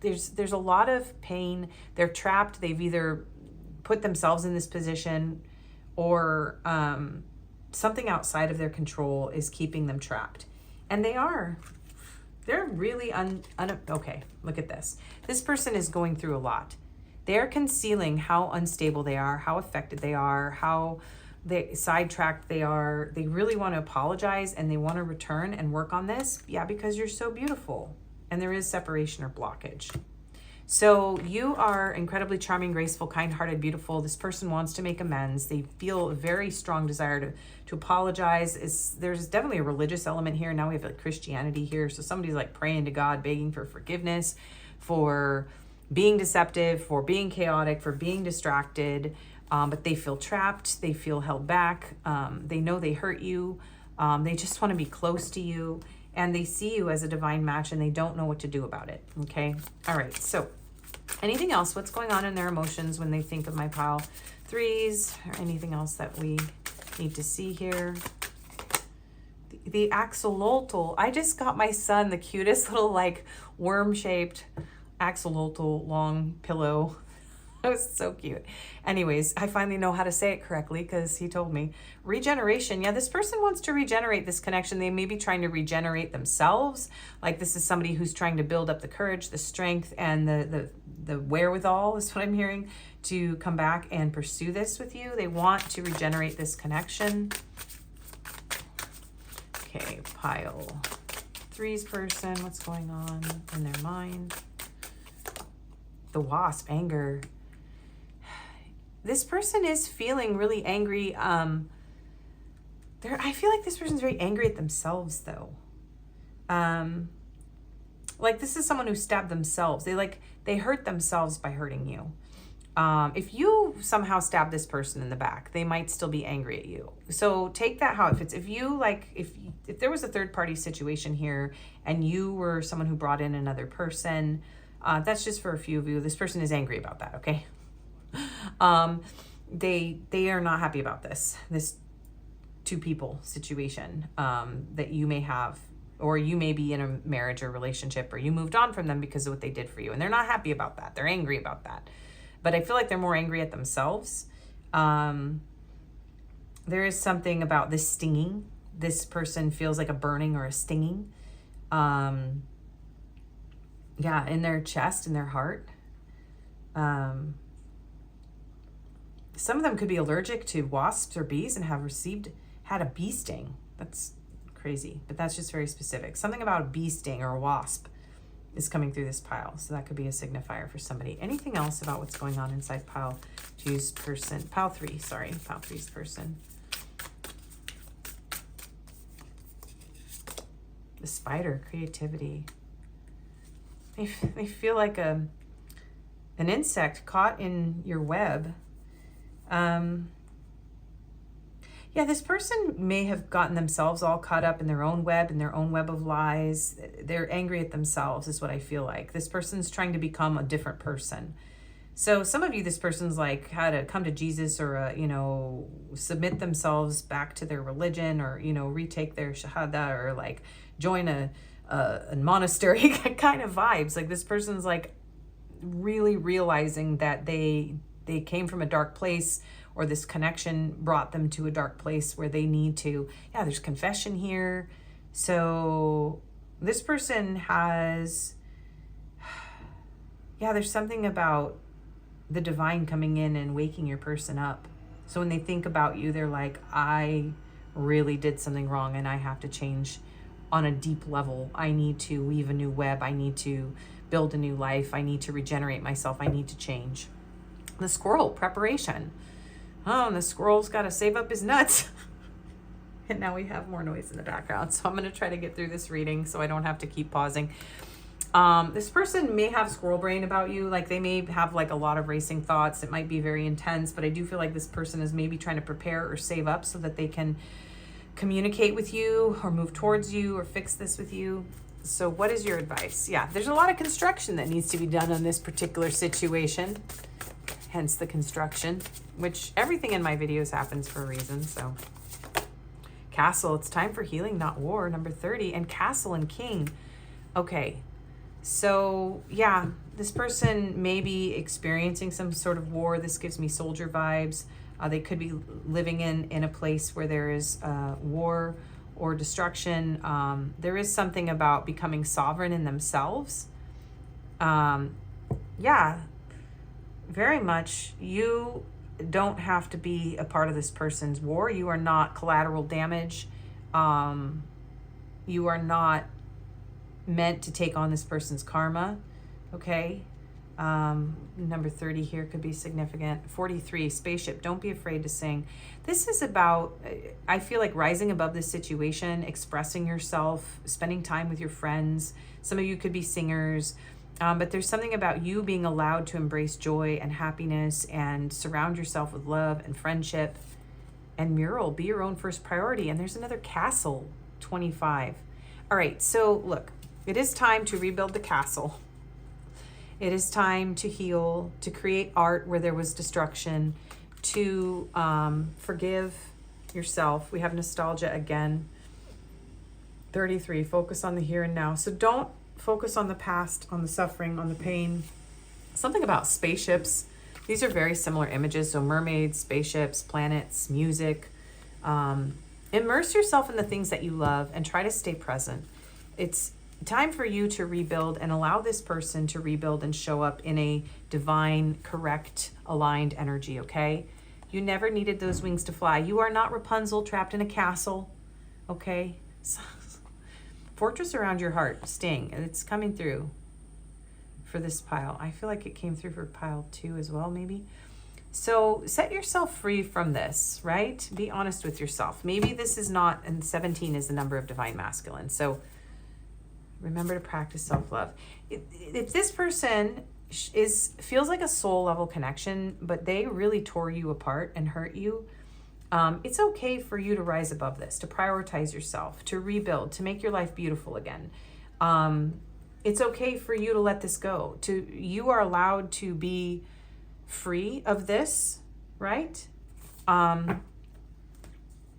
[SPEAKER 1] there's a lot of pain. They're trapped. They've either put themselves in this position, or something outside of their control is keeping them trapped. And they're really okay, look at this. This person is going through a lot. They're concealing how unstable they are, how affected they are, how sidetracked they are. They really want to apologize, and they want to return and work on this. Yeah, because you're so beautiful, and there is separation or blockage. So you are incredibly charming, graceful, kind-hearted, beautiful. This person wants to make amends. They feel a very strong desire to apologize. There's definitely a religious element here. Now we have like Christianity here. So somebody's like praying to God, begging for forgiveness, for being deceptive, for being chaotic, for being distracted. But they feel trapped. They feel held back. They know they hurt you. They just want to be close to you. And they see you as a divine match, and they don't know what to do about it. Okay. All right. So anything else? What's going on in their emotions when they think of my pile threes, or anything else that we need to see here? The axolotl. I just got my son the cutest little like worm-shaped axolotl long pillow. It was so cute. Anyways, I finally know how to say it correctly because he told me. Regeneration. Yeah, this person wants to regenerate this connection. They may be trying to regenerate themselves. Like, this is somebody who's trying to build up the courage, the strength, and the wherewithal, is what I'm hearing, to come back and pursue this with you. They want to regenerate this connection. Okay, pile threes person. What's going on in their mind? The wasp, anger. This person is feeling really angry. I feel like this person's very angry at themselves, though. Like, this is someone who stabbed themselves. They hurt themselves by hurting you. If you somehow stab this person in the back, they might still be angry at you. So take that how it fits. If there was a third party situation here, and you were someone who brought in another person, that's just for a few of you. This person is angry about that, okay? They are not happy about this two people situation that you may have, or you may be in a marriage or relationship, or you moved on from them because of what they did for you, and they're not happy about that. They're angry about that. But I feel like they're more angry at themselves. There is something about this stinging. This person feels like a burning or a stinging. In their chest, in their heart. Some of them could be allergic to wasps or bees and have had a bee sting. That's crazy, but that's just very specific. Something about a bee sting or a wasp is coming through this pile. So that could be a signifier for somebody. Anything else about what's going on inside pile two's person? Pile three's person. The spider, creativity. They feel like an insect caught in your web. This person may have gotten themselves all caught up in their own web, of lies. They're angry at themselves, is what I feel like. This person's trying to become a different person. So some of you, this person's like had to come to Jesus, or submit themselves back to their religion, or retake their shahada, or like join a monastery kind of vibes. Like, this person's like really realizing that they they came from a dark place, or this connection brought them to a dark place where they need to, yeah, there's confession here. So this person has, yeah, there's something about the divine coming in and waking your person up. So when they think about you, they're like, I really did something wrong and I have to change on a deep level. I need to weave a new web. I need to build a new life. I need to regenerate myself. I need to change. The squirrel, preparation. Oh, and the squirrel's got to save up his nuts. And now we have more noise in the background. So I'm going to try to get through this reading so I don't have to keep pausing. This person may have squirrel brain about you. Like they may have like a lot of racing thoughts. It might be very intense, but I do feel like this person is maybe trying to prepare or save up so that they can communicate with you or move towards you or fix this with you. So what is your advice? Yeah, there's a lot of construction that needs to be done on this particular situation. Hence the construction, which everything in my videos happens for a reason. So Castle, it's time for healing, not war, number 30. And Castle and King. Okay. So yeah, this person may be experiencing some sort of war. This gives me soldier vibes. They could be living in a place where there is war or destruction. There is something about becoming sovereign in themselves. Yeah, very much. You don't have to be a part of this person's war. You are not collateral damage. You are not meant to take on this person's karma. Okay. Number 30 here could be significant. 43, spaceship. Don't be afraid to sing. This is about, I feel like, rising above this situation, expressing yourself, spending time with your friends. Some of you could be singers, but there's something about you being allowed to embrace joy and happiness and surround yourself with love and friendship. And mural, be your own first priority. And there's another castle, 25. All right, so look, it is time to rebuild the castle. It is time to heal, to create art where there was destruction, to forgive yourself. We have nostalgia again. 33, focus on the here and now. So don't focus on the past, on the suffering, on the pain. Something about spaceships. These are very similar images. So mermaids, spaceships, planets, music. Immerse yourself in the things that you love and try to stay present. It's time for you to rebuild and allow this person to rebuild and show up in a divine, correct, aligned energy, okay? You never needed those wings to fly. You are not Rapunzel trapped in a castle, okay? Fortress around your heart, Sting, and it's coming through for this pile. I feel like it came through for pile 2 as well, maybe. So set yourself free from this, right? Be honest with yourself. Maybe this is not, and 17 is the number of divine masculine. So remember to practice self-love. If this person feels like a soul level connection, but they really tore you apart and hurt you, it's okay for you to rise above this, to prioritize yourself, to rebuild, to make your life beautiful again. It's okay for you to let this go. You are allowed to be free of this, right?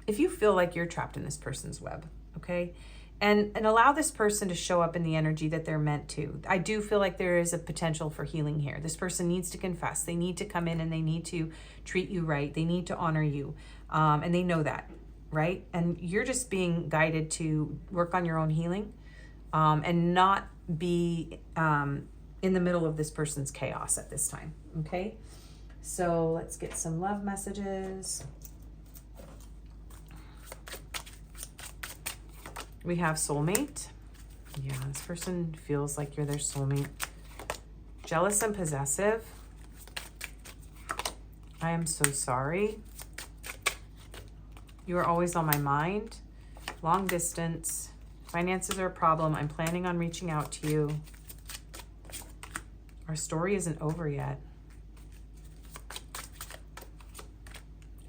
[SPEAKER 1] If you feel like you're trapped in this person's web, okay? And allow this person to show up in the energy that they're meant to. I do feel like there is a potential for healing here. This person needs to confess. They need to come in and they need to treat you right. They need to honor you. And they know that, right? And you're just being guided to work on your own healing and not be in the middle of this person's chaos at this time, okay? So let's get some love messages. We have soulmate. Yeah, this person feels like you're their soulmate. Jealous and possessive. I am so sorry. You are always on my mind. Long distance. Finances are a problem. I'm planning on reaching out to you. Our story isn't over yet.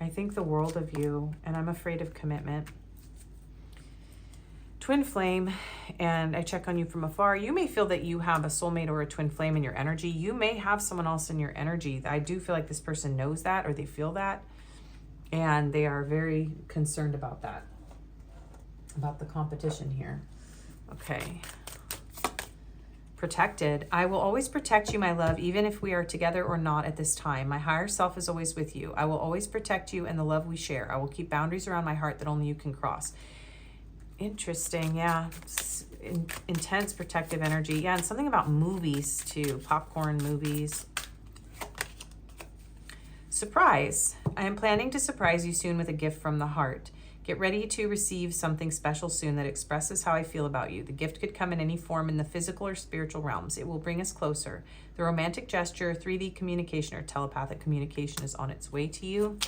[SPEAKER 1] I think the world of you, and I'm afraid of commitment. Twin flame, and I check on you from afar. You may feel that you have a soulmate or a twin flame in your energy. You may have someone else in your energy. I do feel like this person knows that, or they feel that, and they are very concerned about that, about the competition here. Okay. protected. I will always protect you, my love, even if we are together or not at this time. My higher self is always with you. I will always protect you and the love we share. I will keep boundaries around my heart that only you can cross. Interesting. Yeah. Intense protective energy. Yeah. And something about movies too. Popcorn movies. Surprise. I am planning to surprise you soon with a gift from the heart. Get ready to receive something special soon that expresses how I feel about you. The gift could come in any form in the physical or spiritual realms. It will bring us closer. The romantic gesture, 3D communication, or telepathic communication is on its way to you.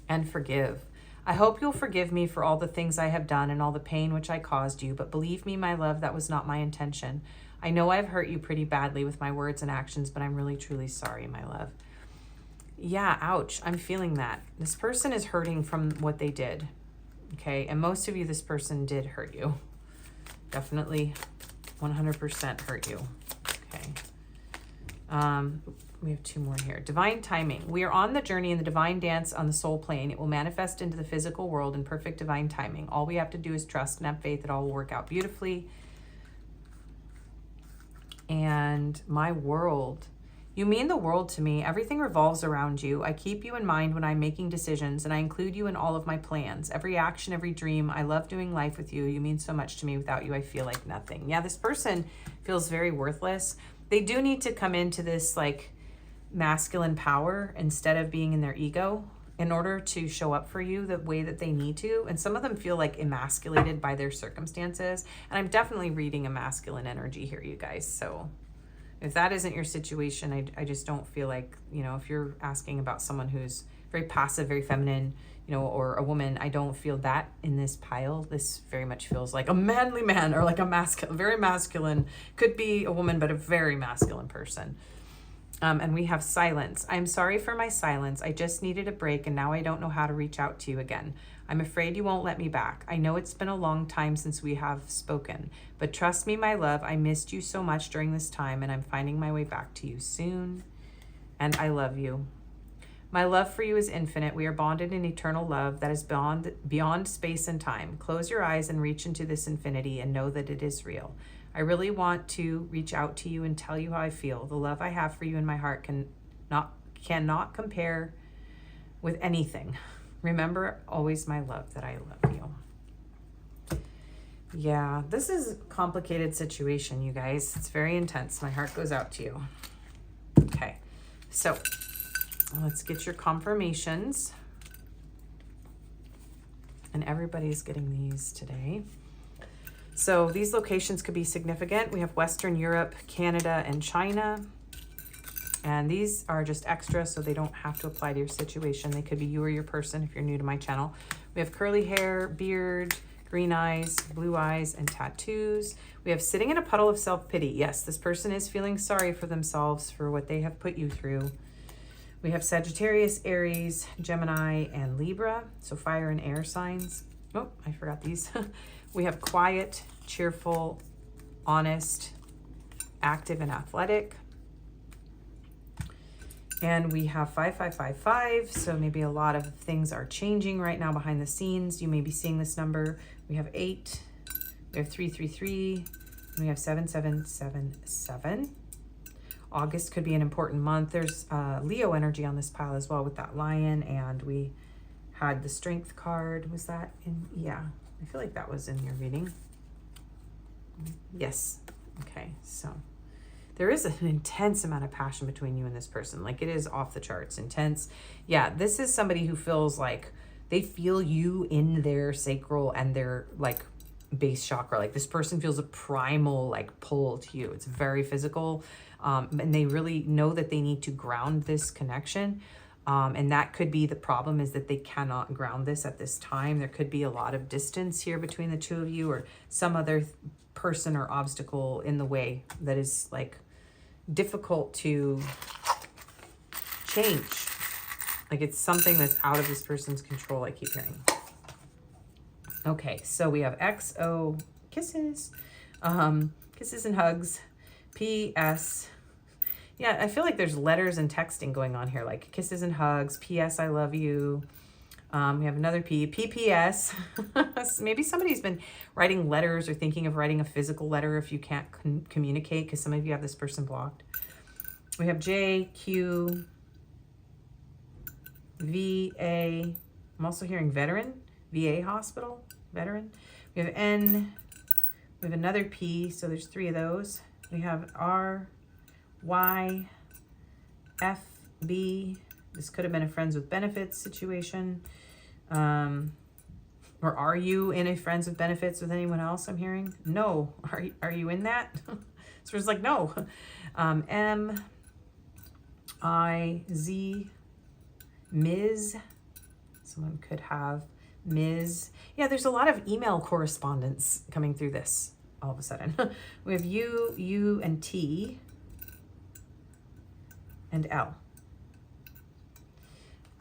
[SPEAKER 1] And forgive. I hope you'll forgive me for all the things I have done and all the pain which I caused you. But believe me, my love, that was not my intention. I know I've hurt you pretty badly with my words and actions, but I'm really, truly sorry, my love. Yeah, ouch. I'm feeling that. This person is hurting from what they did. Okay, and most of you, this person did hurt you. Definitely 100% hurt you. Okay. We have two more here. Divine timing. We are on the journey in the divine dance on the soul plane. It will manifest into the physical world in perfect divine timing. All we have to do is trust and have faith that all will work out beautifully. And my world. You mean the world to me. Everything revolves around you. I keep you in mind when I'm making decisions, and I include you in all of my plans. Every action, every dream. I love doing life with you. You mean so much to me. Without you, I feel like nothing. Yeah, this person feels very worthless. They do need to come into this like masculine power instead of being in their ego in order to show up for you the way that they need to. And some of them feel like emasculated by their circumstances. And I'm definitely reading a masculine energy here, you guys. So if that isn't your situation, I just don't feel like, you know, if you're asking about someone who's very passive, very feminine, you know, or a woman, I don't feel that in this pile. This very much feels like a manly man or like a masculine, very masculine, could be a woman, but a very masculine person. And we have silence. I'm sorry for my silence. I just needed a break and now I don't know how to reach out to you again. I'm afraid you won't let me back. I know it's been a long time since we have spoken, but trust me, my love, I missed you so much during this time and I'm finding my way back to you soon. And I love you. My love for you is infinite. We are bonded in eternal love that is beyond space and time. Close your eyes and reach into this infinity and know that it is real. I really want to reach out to you and tell you how I feel. The love I have for you in my heart cannot compare with anything. Remember always, my love, that I love you. Yeah, this is a complicated situation, you guys. It's very intense. My heart goes out to you. Okay, so let's get your confirmations. And everybody's getting these today. So these locations could be significant. We have Western Europe, Canada, and China. And these are just extra, so they don't have to apply to your situation. They could be you or your person if you're new to my channel. We have curly hair, beard, green eyes, blue eyes, and tattoos. We have sitting in a puddle of self-pity. Yes, this person is feeling sorry for themselves for what they have put you through. We have Sagittarius, Aries, Gemini, and Libra. So fire and air signs. Oh, I forgot these. We have quiet, cheerful, honest, active, and athletic. And we have 5555. So maybe a lot of things are changing right now behind the scenes. You may be seeing this number. We have 8. We have 333. And we have 7777. August could be an important month. There's Leo energy on this pile as well with that lion. And we had the strength card. Was that in? Yeah. I feel like that was in your reading. Yes. Okay. So there is an intense amount of passion between you and this person. Like it is off the charts intense. Yeah. This is somebody who feels like they feel you in their sacral and their like base chakra. Like this person feels a primal like pull to you. It's very physical. And they really know that they need to ground this connection. And that could be the problem, is that they cannot ground this at this time. There could be a lot of distance here between the two of you, or some other person or obstacle in the way that is like difficult to change. Like it's something that's out of this person's control, I keep hearing. Okay, so we have XO kisses, kisses and hugs, PS. Yeah, I feel like there's letters and texting going on here, like kisses and hugs, PS, I love you. We have another P, PPS. Maybe somebody's been writing letters or thinking of writing a physical letter if you can't communicate, because some of you have this person blocked. We have J, Q, VA. I'm also hearing veteran, VA hospital, veteran. We have N. We have another P, so there's 3 of those. We have R, Y, F, B. This could have been a friends with benefits situation. Or are you in a friends with benefits with anyone else, I'm hearing? No. Are you in that? So it's like, no. M, I, Z, Ms. Someone could have Ms. Yeah, there's a lot of email correspondence coming through this all of a sudden. We have U, U, and T, and L.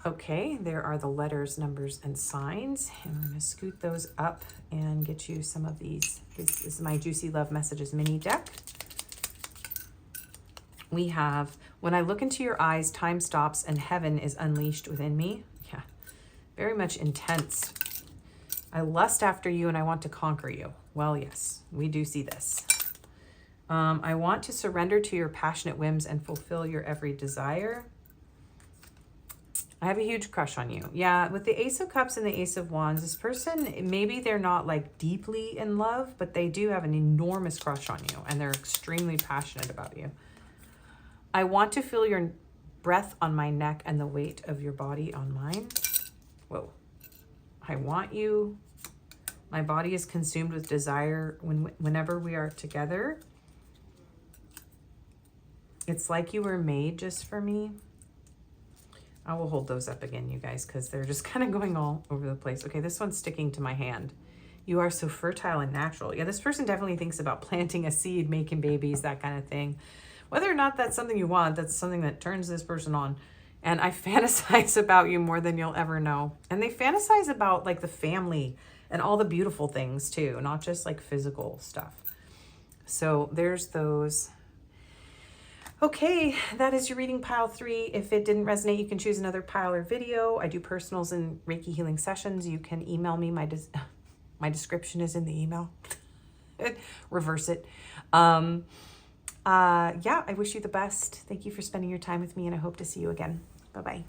[SPEAKER 1] Okay, there are the letters, numbers, and signs. And we're going to scoot those up and get you some of these. This is my Juicy Love Messages mini deck. We have, when I look into your eyes, time stops and heaven is unleashed within me. Yeah, very much intense. I lust after you and I want to conquer you. Well, yes, we do see this. I want to surrender to your passionate whims and fulfill your every desire. I have a huge crush on you. Yeah, with the Ace of Cups and the Ace of Wands, this person, maybe they're not like deeply in love, but they do have an enormous crush on you and they're extremely passionate about you. I want to feel your breath on my neck and the weight of your body on mine. Whoa. I want you. My body is consumed with desire whenever we are together. It's like you were made just for me. I will hold those up again, you guys, because they're just kind of going all over the place. Okay, this one's sticking to my hand. You are so fertile and natural. Yeah, this person definitely thinks about planting a seed, making babies, that kind of thing. Whether or not that's something you want, that's something that turns this person on. And I fantasize about you more than you'll ever know. And they fantasize about like the family and all the beautiful things too, not just like physical stuff. So there's those. Okay, that is your reading pile 3. If it didn't resonate, you can choose another pile or video. I do personals and Reiki healing sessions. You can email me. My description is in the email. Reverse it. Yeah, I wish you the best. Thank you for spending your time with me, and I hope to see you again. Bye-bye.